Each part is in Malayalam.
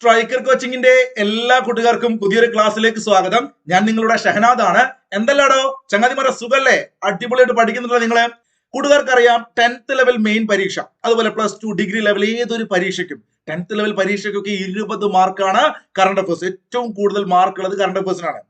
സ്ട്രൈക്കർ കോച്ചിങ്ങിന്റെ എല്ലാ കൂട്ടുകാർക്കും പുതിയൊരു ക്ലാസ്സിലേക്ക് സ്വാഗതം. ഞാൻ നിങ്ങളുടെ ഷഹനാദ് ആണ്. എന്തെല്ലാടോ ചങ്ങാതിമാരെ, സുഖല്ലേ? അടിപൊളിയായിട്ട് പഠിക്കുന്നുണ്ടല്ലോ നിങ്ങള്. കൂട്ടുകാർക്കറിയാം 10th ലെവൽ മെയിൻ പരീക്ഷ, അതുപോലെ +2 ഡിഗ്രി ലെവൽ ഏതൊരു പരീക്ഷയ്ക്കും 10th ലെവൽ പരീക്ഷയ്ക്കൊക്കെ 20 മാർക്കാണ് കറണ്ട് അഫയേഴ്സ്. ഏറ്റവും കൂടുതൽ മാർക്ക് ഉള്ളത് കറണ്ട് അഫയേഴ്സിനാണ്.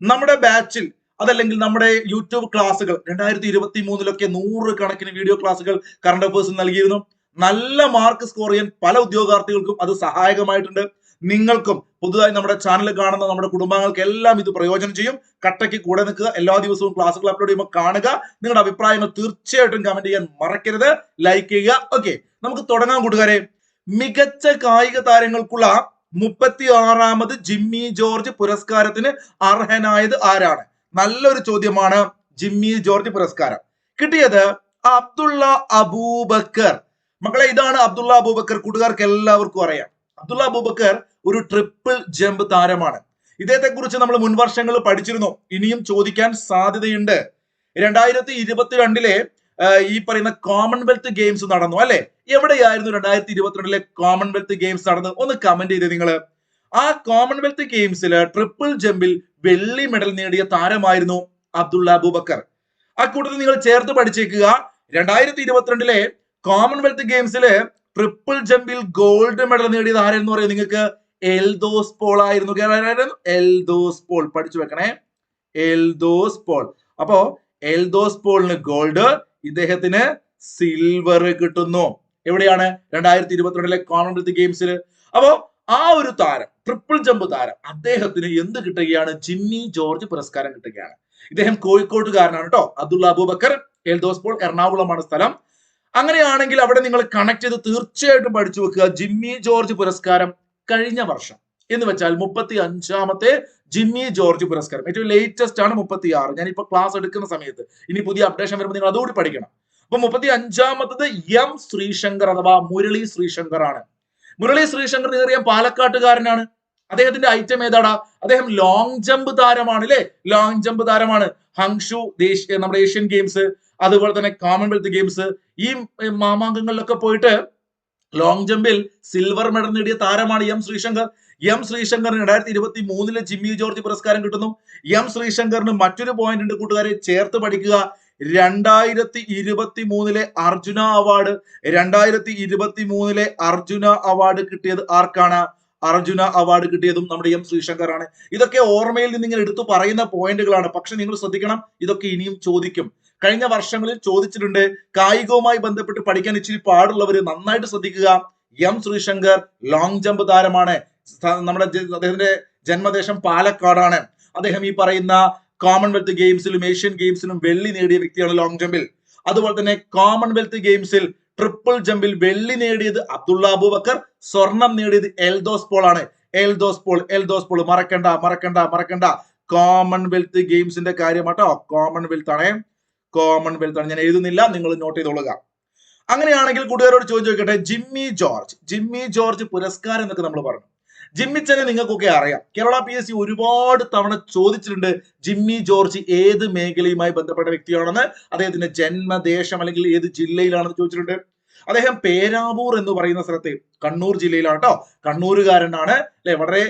നമ്മുടെ ബാച്ചിൽ അതല്ലെങ്കിൽ നമ്മുടെ യൂട്യൂബ് ക്ലാസ്സുകൾ 2023 100 കണക്കിന് വീഡിയോ ക്ലാസ്സുകൾ കറണ്ട് അഫയേഴ്സ് നൽകിയിരുന്നു. നല്ല മാർക്ക് സ്കോർ ചെയ്യാൻ പല ഉദ്യോഗാർത്ഥികൾക്കും അത് സഹായകമായിട്ടുണ്ട്. നിങ്ങൾക്കും പുതുതായി നമ്മുടെ ചാനൽ കാണുന്ന നമ്മുടെ കുടുംബാംഗങ്ങൾക്ക് എല്ലാം ഇത് പ്രയോജനം ചെയ്യും. കട്ടയ്ക്ക് കൂടെ നിൽക്കുക. എല്ലാ ദിവസവും ക്ലാസ്സുകൾ അപ്ലോഡ് ചെയ്യുമ്പോൾ കാണുക. നിങ്ങളുടെ അഭിപ്രായങ്ങൾ തീർച്ചയായിട്ടും കമന്റ് ചെയ്യാൻ മറക്കരുത്. ലൈക്ക് ചെയ്യുക. ഓക്കെ, നമുക്ക് തുടങ്ങാം കൂട്ടുകാരെ. മികച്ച കായിക താരങ്ങൾക്കുള്ള 36ാമത് ജിമ്മി ജോർജ് പുരസ്കാരത്തിന് അർഹനായത് ആരാണ്? നല്ലൊരു ചോദ്യമാണ്. ജിമ്മി ജോർജ് പുരസ്കാരം കിട്ടിയത് അബ്ദുള്ള അബൂബക്കർ. മക്കളെ, ഇതാണ് അബ്ദുള്ള അബൂബക്കർ. കൂട്ടുകാർക്ക് എല്ലാവർക്കും അറിയാം. അബ്ദുള്ള അബൂബക്കർ ഒരു ട്രിപ്പിൾ ജമ്പ് താരമാണ്. ഇദ്ദേഹത്തെ കുറിച്ച് നമ്മൾ മുൻവർഷങ്ങളിൽ പഠിച്ചിരുന്നു. ഇനിയും ചോദിക്കാൻ സാധ്യതയുണ്ട്. 2022 ഈ പറയുന്ന കോമൺവെൽത്ത് ഗെയിംസ് നടന്നു അല്ലെ? എവിടെയായിരുന്നു 2022 കോമൺവെൽത്ത് ഗെയിംസ് നടന്നത്? ഒന്ന് കമന്റ് ചെയ്ത് നിങ്ങൾ. ആ കോമൺവെൽത്ത് ഗെയിംസിൽ ട്രിപ്പിൾ ജമ്പിൽ വെള്ളി മെഡൽ നേടിയ താരമായിരുന്നു അബ്ദുള്ള അബൂബക്കർ. ആ കൂട്ടത്തിൽ നിങ്ങൾ ചേർത്ത് പഠിച്ചേക്കുക. 2022 കോമൺവെൽത്ത് ഗെയിംസില് ട്രിപ്പിൾ ജമ്പിൽ ഗോൾഡ് മെഡൽ നേടിയത് ആരെന്ന് പറയും നിങ്ങൾക്ക്? എൽദോസ് പോൾ ആയിരുന്നു. എൽദോസ് പോൾ പഠിച്ചു വെക്കണേ. എൽദോസ് പോൾ. അപ്പോ എൽദോസ് പോളിന് ഗോൾഡ്, ഇദ്ദേഹത്തിന് സിൽവർ കിട്ടുന്നു. എവിടെയാണ്? 2022 കോമൺവെൽത്ത് ഗെയിംസിൽ. അപ്പോ ആ ഒരു താരം, ട്രിപ്പിൾ ജമ്പ് താരം, അദ്ദേഹത്തിന് എന്ത് കിട്ടുകയാണ്? ജിമ്മി ജോർജ് പുരസ്കാരം കിട്ടുകയാണ്. ഇദ്ദേഹം കോഴിക്കോട്ടുകാരനാണ് കേട്ടോ. അബ്ദുള്ള അബൂബക്കർ. എൽദോസ് പോൾ എറണാകുളമാണ് സ്ഥലം. അങ്ങനെയാണെങ്കിൽ അവിടെ നിങ്ങൾ കണക്ട് ചെയ്ത് തീർച്ചയായിട്ടും പഠിച്ചു വെക്കുക. ജിമ്മി ജോർജ് പുരസ്കാരം കഴിഞ്ഞ വർഷം എന്ന് വെച്ചാൽ 35ാമത്തെ ജിമ്മി ജോർജ് പുരസ്കാരം. ഏറ്റവും ലേറ്റസ്റ്റ് ആണ് 36. ഞാനിപ്പോ ക്ലാസ് എടുക്കുന്ന സമയത്ത് ഇനി പുതിയ അപ്ഡേഷൻ വരുമ്പോൾ നിങ്ങൾ അതുകൂടി പഠിക്കണം. അപ്പൊ 35ാമത്തത് എം ശ്രീശങ്കർ അഥവാ മുരളി ശ്രീശങ്കർ ആണ്. മുരളി ശ്രീശങ്കർ നിങ്ങൾക്കറിയാം, പാലക്കാട്ടുകാരനാണ്. അദ്ദേഹത്തിന്റെ ഐറ്റം ഏതാടാ? അദ്ദേഹം ലോങ് ജമ്പ് താരമാണ് അല്ലെ? ലോങ് ജമ്പ് താരമാണ്. ഹങ്ഷു നമ്മുടെ ഏഷ്യൻ ഗെയിംസ്, അതുപോലെ തന്നെ കോമൺവെൽത്ത് ഗെയിംസ്, ഈ മാമാങ്കങ്ങളിലൊക്കെ പോയിട്ട് ലോങ് ജമ്പിൽ സിൽവർ മെഡൽ നേടിയ താരമാണ് എം ശ്രീശങ്കർ. എം ശ്രീശങ്കറിന് 2023 ജിമ്മി ജോർജ് പുരസ്കാരം കിട്ടുന്നു. എം ശ്രീശങ്കറിന് മറ്റൊരു പോയിന്റ് ഉണ്ട് കൂട്ടുകാരെ, ചേർത്ത് പഠിക്കുക. 2023 അർജുന അവാർഡ്, 2023 അർജുന അവാർഡ് കിട്ടിയത് ആർക്കാണ്? അർജുന അവാർഡ് കിട്ടിയതും നമ്മുടെ എം ശ്രീശങ്കർ ആണ്. ഇതൊക്കെ ഓർമ്മയിൽ നിന്ന് ഇങ്ങനെ എടുത്തു പറയുന്ന പോയിന്റുകളാണ്. പക്ഷെ നിങ്ങൾ ശ്രദ്ധിക്കണം, ഇതൊക്കെ ഇനിയും ചോദിക്കും. കഴിഞ്ഞ വർഷങ്ങളിൽ ചോദിച്ചിട്ടുണ്ട്. കായികവുമായി ബന്ധപ്പെട്ട് പഠിക്കാൻ ഇച്ചിരി പാടുള്ളവര് നന്നായിട്ട് ശ്രദ്ധിക്കുക. എം ശ്രീശങ്കർ ലോങ് ജമ്പ് താരമാണ്. നമ്മുടെ അദ്ദേഹത്തിന്റെ ജന്മദേശം പാലക്കാടാണ്. അദ്ദേഹം ഈ പറയുന്ന കോമൺവെൽത്ത് ഗെയിംസിലും ഏഷ്യൻ ഗെയിംസിലും വെള്ളി നേടിയ വ്യക്തിയാണ് ലോങ് ജമ്പിൽ. അതുപോലെ തന്നെ കോമൺവെൽത്ത് ഗെയിംസിൽ ട്രിപ്പിൾ ജമ്പിൽ വെള്ളി നേടിയത് അബ്ദുള്ള അബൂബക്കർ, സ്വർണം നേടിയത് എൽദോസ് പോൾ ആണ്. എൽദോസ് പോൾ മറക്കണ്ട. കോമൺവെൽത്ത് ഗെയിംസിന്റെ കാര്യമാട്ടോ. കോമൺവെൽത്ത് ആണ്. ഞാൻ എഴുതുന്നില്ല, നിങ്ങൾ നോട്ട് ചെയ്തോളുക. അങ്ങനെയാണെങ്കിൽ കൂട്ടുകാരോട് ചോദിക്കട്ടെ, ജിമ്മി ജോർജ് പുരസ്കാരം എന്നൊക്കെ നമ്മൾ പറഞ്ഞു. ജിമ്മിച്ചനെ നിങ്ങൾക്കൊക്കെ അറിയാം. കേരള PSC ഒരുപാട് തവണ ചോദിച്ചിട്ടുണ്ട് ജിമ്മി ജോർജ് ഏത് മേഖലയുമായി ബന്ധപ്പെട്ട വ്യക്തിയാണെന്ന്, അദ്ദേഹത്തിന്റെ ജന്മദേശം അല്ലെങ്കിൽ ഏത് ജില്ലയിലാണെന്ന് ചോദിച്ചിട്ടുണ്ട്. അദ്ദേഹം പേരാവൂർ എന്ന് പറയുന്ന സ്ഥലത്ത്, കണ്ണൂർ ജില്ലയിലാണ് കേട്ടോ. കണ്ണൂരുകാരനാണ് അല്ലെ? വളരെ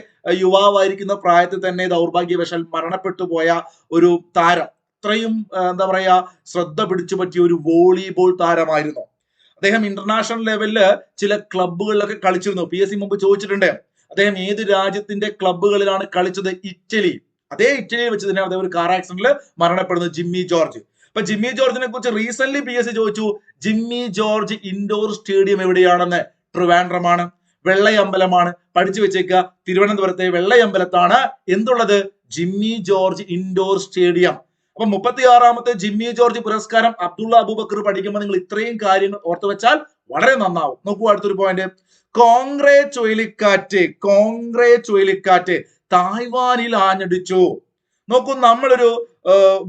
യുവാവായിരിക്കുന്ന പ്രായത്തിൽ തന്നെ ദൗർഭാഗ്യവശാൽ മരണപ്പെട്ടു പോയ ഒരു താരം. അത്രയും എന്താ പറയാ, ശ്രദ്ധ പിടിച്ചു പറ്റിയ ഒരു വോളിബോൾ താരമായിരുന്നു അദ്ദേഹം. ഇന്റർനാഷണൽ ലെവലില് ചില ക്ലബ്ബുകളിലൊക്കെ കളിച്ചിരുന്നു. PSC മുമ്പ് ചോദിച്ചിട്ടുണ്ട് അദ്ദേഹം ഏത് രാജ്യത്തിന്റെ ക്ലബ്ബുകളിലാണ് കളിച്ചത്? ഇറ്റലി. അതേ ഇറ്റലിയിൽ വെച്ച് തന്നെ അദ്ദേഹം ഒരു കാർ ആക്സിഡന്റിൽ മരണപ്പെടുന്നു ജിമ്മി ജോർജ്. അപ്പൊ ജിമ്മി ജോർജിനെ കുറിച്ച് റീസെന്റ് PSC ചോദിച്ചു, ജിമ്മി ജോർജ് ഇൻഡോർ സ്റ്റേഡിയം എവിടെയാണെന്ന്? ട്രിവാൻഡ്രമാണ്, വെള്ളയമ്പലമാണ്. പഠിച്ചു വെച്ചേക്കുക. തിരുവനന്തപുരത്തെ വെള്ളയമ്പലത്താണ് എന്തുള്ളത്? Jimmy George indoor stadium. അപ്പൊ 36ാമത്തെ ജിമ്മി ജോർജ് പുരസ്കാരം അബ്ദുള്ള അബൂബക്കർ പഠിക്കുമ്പോൾ നിങ്ങൾ ഇത്രയും കാര്യങ്ങൾ ഓർത്തു വെച്ചാൽ വളരെ നന്നാവും. നോക്കൂ, അടുത്തൊരു പോയിന്റ്. കോങ്ഗ്രേ ചുഴലിക്കാറ്റ് തായ്വാനിൽ ആഞ്ഞടിച്ചു. നോക്കൂ, നമ്മളൊരു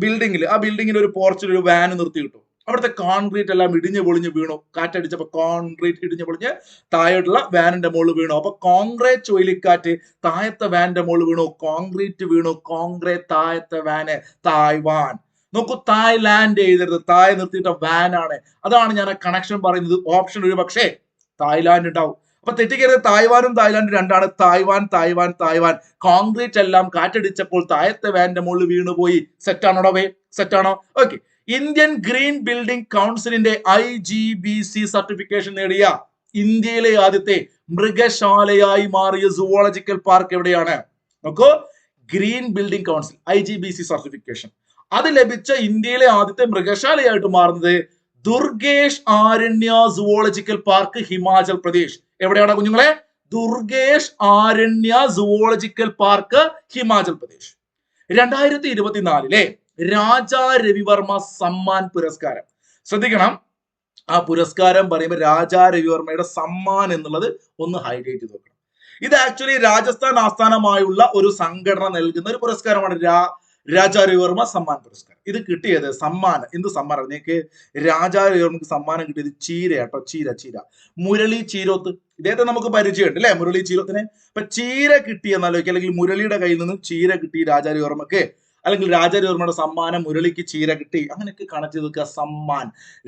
ബിൽഡിങ്ങിൽ, ആ ബിൽഡിങ്ങിൽ ഒരു പോർച്ചിൽ ഒരു വാൻ നിർത്തി കിട്ടും. അവിടുത്തെ കോൺക്രീറ്റ് എല്ലാം ഇടിഞ്ഞു പൊളിഞ്ഞ് വീണു. കാറ്റടിച്ചപ്പോ കോൺക്രീറ്റ് ഇടിഞ്ഞു പൊളിഞ്ഞ് താഴോട്ടുള്ള വാനിന്റെ മുകളിൽ വീണു. അപ്പൊ കോൺക്രീറ്റ് ചുഴലിക്കാറ്റ് താഴത്തെ വാനിന്റെ മുകളിൽ വീണു. കോൺക്രീറ്റ് വീണു. കോൺക്രീറ്റ് താഴത്തെ വാന് തായ്വാൻ. നോക്കൂ, തായ്ലാൻഡ് എഴുതരുത്, താഴെ നിർത്തിയിട്ട വാൻ ആണ്. അതാണ് ഞാൻ ആ കണക്ഷൻ പറയുന്നത്. ഓപ്ഷൻ ഒരു പക്ഷേ തായ്ലാൻഡ് ഉണ്ടാവും. അപ്പൊ തെറ്റിക്കരുത്, തായ്വാനും തായ്ലാൻഡും രണ്ടാണ്. Taiwan Taiwan Taiwan. കോൺക്രീറ്റ് എല്ലാം കാറ്റടിച്ചപ്പോൾ താഴത്തെ വാനിന്റെ മുകളിൽ വീണുപോയി. സെറ്റാണോടോ വേ? സെറ്റാണോ? ഓക്കെ. ഇന്ത്യൻ ഗ്രീൻ ബിൽഡിംഗ് കൗൺസിലിന്റെ IGBC സർട്ടിഫിക്കേഷൻ നേടിയ ഇന്ത്യയിലെ ആദ്യത്തെ മൃഗശാലയായി മാറിയ സുവോളജിക്കൽ പാർക്ക് എവിടെയാണ്? നോക്കൂ, green building council IGBC certification അത് ലഭിച്ച ഇന്ത്യയിലെ ആദ്യത്തെ മൃഗശാലയായിട്ട് മാറുന്നത് ദുർഗേഷ് ആരണ്യ സുവോളജിക്കൽ പാർക്ക്, ഹിമാചൽ പ്രദേശ്. എവിടെയാണ് കുഞ്ഞുങ്ങളെ? Durgesh Aranya zoological park, Himachal Pradesh. 2024 രാജാ രവിവർമ്മ സമ്മാൻ പുരസ്കാരം. ശ്രദ്ധിക്കണം, ആ പുരസ്കാരം പറയുമ്പോൾ രാജാ രവിവർമ്മയുടെ സമ്മാൻ എന്നുള്ളത് ഒന്ന് ഹൈലൈറ്റ് ചെയ്ത് നോക്കണം. ഇത് ആക്ച്വലി രാജസ്ഥാൻ ആസ്ഥാനമായുള്ള ഒരു സംഘടന നൽകുന്ന ഒരു പുരസ്കാരമാണ് രാജാ രവിവർമ്മ സമ്മാൻ പുരസ്കാരം. ഇത് കിട്ടിയത് സമ്മാനം, എന്ത് സമ്മാനം? നിങ്ങൾക്ക് രാജാ രവിവർമ്മക്ക് സമ്മാനം കിട്ടിയത് ചീര കേട്ടോ, ചീര. മുരളി ചീരോത്ത്, ഇദ്ദേഹത്തെ നമുക്ക് പരിചയമുണ്ട് അല്ലെ, മുരളി ചീരോത്തിനെ. അപ്പൊ ചീര കിട്ടിയെന്നാലോചിക്കുക, അല്ലെങ്കിൽ മുരളിയുടെ കയ്യിൽ നിന്ന് ചീര കിട്ടി രാജാ രവിവർമ്മക്ക്, അല്ലെങ്കിൽ രാജാ രവിവർമ്മയുടെ സമ്മാനം മുരളിക്ക് ചീര കിട്ടി, അങ്ങനെയൊക്കെ കണക്ട് ചെയ്ത് വെക്കുക. സമ്മാൻ,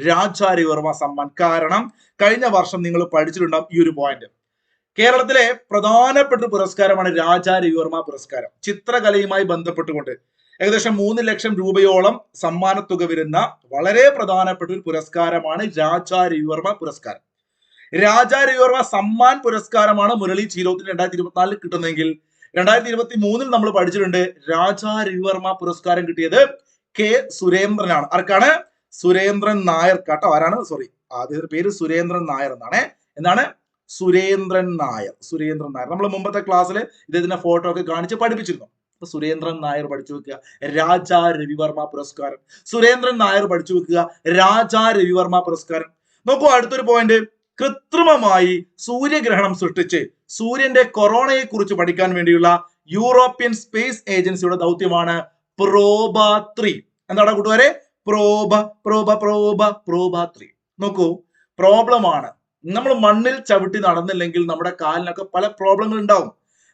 രാജാ രവിവർമ്മ സമ്മാൻ. കാരണം കഴിഞ്ഞ വർഷം നിങ്ങൾ പഠിച്ചിട്ടുണ്ടാവും ഈ ഒരു പോയിന്റ്. കേരളത്തിലെ പ്രധാനപ്പെട്ട പുരസ്കാരമാണ് രാജാ രവിവർമ്മ പുരസ്കാരം. ചിത്രകലയുമായി ബന്ധപ്പെട്ടുകൊണ്ട് ഏകദേശം 3 ലക്ഷം രൂപയോളം സമ്മാനത്തുക വരുന്ന വളരെ പ്രധാനപ്പെട്ട ഒരു പുരസ്കാരമാണ് രാജാ രവിവർമ്മ പുരസ്കാരം. രാജാ രവിവർമ്മ സമ്മാൻ പുരസ്കാരമാണ് മുരളി ചീരോത്തിന് 2024 കിട്ടുന്നതെങ്കിൽ 2023 നമ്മൾ പഠിച്ചിട്ടുണ്ട് രാജാ രവിവർമ്മ പുരസ്കാരം കിട്ടിയത് കെ സുരേന്ദ്രനാണ്. ആർക്കാണ്? സുരേന്ദ്രൻ നായർ കേട്ടോ. ആരാണ്? സോറി, ആദ്യത്തെ പേര് സുരേന്ദ്രൻ നായർ എന്നാണ്. എന്താണ്? സുരേന്ദ്രൻ നായർ. നമ്മൾ മുമ്പത്തെ ക്ലാസ്സിൽ ഇദ്ദേഹത്തിന്റെ ഫോട്ടോ ഒക്കെ കാണിച്ച് പഠിപ്പിച്ചിരുന്നു. അപ്പൊ സുരേന്ദ്രൻ നായർ പഠിച്ചു വെക്കുക. രാജാ രവിവർമ്മ പുരസ്കാരം. സുരേന്ദ്രൻ നായർ പഠിച്ചു വെക്കുക. രാജാ രവിവർമ്മ പുരസ്കാരം. നോക്കൂ, അടുത്തൊരു പോയിന്റ്. കൃത്രിമമായി സൂര്യഗ്രഹണം സൃഷ്ടിച്ച് സൂര്യന്റെ കൊറോണയെ കുറിച്ച് പഠിക്കാൻ വേണ്ടിയുള്ള യൂറോപ്യൻ സ്പേസ് ഏജൻസിയുടെ ദൗത്യമാണ് പ്രോബ 3. എന്താണ് കൂട്ടുകാരെ? പ്രോബ 3. നോക്കൂ, പ്രോബ്ലം ആണ്. നമ്മൾ മണ്ണിൽ ചവിട്ടി നടന്നില്ലെങ്കിൽ നമ്മുടെ കാലിനൊക്കെ പല പ്രോബ്ലങ്ങൾ ഉണ്ടാവും.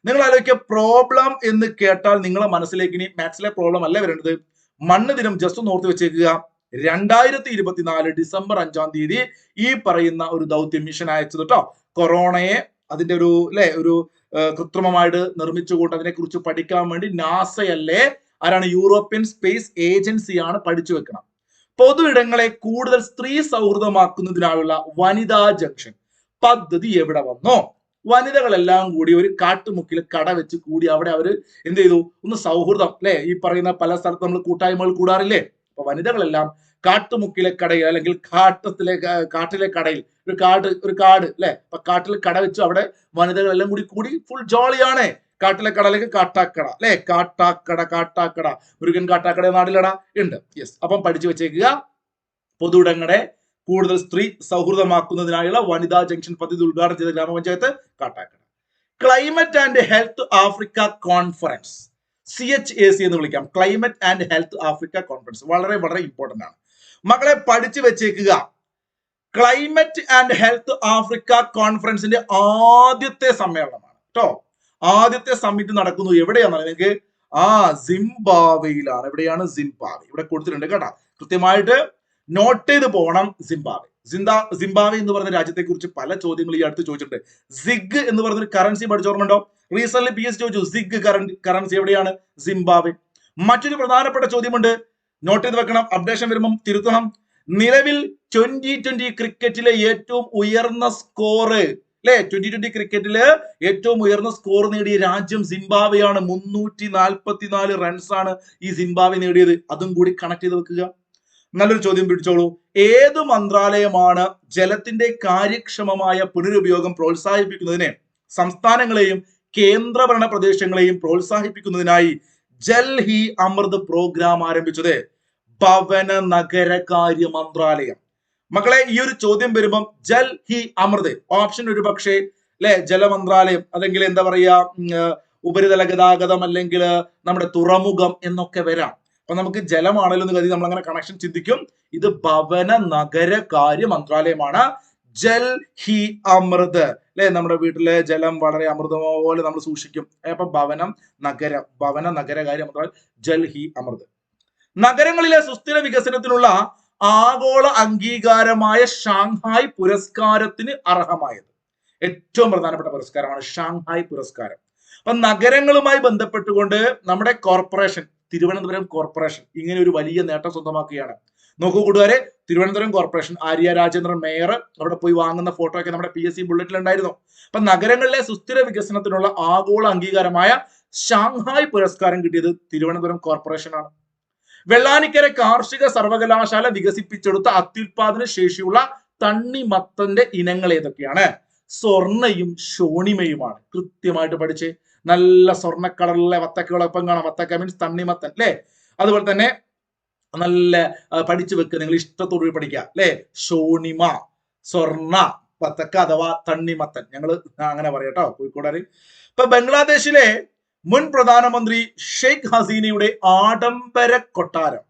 നിങ്ങൾ ആലോചിക്കുക, പ്രോബ്ലം എന്ന് കേട്ടാൽ നിങ്ങളെ മനസ്സിലേക്ക് ഇനി മാത്സിലെ പ്രോബ്ലം അല്ല വരേണ്ടത്. മണ്ണ് ദിനം ജസ്റ്റ് ഒന്ന് ഓർത്ത് വെച്ചേക്കുക. 2024 ഡിസംബർ 5-ാം തീയതി ഈ പറയുന്ന ഒരു ദൗത്യം മിഷൻ അയച്ചത് കേട്ടോ. കൊറോണയെ അതിന്റെ ഒരു കൃത്രിമമായിട്ട് നിർമ്മിച്ചുകൊണ്ട് അതിനെ കുറിച്ച് പഠിക്കാൻ വേണ്ടി നാസയല്ലേ, ആരാണ്? യൂറോപ്യൻ സ്പേസ് ഏജൻസിയാണ് പഠിച്ചു വെക്കണം. പൊതു ഇടങ്ങളെ കൂടുതൽ സ്ത്രീ സൗഹൃദമാക്കുന്നതിനായുള്ള വനിതാ ജംഗ്ഷൻ പദ്ധതി എവിടെ വന്നോ? വനിതകളെല്ലാം കൂടി ഒരു കാട്ടുമുക്കിൽ കട വെച്ച് കൂടി അവിടെ അവര് എന്ത് ചെയ്തു? ഒന്ന് സൗഹൃദം അല്ലെ, ഈ പറയുന്ന പല സ്ഥലത്ത് നമ്മൾ കൂട്ടായ്മകൾ കൂടാറില്ലേ? അപ്പൊ വനിതകളെല്ലാം കാട്ടുമുക്കിലെ കടയിൽ അല്ലെങ്കിൽ കാട്ടിലെ കടയിൽ ഒരു കാട് അല്ലെ, അപ്പൊ കാട്ടിൽ കട വെച്ചു അവിടെ വനിതകളെല്ലാം കൂടി ഫുൾ ജോളിയാണ്. കാട്ടിലെ കടയിലേക്ക് കാട്ടാക്കട അല്ലെ, കാട്ടാക്കട മുരുകൻ കാട്ടാക്കട നാട്ടിലട ഉണ്ട്. യെസ്, അപ്പം പഠിച്ചു വെച്ചേക്കുക. പൊതുയിടങ്ങളെ കൂടുതൽ സ്ത്രീ സൗഹൃദമാക്കുന്നതിനായുള്ള വനിതാ ജംഗ്ഷൻ പദ്ധതി ഉദ്ഘാടനം ചെയ്ത ഗ്രാമപഞ്ചായത്ത് Kattakada. Climate and health Africa conference, CHAC എന്ന് വിളിക്കാം. Climate and health Africa conference വളരെ വളരെ ഇമ്പോർട്ടന്റ് ആണ്. മക്കളെ പഠിച്ചു വെച്ചേക്കുക. ക്ലൈമറ്റ് ആൻഡ് ഹെൽത്ത് ആഫ്രിക്ക കോൺഫറൻസിന്റെ ആദ്യത്തെ സമ്മേളനമാണ് കേട്ടോ. ആദ്യത്തെ സമ്മിറ്റ് നടക്കുന്നു എവിടെയാണ് നിങ്ങൾക്ക്? സിംബാബ്വേയിലാണ്. എവിടെയാണ്? സിംബാബ്വെ. ഇവിടെ കൊടുത്തിട്ടുണ്ട് കേട്ടോ, കൃത്യമായിട്ട് നോട്ട് ചെയ്ത് പോകണം. സിംബാബ്വെ എന്ന് പറഞ്ഞ രാജ്യത്തെ കുറിച്ച് പല ചോദ്യങ്ങൾ ഈ അടുത്ത് ചോദിച്ചിട്ടുണ്ട്. സിഗ് എന്ന് പറഞ്ഞൊരു കറൻസി പഠിച്ചോർമ്മയുണ്ടോ? റീസെന്റ് PS ചോദിച്ചു സിഗ് കറൻസി എവിടെയാണ്? സിംബാബ്വെ. മറ്റൊരു പ്രധാനപ്പെട്ട ചോദ്യമുണ്ട്, നോട്ട് ചെയ്ത് വെക്കണം, അപ്ഡേഷൻ വരുമ്പം തിരുത്തണം. നിലവിൽ 2020 ക്രിക്കറ്റിലെ ഏറ്റവും ഉയർന്ന സ്കോർ അല്ലെ, 2020 ക്രിക്കറ്റില് ഏറ്റവും ഉയർന്ന സ്കോർ നേടിയ രാജ്യം സിംബാബ്വെയാണ്. 344 റൺസ് ആണ് ഈ സിംബാബ്വെ നേടിയത്. അതും കൂടി കണക്ട് ചെയ്ത് വെക്കുക. നല്ലൊരു ചോദ്യം പിടിച്ചോളൂ. ഏത് മന്ത്രാലയമാണ് ജലത്തിന്റെ കാര്യക്ഷമമായ പുനരുപയോഗം പ്രോത്സാഹിപ്പിക്കുന്നതിന് സംസ്ഥാനങ്ങളെയും കേന്ദ്രഭരണ പ്രദേശങ്ങളെയും പ്രോത്സാഹിപ്പിക്കുന്നതിനായി ജൽ ഹി അമൃത് പ്രോഗ്രാം ആരംഭിച്ചത്? ഭവന നഗരകാര്യ മന്ത്രാലയം. മക്കളെ, ഈ ഒരു ചോദ്യം വരുമ്പം ജൽ ഹി അമൃത് ഓപ്ഷൻ ഒരു പക്ഷേ അല്ലെ ജലമന്ത്രാലയം, അല്ലെങ്കിൽ എന്താ പറയാ ഉപരിതല ഗതാഗതം, അല്ലെങ്കിൽ നമ്മുടെ തുറമുഖം എന്നൊക്കെ വരാം. അപ്പൊ നമുക്ക് ജലമാണല്ലോ എന്ന് കരുതി നമ്മൾ അങ്ങനെ കണക്ഷൻ ചിന്തിക്കും. ഇത് ഭവന നഗരകാര്യ മന്ത്രാലയമാണ്. ജൽ ഹി അമൃത് അല്ലെ, നമ്മുടെ വീട്ടിലെ ജലം വളരെ അമൃതമോ പോലെ നമ്മൾ സൂക്ഷിക്കും. അപ്പൊ ഭവന നഗരകാര്യ മന്ത്രാലയം, ജൽ ഹി അമൃത്. നഗരങ്ങളിലെ സുസ്ഥിര വികസനത്തിനുള്ള ആഗോള അംഗീകാരമായ ഷാങ്ഹായ് പുരസ്കാരത്തിന് അർഹമായത് ഏറ്റവും പ്രധാനപ്പെട്ട പുരസ്കാരമാണ് ഷാങ്ഹായ് പുരസ്കാരം. അപ്പൊ നഗരങ്ങളുമായി ബന്ധപ്പെട്ടുകൊണ്ട് നമ്മുടെ കോർപ്പറേഷൻ, തിരുവനന്തപുരം കോർപ്പറേഷൻ ഇങ്ങനെ ഒരു വലിയ നേട്ടം സ്വന്തമാക്കുകയാണ്. നോക്കൂ കൂട്ടുകാരെ, തിരുവനന്തപുരം കോർപ്പറേഷൻ ആര്യ രാജേന്ദ്രൻ മേയർ അവിടെ പോയി വാങ്ങുന്ന ഫോട്ടോ ഒക്കെ നമ്മുടെ PSC ബുള്ളറ്റിൽ ഉണ്ടായിരുന്നു. അപ്പൊ നഗരങ്ങളിലെ സുസ്ഥിര വികസനത്തിനുള്ള ആഗോള അംഗീകാരമായ ഷാങ്ഹായ് പുരസ്കാരം കിട്ടിയത് തിരുവനന്തപുരം കോർപ്പറേഷനാണ്. വെള്ളാനിക്കര കാർഷിക സർവകലാശാല വികസിപ്പിച്ചെടുത്ത അത്യുൽപാദന ശേഷിയുള്ള തണ്ണിമത്തന്റെ ഇനങ്ങൾ ഏതൊക്കെയാണ്? സ്വർണ്ണയും ഷോണിമയുമാണ്. കൃത്യമായിട്ട് പഠിച്ച് നല്ല സ്വർണ്ണ കളറിലെ വത്തക്കകളൊപ്പം കാണാം. വത്തക്ക മീൻസ് തണ്ണിമത്തൻ അല്ലെ. അതുപോലെ തന്നെ നല്ല പഠിച്ചു വെക്കുക, നിങ്ങൾ ഇഷ്ടത്തോടുകൂടി പഠിക്കുക അല്ലെ. ഷോണിമ, സ്വർണ്ണ, വത്തക്ക അഥവാ തണ്ണിമത്തൻ, ഞങ്ങൾ അങ്ങനെ പറയാട്ടോ കോഴിക്കോടാര്. ഇപ്പൊ ബംഗ്ലാദേശിലെ മുൻ പ്രധാനമന്ത്രി ഷെയ്ഖ് ഹസീനയുടെ ആഡംബര കൊട്ടാരം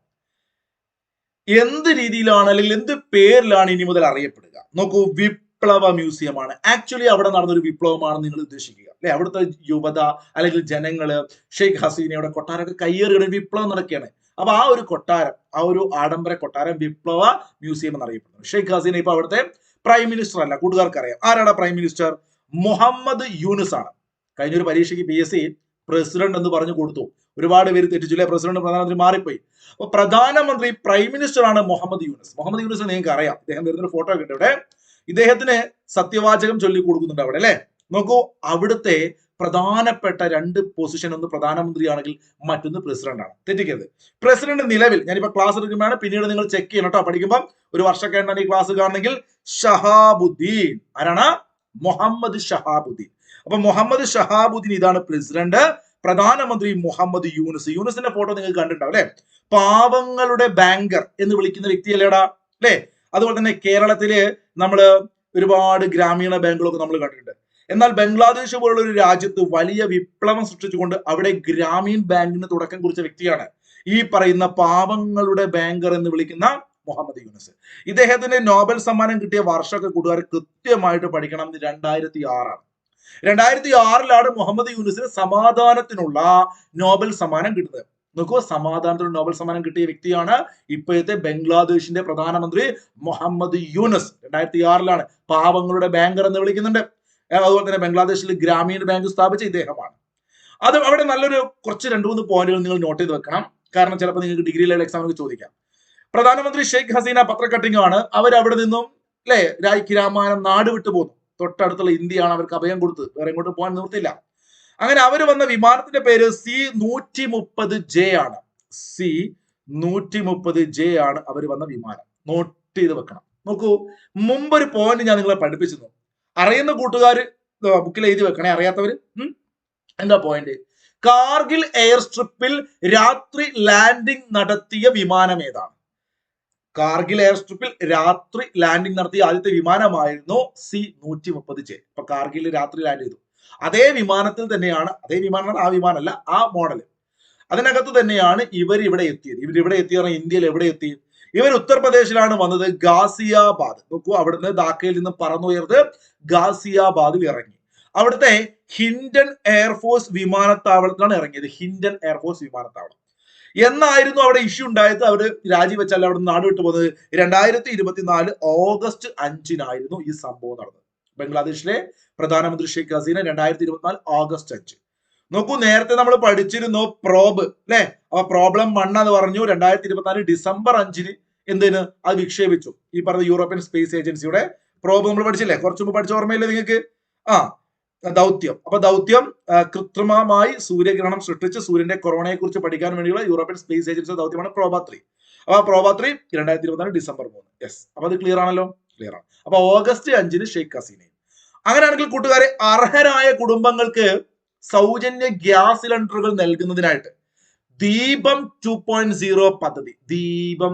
എന്ത് രീതിയിലാണ് അല്ലെങ്കിൽ എന്ത് പേരിലാണ് ഇനി മുതൽ അറിയപ്പെടുക? നോക്കൂ, വിപ്ലവ മ്യൂസിയം ആണ്. ആക്ച്വലി അവിടെ നടന്നൊരു വിപ്ലവമാണ് നിങ്ങൾ ഉദ്ദേശിക്കുക അല്ലെ. അവിടുത്തെ യുവത അല്ലെങ്കിൽ ജനങ്ങള് ഷെയ്ഖ് ഹസീനയുടെ കൊട്ടാരമൊക്കെ കയ്യേറിയുടെ വിപ്ലവം നടക്കുകയാണ്. അപ്പൊ ആ ഒരു കൊട്ടാരം, ആ ഒരു ആഡംബര കൊട്ടാരം വിപ്ലവ മ്യൂസിയം എന്നറിയപ്പെടുന്നു. ഷെയ്ഖ് ഹസീന ഇപ്പൊ അവിടുത്തെ പ്രൈം മിനിസ്റ്റർ അല്ല, കൂട്ടുകാർക്ക് അറിയാം. ആരാണ് പ്രൈം മിനിസ്റ്റർ? മുഹമ്മദ് യൂനുസ് ആണ്. കഴിഞ്ഞൊരു പരീക്ഷയ്ക്ക് PSC പ്രസിഡന്റ് എന്ന് പറഞ്ഞു കൊടുത്തു. ഒരുപാട് പേര് തെറ്റിച്ചില്ലേ, പ്രസിഡന്റ് പ്രധാനമന്ത്രി മാറിപ്പോയി. അപ്പൊ പ്രധാനമന്ത്രി പ്രൈം മിനിസ്റ്റർ ആണ് മുഹമ്മദ് യൂനുസ്. മുഹമ്മദ് യൂനുസ് നിങ്ങൾക്ക് അറിയാം, ഇദ്ദേഹം വരുന്നൊരു ഫോട്ടോ ഒക്കെ ഉണ്ട് ഇവിടെ. ഇദ്ദേഹത്തിന് സത്യവാചകം ചൊല്ലി കൊടുക്കുന്നുണ്ട് അവിടെ അല്ലെ. നോക്കൂ, അവിടുത്തെ പ്രധാനപ്പെട്ട 2 പൊസിഷൻ, ഒന്ന് പ്രധാനമന്ത്രിയാണെങ്കിൽ മറ്റൊന്ന് പ്രസിഡന്റ് ആണ്. തെറ്റിക്കരുത്. പ്രസിഡന്റ് നിലവിൽ, ഞാനിപ്പോ ക്ലാസ് എടുക്കുമ്പോഴാണ്, പിന്നീട് നിങ്ങൾ ചെക്ക് ചെയ്യണം കേട്ടോ. പഠിക്കുമ്പോൾ ഒരു വർഷമൊക്കെ ഉണ്ടെങ്കിൽ ഈ ക്ലാസ് കാണണമെങ്കിൽ ഷഹാബുദ്ദീൻ. ആരാണ്? മുഹമ്മദ് ഷഹാബുദ്ദീൻ. അപ്പൊ മുഹമ്മദ് ഷഹാബുദ്ദീൻ ഇതാണ് പ്രസിഡന്റ്. പ്രധാനമന്ത്രി മുഹമ്മദ് യൂനുസ്. യൂനുസിന്റെ ഫോട്ടോ നിങ്ങൾക്ക് കണ്ടിട്ടുണ്ടാവും അല്ലെ. പാവങ്ങളുടെ ബാങ്കർ എന്ന് വിളിക്കുന്ന വ്യക്തിയല്ലേടാ അല്ലെ. അതുപോലെ തന്നെ കേരളത്തില് നമ്മള് ഒരുപാട് ഗ്രാമീണ ബാങ്കുകളൊക്കെ നമ്മൾ കണ്ടിട്ടുണ്ട്. എന്നാൽ ബംഗ്ലാദേശ് പോലുള്ള ഒരു രാജ്യത്ത് വലിയ വിപ്ലവം സൃഷ്ടിച്ചുകൊണ്ട് അവിടെ ഗ്രാമീൺ ബാങ്കിന് തുടക്കം കുറിച്ച വ്യക്തിയാണ് ഈ പറയുന്ന പാവങ്ങളുടെ ബാങ്കർ എന്ന് വിളിക്കുന്ന മുഹമ്മദ് യൂനുസ്. ഇദ്ദേഹത്തിന് നോബൽ സമ്മാനം കിട്ടിയ വർഷമൊക്കെ കൂട്ടുകാർ കൃത്യമായിട്ട് പഠിക്കണം. 2006 ആണ്. 2006 മുഹമ്മദ് യൂനുസിന് സമാധാനത്തിനുള്ള നോബൽ സമ്മാനം കിട്ടുന്നത്. നോക്കൂ, സമാധാനത്തിന് നോബൽ സമ്മാനം കിട്ടിയ വ്യക്തിയാണ് ഇപ്പോഴത്തെ ബംഗ്ലാദേശിന്റെ പ്രധാനമന്ത്രി മുഹമ്മദ് യൂനുസ്. 2006 പാവങ്ങളുടെ ബാങ്കർ എന്ന് വിളിക്കുന്നുണ്ട്. അതുപോലെ തന്നെ ബംഗ്ലാദേശിൽ ഗ്രാമീണ ബാങ്ക് സ്ഥാപിച്ച ഇദ്ദേഹമാണ്. അത് അവിടെ നല്ലൊരു കുറച്ച് 2-3 പോയിന്റുകൾ നിങ്ങൾ നോട്ട് ചെയ്ത് വെക്കണം. കാരണം ചിലപ്പോൾ നിങ്ങൾക്ക് ഡിഗ്രി ലെവൽ എക്സാമിന് ചോദിക്കാം. പ്രധാനമന്ത്രി ഷെയ്ഖ് ഹസീന പത്രക്കട്ടിംഗ് ആണ്. അവരവിടെ നിന്നും അല്ലെ രായ്ക്ക് രാമായണം നാട് വിട്ടു പോന്നു. തൊട്ടടുത്തുള്ള ഇന്ത്യയാണ് അവർക്ക് അഭയം കൊടുത്തത്, വേറെ എങ്ങോട്ട് പോകാൻ നിർത്തില്ല. അങ്ങനെ അവർ വന്ന വിമാനത്തിന്റെ പേര് C-130J ആണ്. C-130J ആണ് അവർ വന്ന വിമാനം. നോട്ട് ചെയ്ത് വെക്കണം. നോക്കൂ, മുമ്പൊരു പോയിന്റ് ഞാൻ നിങ്ങളെ പഠിപ്പിച്ചിരുന്നു. അറിയുന്ന കൂട്ടുകാർ ബുക്കിൽ എഴുതി വെക്കണേ, അറിയാത്തവര്. എന്താ പോയിന്റ്? കാർഗിൽ എയർ സ്ട്രിപ്പിൽ രാത്രി ലാൻഡിംഗ് നടത്തിയ വിമാനം ഏതാണ്? കാർഗിൽ എയർ സ്ട്രിപ്പിൽ രാത്രി ലാൻഡിംഗ് നടത്തിയ ആദ്യത്തെ വിമാനമായിരുന്നു C-130J. ഇപ്പൊ കാർഗിൽ രാത്രി ലാൻഡ് ചെയ്തു. അതേ വിമാനത്തിൽ തന്നെയാണ്, അതേ വിമാനം, ആ വിമാനമല്ല, ആ മോഡൽ, അതിനകത്ത് തന്നെയാണ് ഇവർ ഇവിടെ എത്തിയത്. ഇവരിവിടെ എത്തി പറഞ്ഞാൽ ഇന്ത്യയിൽ എവിടെ എത്തി? ഇവർ ഉത്തർപ്രദേശിലാണ് വന്നത്, ഗാസിയാബാദ്. നോക്കൂ, അവിടുന്ന് ധാക്കയിൽ നിന്ന് പറന്നുയർന്ന് ഗാസിയാബാദിൽ ഇറങ്ങി. അവിടുത്തെ ഹിൻഡൻ എയർഫോഴ്സ് വിമാനത്താവളത്തിലാണ് ഇറങ്ങിയത്. ഹിൻഡൻ എയർഫോഴ്സ് വിമാനത്താവളം എന്നായിരുന്നു അവിടെ ഇഷ്യൂ ഉണ്ടായത്. അവർ രാജിവെച്ചല്ല അവിടെ നാട് വിട്ടു പോകുന്നത്. 2024 ഓഗസ്റ്റ് 5 ഈ സംഭവം നടന്നത്. ബംഗ്ലാദേശിലെ പ്രധാനമന്ത്രി ഷെയ്ഖ് ഹസീന 2024 ഓഗസ്റ്റ് 5. നോക്കൂ, നേരത്തെ നമ്മൾ പഠിച്ചിരുന്നു പ്രോബ് അല്ലെ. അപ്പൊ പ്രോബ്ലം 1 എന്ന് പറഞ്ഞു 2024 ഡിസംബർ 5 എന്തിന് അത് വിക്ഷേപിച്ചു. ഈ പറഞ്ഞ യൂറോപ്യൻ സ്പേസ് ഏജൻസിയുടെ പ്രോബ് നമ്മൾ പഠിച്ചില്ലേ, കുറച്ചു മുമ്പ് പഠിച്ച ഓർമ്മയില്ലേ നിങ്ങൾക്ക്? ദൗത്യം. അപ്പൊ ദൗത്യം കൃത്രിമമായി സൂര്യഗ്രഹണം സൃഷ്ടിച്ച് സൂര്യന്റെ കൊറോണയെ കുറിച്ച് പഠിക്കാൻ വേണ്ടിയുള്ള യൂറോപ്യൻ സ്പേസ് ഏജൻസിയുടെ ദൗത്യമാണ് പ്രോബ-3. അപ്പൊ പ്രോബ-3 2024 ഡിസംബർ 3. യെസ്, അപ്പൊ അത് ക്ലിയർ ആണല്ലോ? ക്ലിയർ ആണ്. അപ്പൊ ഓഗസ്റ്റ് 5 ഷെയ്ഖ് ഹസീനയും. അങ്ങനെയാണെങ്കിൽ കൂട്ടുകാരെ, അർഹരായ കുടുംബങ്ങൾക്ക് സൗജന്യ ഗ്യാസ് സിലിണ്ടറുകൾ നൽകുന്നതിനായിട്ട് ദീപം 2.0 പദ്ധതി. ദീപം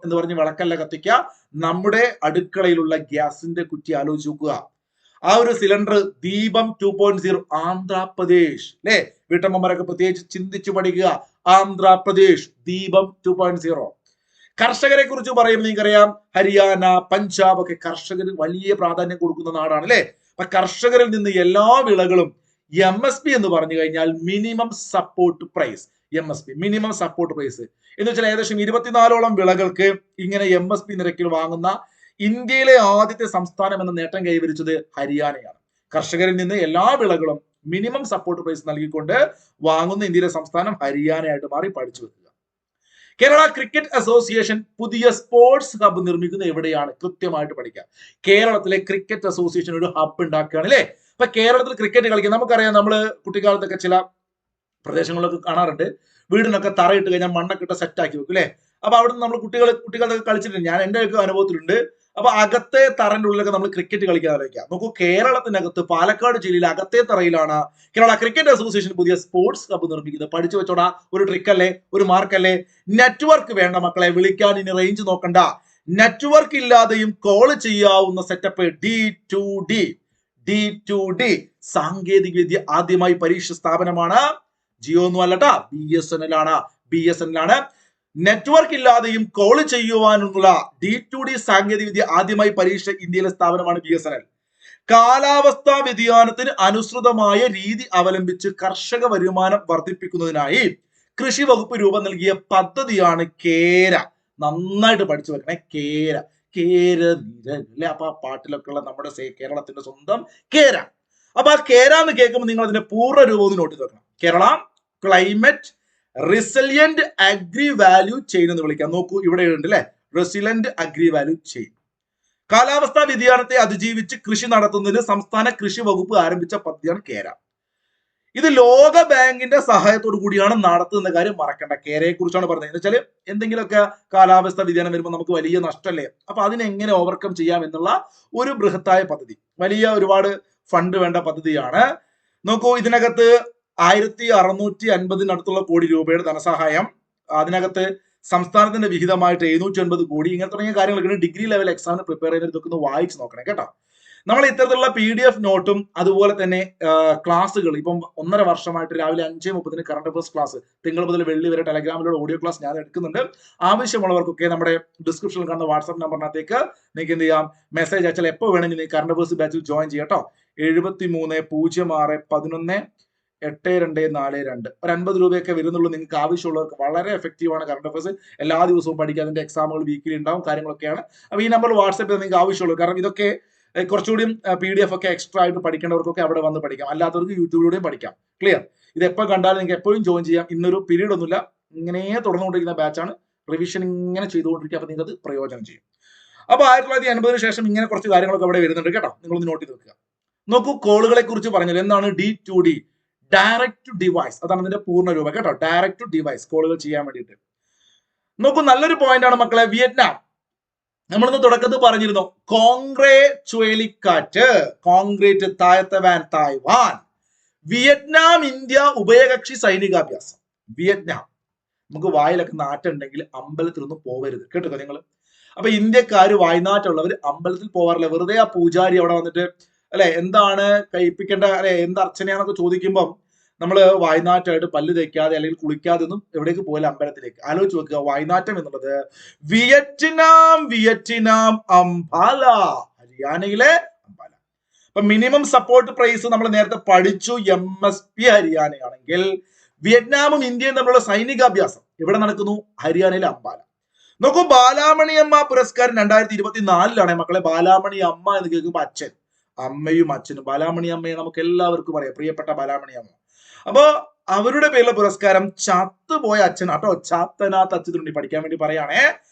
എന്ന് പറഞ്ഞ് വിളക്കല്ല കത്തിക്കുക, നമ്മുടെ അടുക്കളയിലുള്ള ഗ്യാസിന്റെ കുറ്റി ആലോചിച്ച് നോക്കുക. ആ ഒരു സിലിണ്ടർ ദീപം 2.0 ആന്ധ്രാപ്രദേശ് അല്ലെ. വീട്ടമ്മമാരൊക്കെ പ്രത്യേകിച്ച് ചിന്തിച്ചു പഠിക്കുക. ആന്ധ്രാപ്രദേശ് ദീപം 2.0. കർഷകരെ കുറിച്ച് പറയുമ്പോൾ നിങ്ങൾക്കറിയാം, ഹരിയാന, പഞ്ചാബ് ഒക്കെ കർഷകർ വലിയ പ്രാധാന്യം കൊടുക്കുന്ന നാടാണ് അല്ലെ. അപ്പൊ കർഷകരിൽ നിന്ന് എല്ലാ വിളകളും MSP എന്ന് പറഞ്ഞു കഴിഞ്ഞാൽ minimum support price. MSP minimum support price എന്ന് വെച്ചാൽ ഏകദേശം 24ഓളം വിളകൾക്ക് ഇങ്ങനെ MSP നിരക്കിൽ വാങ്ങുന്ന ഇന്ത്യയിലെ ആദ്യത്തെ സംസ്ഥാനം എന്ന നേട്ടം കൈവരിച്ചത് ഹരിയാനയാണ്. കർഷകരിൽ നിന്ന് എല്ലാ വിളകളും മിനിമം സപ്പോർട്ട് പ്രൈസ് നൽകിക്കൊണ്ട് വാങ്ങുന്ന ഇന്ത്യയിലെ സംസ്ഥാനം ഹരിയാനയായിട്ട് മാറി. പഠിച്ചു വെക്കുക. കേരള ക്രിക്കറ്റ് അസോസിയേഷൻ പുതിയ സ്പോർട്സ് ഹബ്ബ് നിർമ്മിക്കുന്നത് എവിടെയാണ്? കൃത്യമായിട്ട് പഠിക്കുക. കേരളത്തിലെ ക്രിക്കറ്റ് അസോസിയേഷൻ ഒരു ഹബ്ബ് ഉണ്ടാക്കുകയാണ് അല്ലേ. അപ്പൊ കേരളത്തിൽ ക്രിക്കറ്റ് കളിക്കാൻ നമുക്കറിയാം, നമ്മള് കുട്ടിക്കാലത്തൊക്കെ ചില പ്രദേശങ്ങളിലൊക്കെ കാണാറുണ്ട്, വീടിനൊക്കെ തറയിട്ട് കഴിഞ്ഞാൽ മണ്ണൊക്കെ ഇട്ട് സെറ്റ് ആക്കി വെക്കും അല്ലെ. അപ്പൊ അവിടെ നിന്ന് നമ്മൾ കുട്ടികളൊക്കെ കളിച്ചിട്ടുണ്ട്. ഞാൻ എന്റെ ഒക്കെ അനുഭവത്തിലുണ്ട്. അപ്പൊ അകത്തെ തറന്റെ ഉള്ളിലൊക്കെ നമ്മൾ ക്രിക്കറ്റ് കളിക്കാൻ ആലോചിക്കാം. നോക്കൂ, കേരളത്തിനകത്ത് പാലക്കാട് ജില്ലയിൽ അകത്തെ തറയിലാണ് കേരള ക്രിക്കറ്റ് അസോസിയേഷൻ പുതിയ സ്പോർട്സ് ഹബ്ബ് നിർമ്മിക്കുന്നത്. പഠിച്ചു വെച്ചോടാ, ഒരു ട്രിക്കല്ലേ, ഒരു മാർക്കല്ലേ. നെറ്റ്വർക്ക് വേണ്ട മക്കളെ, വിളിക്കാൻ ഇനി റേഞ്ച് നോക്കണ്ട. നെറ്റ്വർക്ക് ഇല്ലാതെയും കോൾ ചെയ്യാവുന്ന സെറ്റപ്പ് D2D സാങ്കേതിക വിദ്യ ആദ്യമായി പരീക്ഷ സ്ഥാപനമാണ്. ജിയോ ഒന്നും അല്ലട്ടാ, BSNL ആണ്. നെറ്റ്വർക്ക് ഇല്ലാതെയും കോൾ ചെയ്യുവാനുള്ള D2D സാങ്കേതിക വിദ്യ ആദ്യമായി പരീക്ഷ ഇന്ത്യയിലെ സ്ഥാപനമാണ് BSNL. കാലാവസ്ഥാ വ്യതിയാനത്തിന് അനുസൃതമായ രീതി അവലംബിച്ച് കർഷക വരുമാനം വർദ്ധിപ്പിക്കുന്നതിനായി കൃഷി വകുപ്പ് രൂപം നൽകിയ പദ്ധതിയാണ് കേര. നന്നായിട്ട് പഠിച്ചു വെക്കണേ. കേര അല്ലെ. അപ്പൊ ആ പാട്ടിലൊക്കെ ഉള്ള നമ്മുടെ കേരളത്തിന്റെ സ്വന്തം കേര. അപ്പൊ ആ കേര എന്ന് കേൾക്കുമ്പോൾ നിങ്ങൾ അതിന്റെ പൂർണ്ണ രൂപം നോട്ട് വെക്കണം. Kerala climate resilient agri value chain എന്ന് വിളിക്കാം. നോക്കൂ, ഇവിടെ ഉണ്ട് അല്ലെ, റെസിലന്റ് അഗ്രി വാല്യൂ ചെയിൻ. കാലാവസ്ഥാ വ്യതിയാനത്തെ അതിജീവിച്ച് കൃഷി നടത്തുന്നതിന് സംസ്ഥാന കൃഷി വകുപ്പ് ആരംഭിച്ച പദ്ധതിയാണ് കേര. ഇത് ലോക ബാങ്കിന്റെ സഹായത്തോടു കൂടിയാണ് നടത്തുന്ന കാര്യം മറക്കണ്ട. കേരയെ കുറിച്ചാണ് പറഞ്ഞത്. എന്ന് വെച്ചാൽ എന്തെങ്കിലുമൊക്കെ കാലാവസ്ഥ വ്യതിയാനം വരുമ്പോൾ നമുക്ക് വലിയ നഷ്ടമല്ലേ, അപ്പൊ അതിനെങ്ങനെ ഓവർകം ചെയ്യാം എന്നുള്ള ഒരു ബൃഹത്തായ പദ്ധതി, വലിയ ഒരുപാട് ഫണ്ട് വേണ്ട പദ്ധതിയാണ്. നോക്കൂ, ഇതിനകത്ത് 1650 കോടി രൂപയുടെ ധനസഹായം, അതിനകത്ത് സംസ്ഥാനത്തിന്റെ വിഹിതമായിട്ട് 750 കോടി, ഇങ്ങനെ തുടങ്ങിയ കാര്യങ്ങളൊക്കെ ഡിഗ്രി ലെവൽ എക്സാമിന് പ്രിപ്പയർ ചെയ്തിട്ടൊക്കെ ഒന്ന് വായിച്ച് നോക്കണേ കേട്ടോ. നമ്മൾ ഇത്തരത്തിലുള്ള PDF നോട്ടും അതുപോലെ തന്നെ ക്ലാസ്സുകൾ ഇപ്പം 1.5 വർഷമായിട്ട് രാവിലെ 5:30 കറണ്ട് അഫയേഴ്സ് ക്ലാസ്, തിങ്കൾ മുതൽ വെള്ളി വരെ ടെലഗ്രാമിലൂടെ ഓഡിയോ ക്ലാസ് ഞാൻ എടുക്കുന്നുണ്ട്. ആവശ്യമുള്ളവർക്കൊക്കെ നമ്മുടെ ഡിസ്ക്രിപ്ഷനിൽ കാണുന്ന വാട്സ്ആപ്പ് നമ്പറിനകത്തേക്ക് നിങ്ങൾക്ക് എന്ത് ചെയ്യാം, മെസ്സേജ് അയച്ചാൽ എപ്പോൾ വേണമെങ്കിൽ നിങ്ങൾക്ക് കറണ്ട് അഫയേഴ്സ് ബാച്ചിൽ ജോയിൻ ചെയ്യാം കേട്ടോ. 7306118242 ഒരു 50 രൂപയൊക്കെ വരുന്നുള്ളൂ. നിങ്ങൾക്ക് ആവശ്യമുള്ളവർക്ക് വളരെ എഫക്റ്റീവ് ആണ് കറണ്ട് അഫയേഴ്സ്. എല്ലാ ദിവസവും പഠിക്കുക. അതിന്റെ എക്സാമുകൾ വീക്കിലി ഉണ്ടാവും, കാര്യങ്ങളൊക്കെയാണ്. അപ്പൊ ഈ നമ്പറിൽ വാട്സ്ആപ്പ് ചെയ്ത് നിങ്ങൾക്ക് ആവശ്യമുള്ളൂ. കാരണം ഇതൊക്കെ കുറച്ചുകൂടി PDF ഒക്കെ എക്സ്ട്രാ ആയിട്ട് പഠിക്കേണ്ടവർക്കൊക്കെ അവിടെ വന്ന് പഠിക്കാം, അല്ലാത്തവർക്ക് യൂട്യൂബിലൂടെയും പഠിക്കാം. ക്ലിയർ? ഇത് എപ്പോൾ കണ്ടാലും നിങ്ങൾക്ക് എപ്പോഴും ജോയിൻ ചെയ്യാം. ഇന്നൊരു പീരീഡ് ഒന്നുമില്ല, ഇങ്ങനെ തുടർന്നുകൊണ്ടിരിക്കുന്ന ബാച്ചാണ്. റിവിഷൻ ഇങ്ങനെ ചെയ്തുകൊണ്ടിരിക്കുക. അപ്പൊ നിങ്ങൾക്ക് അത് പ്രയോജനം ചെയ്യും. അപ്പൊ 1980 ശേഷം ഇങ്ങനെ കുറച്ച് കാര്യങ്ങളൊക്കെ അവിടെ വരുന്നുണ്ട് കേട്ടോ. നിങ്ങളൊന്ന് നോട്ട് ചെയ്ത് വെക്കുക. നോക്കൂ, കോളുകളെ കുറിച്ച് പറഞ്ഞത് എന്താണ്? D2D, direct to device. അതാണ് ഇതിന്റെ പൂർണ്ണ രൂപം കേട്ടോ. ഡയറക്ട് ടു ഡിവൈസ്, കോളുകൾ ചെയ്യാൻ വേണ്ടിയിട്ട്. നോക്കൂ, നല്ലൊരു പോയിന്റ് ആണ് മക്കളെ. വിയറ്റ്നാം, നമ്മളിന്ന് തുടക്കത്തിൽ പറഞ്ഞിരുന്നു, കോൺക്രീറ്റ് തായ്വാൻ. വിയറ്റ്നാം ഇന്ത്യ ഉഭയകക്ഷി സൈനികാഭ്യാസം. വിയറ്റ്നാം. നമുക്ക് വായിലൊക്കെ നാട്ടുണ്ടെങ്കിൽ അമ്പലത്തിലൊന്നും പോവരുത് കേട്ടോ നിങ്ങൾ. അപ്പൊ ഇന്ത്യക്കാര് വായ്നാട്ടുള്ളവർ അമ്പലത്തിൽ പോവാറില്ല. വെറുതെ ആ പൂജാരി അവിടെ വന്നിട്ട് അല്ലെ എന്താണ് കഴിപ്പിക്കേണ്ട അല്ലെ എന്ത് അർച്ചനയാന്നൊക്കെ ചോദിക്കുമ്പം നമ്മൾ വായ്നാറ്റമായിട്ട് പല്ല് തേക്കാതെ അല്ലെങ്കിൽ കുളിക്കാതെ ഒന്നും എവിടേക്ക് പോകില്ല അമ്പലത്തിലേക്ക്. ആലോചിച്ച് വെക്കുക, വായ്നാറ്റം എന്നുള്ളത് വിയറ്റ്നാം അംബാല, ഹരിയാനയിലെ അംബാല. അപ്പൊ മിനിമം സപ്പോർട്ട് പ്രൈസ് നമ്മൾ നേരത്തെ പഠിച്ചു. MSP ഹരിയാനയാണെങ്കിൽ വിയറ്റ്നാമും ഇന്ത്യയും തമ്മിലുള്ള സൈനികാഭ്യാസം എവിടെ നടക്കുന്നു? ഹരിയാനയിലെ അംബാല. നോക്കൂ, ബാലാമണി അമ്മ പുരസ്കാരം 2024 മക്കളെ. ബാലാമണി അമ്മ എന്ന് കേൾക്കുമ്പോ അച്ഛൻ, അമ്മയും അച്ഛനും. ബാലാമണി അമ്മയെ നമുക്ക് എല്ലാവർക്കും അറിയാം, പ്രിയപ്പെട്ട ബാലാമണി അമ്മ. അപ്പൊ അവരുടെ പേരിലെ പുരസ്കാരം ചത്തുപോയ അച്ഛൻ കേട്ടോ, ചാത്തനാഥ് അച്യുതനുണ്ണി. പഠിക്കാൻ വേണ്ടി പറയാണേ.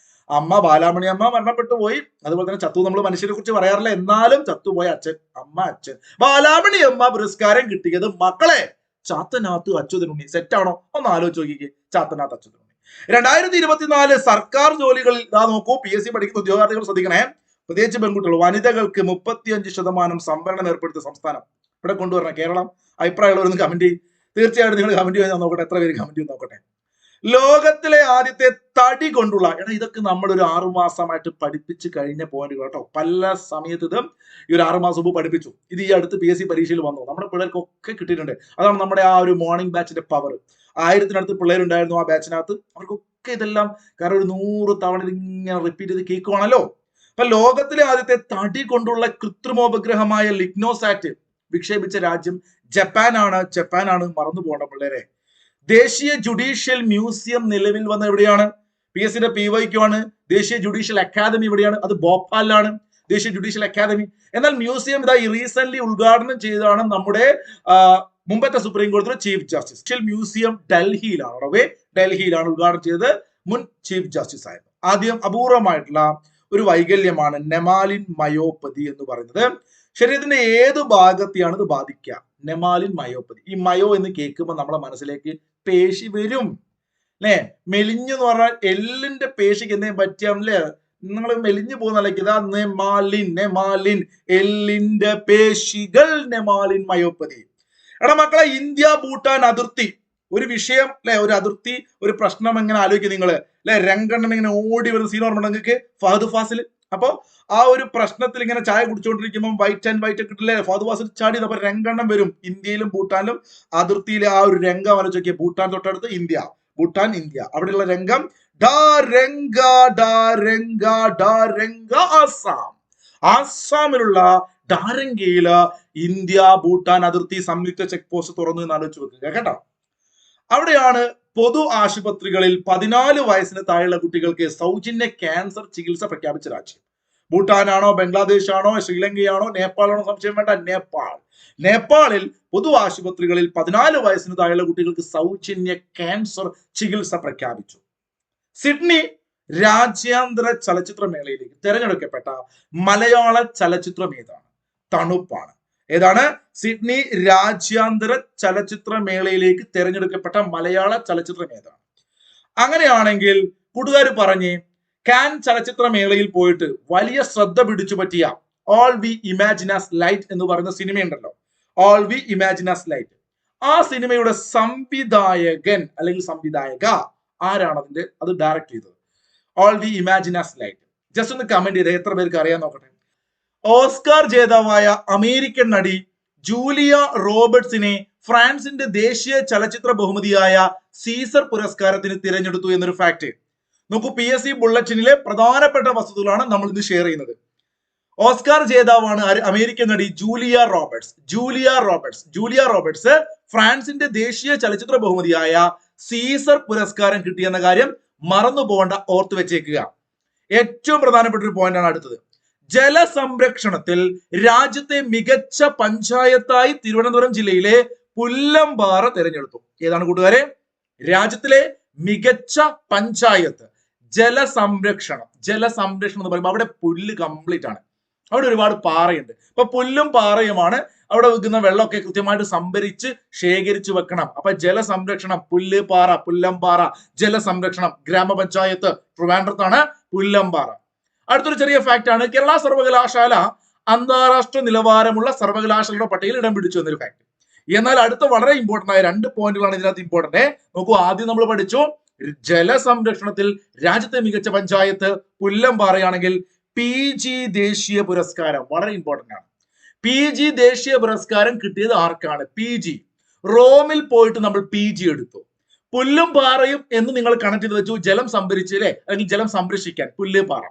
അമ്മ ബാലാമണി അമ്മ മരണപ്പെട്ടു പോയി. അതുപോലെ തന്നെ ചത്തു നമ്മൾ മനുഷ്യരെ കുറിച്ച് പറയാറില്ല, എന്നാലും ചത്തുപോയ അച്ഛൻ, അമ്മ അച്ഛൻ. ബാലാമണി അമ്മ പുരസ്കാരം കിട്ടിയത് മക്കളെ ചാത്തനാഥ് അച്യുതനുണ്ണി. സെറ്റാണോ? ഒന്ന് ആലോചിച്ച് നോക്കിക്കേ, ചാത്തനാഥ് അച്യുതനുണ്ണി. 2024 സർക്കാർ ജോലികളിൽ ഇതാ നോക്കൂ, PSC പഠിക്കുന്ന ഉദ്യോഗാർത്ഥികൾ ശ്രദ്ധിക്കണേ, പ്രത്യേകിച്ച് പെൺകുട്ടികൾ, വനിതകൾക്ക് 35% സംവരണം ഏർപ്പെടുത്തിയ സംസ്ഥാനം ഇവിടെ കൊണ്ടുവരണം കേരളം. അഭിപ്രായമുള്ളവരൊന്ന് കമന്റ് ചെയ്യും. തീർച്ചയായിട്ടും നിങ്ങൾ കമന്റ് ചെയ്യാൻ നോക്കട്ടെ, എത്ര പേര് കമന്റ് ചെയ്ത് നോക്കട്ടെ. ലോകത്തിലെ ആദ്യത്തെ തടി കൊണ്ടുള്ള, ഇതൊക്കെ നമ്മൾ ഒരു 6 മാസമായിട്ട് പഠിപ്പിച്ച് കഴിഞ്ഞ പോയിന്റുകൾ കേട്ടോ. പല സമയത്ത് ഇത് ഈ ഒരു 6 മാസം മുമ്പ് പഠിപ്പിച്ചു. ഇത് ഈ അടുത്ത് PSC പരീക്ഷയിൽ വന്നു. നമ്മുടെ പിള്ളേർക്കൊക്കെ കിട്ടിയിട്ടുണ്ട്. അതാണ് നമ്മുടെ ആ ഒരു മോർണിംഗ് ബാച്ചിന്റെ പവർ. 1000-നടുത്ത് പിള്ളേരുണ്ടായിരുന്നു ആ ബാച്ചിനകത്ത്. അവർക്കൊക്കെ ഇതെല്ലാം കാരണം ഒരു 100 തവണ ഇങ്ങനെ റിപ്പീറ്റ് ചെയ്ത് കേൾക്കുവാണല്ലോ. അപ്പൊ ലോകത്തിലെ ആദ്യത്തെ തടി കൊണ്ടുള്ള കൃത്രിമോപഗ്രഹമായ ലിഗ്നോസാറ്റ് വിക്ഷേപിച്ച രാജ്യം ജപ്പാനാണ്. മറന്നു പോകേണ്ട പിള്ളേരെ. ദേശീയ ജുഡീഷ്യൽ മ്യൂസിയം നിലവിൽ വന്ന എവിടെയാണ്? PSCയുടെ PYQ ആണ്. ദേശീയ ജുഡീഷ്യൽ അക്കാദമി എവിടെയാണ്? അത് ഭോപ്പാലിലാണ് ദേശീയ ജുഡീഷ്യൽ അക്കാദമി. എന്നാൽ മ്യൂസിയം ഇതാ ഈ റീസെന്റ് ഉദ്ഘാടനം ചെയ്തതാണ് നമ്മുടെ മുമ്പത്തെ സുപ്രീം കോടതിയുടെ ചീഫ് ജസ്റ്റിസ്. മ്യൂസിയം ഡൽഹിയിലാണ് ഡൽഹിയിലാണ് ഉദ്ഘാടനം ചെയ്തത്. മുൻ ചീഫ് ജസ്റ്റിസ് ആയിരുന്നു. ആദ്യം അപൂർവമായിട്ടുള്ള ഒരു വൈകല്യമാണ് നെമാലിൻ മയോപ്പതി എന്ന് പറയുന്നത്. ശരീരത്തിന്റെ ഏത് ഭാഗത്തെയാണ് ഇത് ബാധിക്കുക? നെമാലിൻ മയോപ്പതി. ഈ മയോ എന്ന് കേൾക്കുമ്പോൾ നമ്മുടെ മനസ്സിലേക്ക് പേശി വരും അല്ലെ? മെലിഞ്ഞു എന്ന് പറഞ്ഞാൽ എല്ലിന്റെ പേശിക്ക് എന്തെങ്കിലും പറ്റിയാണല്ലേ നിങ്ങൾ മെലിഞ്ഞു പോകുന്ന ഇതാ നെമാലിൻ എല്ലിന്റെ പേശികൾ നെമാലിൻ മയോപ്പതി. എടാ മക്കളെ, ഇന്ത്യ ഭൂട്ടാൻ അതിർത്തി ഒരു വിഷയം അല്ലെ, ഒരു അതിർത്തി ഒരു പ്രശ്നം എങ്ങനെ ആലോചിക്കുക നിങ്ങള് അല്ലെ? രംഗണ്ണൻ ഇങ്ങനെ ഓടി വരുന്ന സീൻ ഓർമ്മ നിങ്ങൾക്ക് ഫഹദ് ഫാസിൽ. അപ്പൊ ആ ഒരു പ്രശ്നത്തിൽ ഇങ്ങനെ ചായ കുടിച്ചുകൊണ്ടിരിക്കുമ്പോൾ വൈറ്റ് ആൻഡ് വൈറ്റ് കിട്ടില്ലേ, ഫഹദ് ഫാസിൽ ചാടി. അപ്പൊ രംഗണ്ണൻ വരും. ഇന്ത്യയിലും ഭൂട്ടാനിലും അതിർത്തിയിലെ ആ ഒരു രംഗം ആലോചിക്കുക. ഭൂട്ടാൻ തൊട്ടടുത്ത് ഇന്ത്യ, ഭൂട്ടാൻ ഇന്ത്യ, അവിടെയുള്ള രംഗം ആസാം. ആസാമിലുള്ള ഡാരംഗയില് ഇന്ത്യ ഭൂട്ടാൻ അതിർത്തി സംയുക്ത ചെക്ക് പോസ്റ്റ് തുറന്നു എന്ന് ആലോചിച്ച് വെക്കുക കേട്ടോ. അവിടെയാണ് പൊതു ആശുപത്രികളിൽ 14 വയസ്സിന് താഴെയുള്ള കുട്ടികൾക്ക് സൗജന്യ ക്യാൻസർ ചികിത്സ പ്രഖ്യാപിച്ച രാജ്യം. ഭൂട്ടാനാണോ, ബംഗ്ലാദേശ് ആണോ, ശ്രീലങ്കയാണോ, നേപ്പാളാണോ? സംശയം വേണ്ട, നേപ്പാളിൽ പൊതു ആശുപത്രികളിൽ 14 വയസ്സിന് താഴെയുള്ള കുട്ടികൾക്ക് സൗജന്യ ക്യാൻസർ ചികിത്സ പ്രഖ്യാപിച്ചു. സിഡ്നി രാജ്യാന്തര ചലച്ചിത്രമേളയിലേക്ക് തിരഞ്ഞെടുക്കപ്പെട്ട മലയാള ചലച്ചിത്രം ഏതാണ്? തണുപ്പാണ്. ഏതാണ്? സിഡ്നി രാജ്യാന്തര ചലച്ചിത്രമേളയിലേക്ക് തിരഞ്ഞെടുക്കപ്പെട്ട മലയാള ചലച്ചിത്രം ഏതാണ്? അങ്ങനെയാണെങ്കിൽ കൂട്ടുകാർ പറഞ്ഞ് കാൻ ചലച്ചിത്രമേളയിൽ പോയിട്ട് വലിയ ശ്രദ്ധ പിടിച്ചു പറ്റിയ all we imagine as light എന്ന് പറയുന്ന സിനിമയുണ്ടല്ലോ, all we imagine as light. ആ സിനിമയുടെ സംവിധായകൻ അല്ലെങ്കിൽ സംവിധായക ആരാണ്? അത് ഡയറക്ട് ചെയ്തത് all we imagine as light. Just ഒന്ന് കമന്റ് ചെയ്ത് എത്ര പേർക്ക് അറിയാൻ നോക്കട്ടെ. ഓസ്കാർ ജേതാവായ അമേരിക്കൻ നടി ജൂലിയ റോബർട്സിനെ ഫ്രാൻസിന്റെ ദേശീയ ചലച്ചിത്ര ബഹുമതിയായ സീസർ പുരസ്കാരത്തിന് തിരഞ്ഞെടുത്തു എന്നൊരു ഫാക്ട് നോക്കൂ. PSC ബുള്ളറ്റിനിലെ പ്രധാനപ്പെട്ട വസ്തുതകളാണ് നമ്മൾ ഇന്ന് ഷെയർ ചെയ്യുന്നത്. ഓസ്കാർ ജേതാവാണ് അമേരിക്കൻ നടി ജൂലിയ റോബർട്സ് ഫ്രാൻസിന്റെ ദേശീയ ചലച്ചിത്ര ബഹുമതിയായ സീസർ പുരസ്കാരം കിട്ടിയെന്ന കാര്യം മറന്നു പോകേണ്ട, ഓർത്തു വെച്ചേക്കുക. ഏറ്റവും പ്രധാനപ്പെട്ട ഒരു പോയിന്റ് ആണ് അടുത്തത്. ജലസംരക്ഷണത്തിൽ രാജ്യത്തെ മികച്ച പഞ്ചായത്തായി തിരുവനന്തപുരം ജില്ലയിലെ പുല്ലമ്പാറ തിരഞ്ഞെടുത്തു. ഏതാണ് കൂട്ടുകാരെ? രാജ്യത്തിലെ മികച്ച പഞ്ചായത്ത്. ജലസംരക്ഷണം എന്ന് പറയുമ്പോൾ അവിടെ പുല്ല് കംപ്ലീറ്റ് ആണ്. അവിടെ ഒരുപാട് പാറയുണ്ട്. അപ്പൊ പുല്ലും പാറയുമാണ്. അവിടെ വെക്കുന്ന വെള്ളമൊക്കെ കൃത്യമായിട്ട് സംഭരിച്ച് ശേഖരിച്ചു വെക്കണം. അപ്പൊ ജലസംരക്ഷണം, പുല്ല് പാറ, പുല്ലമ്പാറ, ജലസംരക്ഷണം, ഗ്രാമപഞ്ചായത്ത് ട്രിവാൻഡ്രത്താണ് പുല്ലമ്പാറ. അടുത്തൊരു ചെറിയ ഫാക്ട് ആണ്, കേരള സർവകലാശാല അന്താരാഷ്ട്ര നിലവാരമുള്ള സർവകലാശാലയുടെ പട്ടികയിൽ ഇടം പിടിച്ചു എന്നൊരു ഫാക്ട്. എന്നാൽ അടുത്ത വളരെ ഇമ്പോർട്ടന്റ് ആയ 2 പോയിന്റുകളാണ് ഇതിനകത്ത് ഇമ്പോർട്ടന്റ്. നോക്കൂ, ആദ്യം നമ്മൾ പഠിച്ചു ജലസംരക്ഷണത്തിൽ രാജ്യത്തെ മികച്ച പഞ്ചായത്ത് പുല്ലമ്പാറയാണെങ്കിൽ PG ദേശീയ പുരസ്കാരം വളരെ ഇമ്പോർട്ടന്റ് ആണ്. PG ദേശീയ പുരസ്കാരം കിട്ടിയത് ആർക്കാണ്? PG. റോമിൽ പോയിട്ട് നമ്മൾ PG എടുത്തു. പുല്ലും പാറയും എന്ന് നിങ്ങൾ കണക്ട് ചെയ്ത് വെച്ചു. ജലം സംഭരിച്ചില്ലേ, അല്ലെങ്കിൽ ജലം സംരക്ഷിക്കാൻ പുല്ല് പാറ.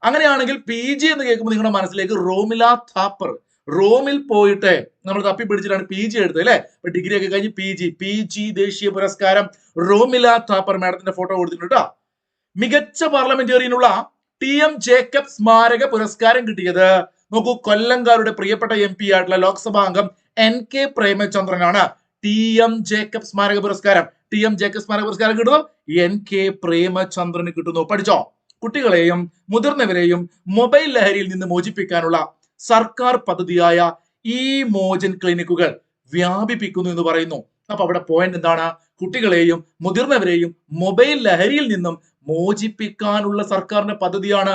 അങ്ങനെയാണെങ്കിൽ PG എന്ന് കേൾക്കുമ്പോൾ നിങ്ങളുടെ മനസ്സിലേക്ക് റോമില താപ്പർ, റോമിൽ പോയിട്ട് നമ്മൾ തപ്പി പിടിച്ചിട്ടാണ് PG എടുത്തത് അല്ലെ? ഡിഗ്രി ഒക്കെ കഴിഞ്ഞ് PG ദേശീയ പുരസ്കാരം റോമില താപ്പർ മാഡത്തിന്റെ ഫോട്ടോ കൊടുത്തിട്ടുണ്ട് കേട്ടോ. മികച്ച പാർലമെന്റേറിയനുള്ള TM ജേക്കബ് സ്മാരക പുരസ്കാരം കിട്ടിയത് നോക്കൂ, കൊല്ലംകാരുടെ പ്രിയപ്പെട്ട MP ആയിട്ടുള്ള ലോക്സഭാ അംഗം NK പ്രേമചന്ദ്രനാണ്. TM ജേക്കബ് സ്മാരക പുരസ്കാരം കിട്ടുന്നു NK പ്രേമചന്ദ്രന് കിട്ടുന്നു. പഠിച്ചോ? കുട്ടികളെയും മുതിർന്നവരെയും മൊബൈൽ ലഹരിയിൽ നിന്ന് മോചിപ്പിക്കാനുള്ള സർക്കാർ പദ്ധതിയായ മോചൻ ക്ലിനിക്കുകൾ വ്യാപിപ്പിക്കുന്നു എന്ന് പറയുന്നു. അപ്പൊ അവിടെ പോയിന്റ് എന്താണ്? കുട്ടികളെയും മുതിർന്നവരെയും മൊബൈൽ ലഹരിയിൽ നിന്നും മോചിപ്പിക്കാനുള്ള സർക്കാരിന്റെ പദ്ധതിയാണ്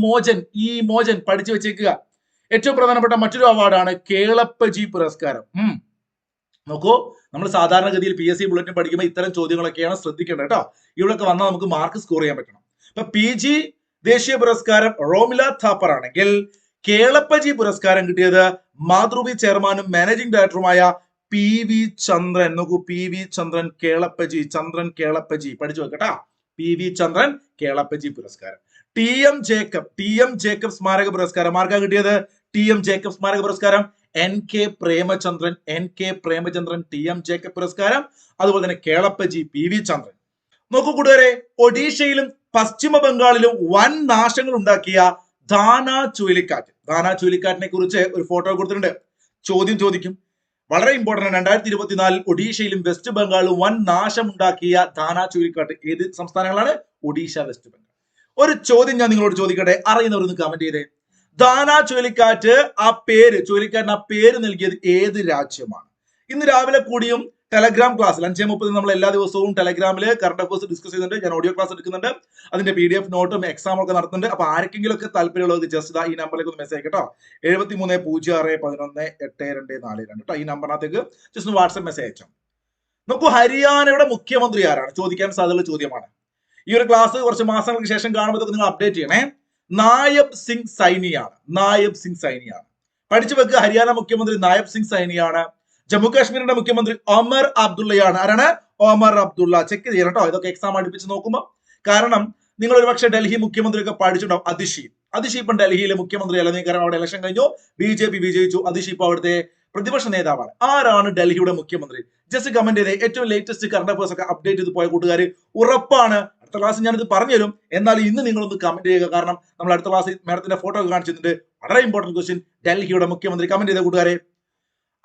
മോചൻ. പഠിച്ചു വെച്ചേക്കുക. ഏറ്റവും പ്രധാനപ്പെട്ട മറ്റൊരു അവാർഡാണ് കേളപ്പജി പുരസ്കാരം. നോക്കൂ, നമ്മൾ സാധാരണഗതിയിൽ PSC ബുള്ളറ്റിൻ പഠിക്കുമ്പോൾ ഇത്തരം ചോദ്യങ്ങളൊക്കെയാണ് ശ്രദ്ധിക്കേണ്ടത് കേട്ടോ. ഇവിടെയൊക്കെ വന്നാൽ നമുക്ക് മാർക്ക് സ്കോർ ചെയ്യാൻ പറ്റണം. ഇപ്പൊ PG ദേശീയ പുരസ്കാരം റോമില താപ്പർ ആണെങ്കിൽ കേളപ്പജി പുരസ്കാരം കിട്ടിയത് മാതൃഭൂമി ചെയർമാനും മാനേജിംഗ് ഡയറക്ടറുമായ PV ചന്ദ്രൻ. നോക്കൂ, PV ചന്ദ്രൻ കേളപ്പജി പഠിച്ചു വെക്കട്ടാ. PV ചന്ദ്രൻ കേളപ്പജി പുരസ്കാരം. TM ജേക്കബ് സ്മാരക പുരസ്കാരം ആർക്കാ കിട്ടിയത്? TM ജേക്കബ് സ്മാരക പുരസ്കാരം NK പ്രേമചന്ദ്രൻ TM ജേക്കബ് പുരസ്കാരം. അതുപോലെ തന്നെ കേളപ്പജി PV ചന്ദ്രൻ. നോക്കൂ കൂട്ടുകാരെ, ഒഡീഷയിലും പശ്ചിമ ബംഗാളിലും വൻ നാശങ്ങൾ ഉണ്ടാക്കിയ ദാന ചുഴലിക്കാറ്റ്. ദാന ചുഴലിക്കാറ്റിനെ കുറിച്ച് ഒരു ഫോട്ടോ കൊടുത്തിട്ടുണ്ട്. ചോദ്യം ചോദിക്കും, വളരെ ഇമ്പോർട്ടന്റ്. 2024 ഒഡീഷയിലും വെസ്റ്റ് ബംഗാളിലും വൻ നാശം ഉണ്ടാക്കിയ ദാന ചുഴലിക്കാറ്റ് ഏത് സംസ്ഥാനങ്ങളാണ്? ഒഡീഷ, വെസ്റ്റ് ബംഗാൾ. ഒരു ചോദ്യം ഞാൻ നിങ്ങളോട് ചോദിക്കട്ടെ, അറിയുന്നവരൊന്ന് കമന്റ് ചെയ്തേ. ദാന ചുഴലിക്കാറ്റ് ചുഴലിക്കാറ്റിന് ആ പേര് നൽകിയത് ഏത് രാജ്യമാണ്? ഇന്ന് രാവിലെ കൂടിയും ടെലഗ്രാം ക്ലാസ്സിൽ 5:30 നമ്മൾ എല്ലാ ദിവസവും ടെലഗ്രാമിൽ കറണ്ട് അഫേഴ്സ് ഡിസ്കസ് ചെയ്യുന്നുണ്ട്. ഞാൻ ഓഡിയോ ക്ലാസ് എടുക്കുന്നുണ്ട്. അതിന്റെ PDF നോട്ടും എക്സാം ഒക്കെ നടത്തുന്നുണ്ട്. അപ്പൊ ആർക്കെങ്കിലും ഒക്കെ താല്പര്യമുള്ളവർക്ക് ജസ്റ്റ് ഈ നമ്പറിലേക്ക് ഒന്ന് മെസ്സേജ് കേട്ടോ. 7306118242 കേട്ടോ. ഈ നമ്പറിനകത്തേക്ക് ജസ്റ്റ് വാട്സ്ആപ്പ് മെസ്സേജ് അയച്ചോ. നോക്കൂ, ഹരിയാനയുടെ മുഖ്യമന്ത്രി ആരാണ്? ചോദിക്കാൻ സാധ്യതയുള്ള ചോദ്യമാണ്. ഈ ഒരു ക്ലാസ് കുറച്ച് മാസങ്ങൾക്ക് ശേഷം കാണുമ്പോൾ നിങ്ങൾ അപ്ഡേറ്റ് ചെയ്യണേ. നായബ് സിംഗ് സൈനിയാണ്. നായബ് സിംഗ് സൈനിയാണ്. പഠിച്ചു വെക്കുക, ഹരിയാന മുഖ്യമന്ത്രി നായബ് സിംഗ് സൈനിയാണ്. ജമ്മു കാശ്മീരിന്റെ മുഖ്യമന്ത്രി ഒമർ അബ്ദുള്ളയാണ്. ആരാണ്? ഒമർ അബ്ദുള്ള. ചെക്ക് ചെയ്യണം കേട്ടോ, ഇതൊക്കെ എക്സാം അടുപ്പിച്ച് നോക്കുമ്പോൾ. കാരണം നിങ്ങൾ ഒരു പക്ഷേ ഡൽഹി മുഖ്യമന്ത്രി ഒക്കെ പഠിച്ചിട്ടുണ്ടാവും. അതിഷീപ്പൻ ഡൽഹിയിലെ മുഖ്യമന്ത്രി അല്ല. കാരണം അവിടെ ഇലക്ഷൻ കഴിഞ്ഞു, BJP വിജയിച്ചു. അതിഷീപ്പ് അവിടുത്തെ പ്രതിപക്ഷ നേതാവാണ്. ആരാണ് ഡൽഹിയുടെ മുഖ്യമന്ത്രി? ജസ്റ്റ് കമന്റ് ചെയ്തേ. ഏറ്റവും ലേറ്റസ്റ്റ് കറണ്ട് അഫേഴ്സ് ഒക്കെ അപ്ഡേറ്റ് ചെയ്ത് പോയ കൂട്ടുകാർ ഉറപ്പാണ്. അടുത്ത ക്ലാസ് ഞാനിത് പറഞ്ഞു തരും. എന്നാലും ഇന്ന് നിങ്ങളൊന്ന് കമന്റ് ചെയ്യുക. കാരണം നമ്മൾ അടുത്ത ക്ലാസ്സിൽ മാഡത്തിന്റെ ഫോട്ടോ ഒക്കെ കാണിച്ചിട്ടുണ്ട്. വളരെ ഇമ്പോർട്ടന്റ് ക്വസ്റ്റ്യൻ. ഡൽഹിയുടെ മുഖ്യമന്ത്രി. കമന്റ് ചെയ്ത കൂട്ടുകാരെ.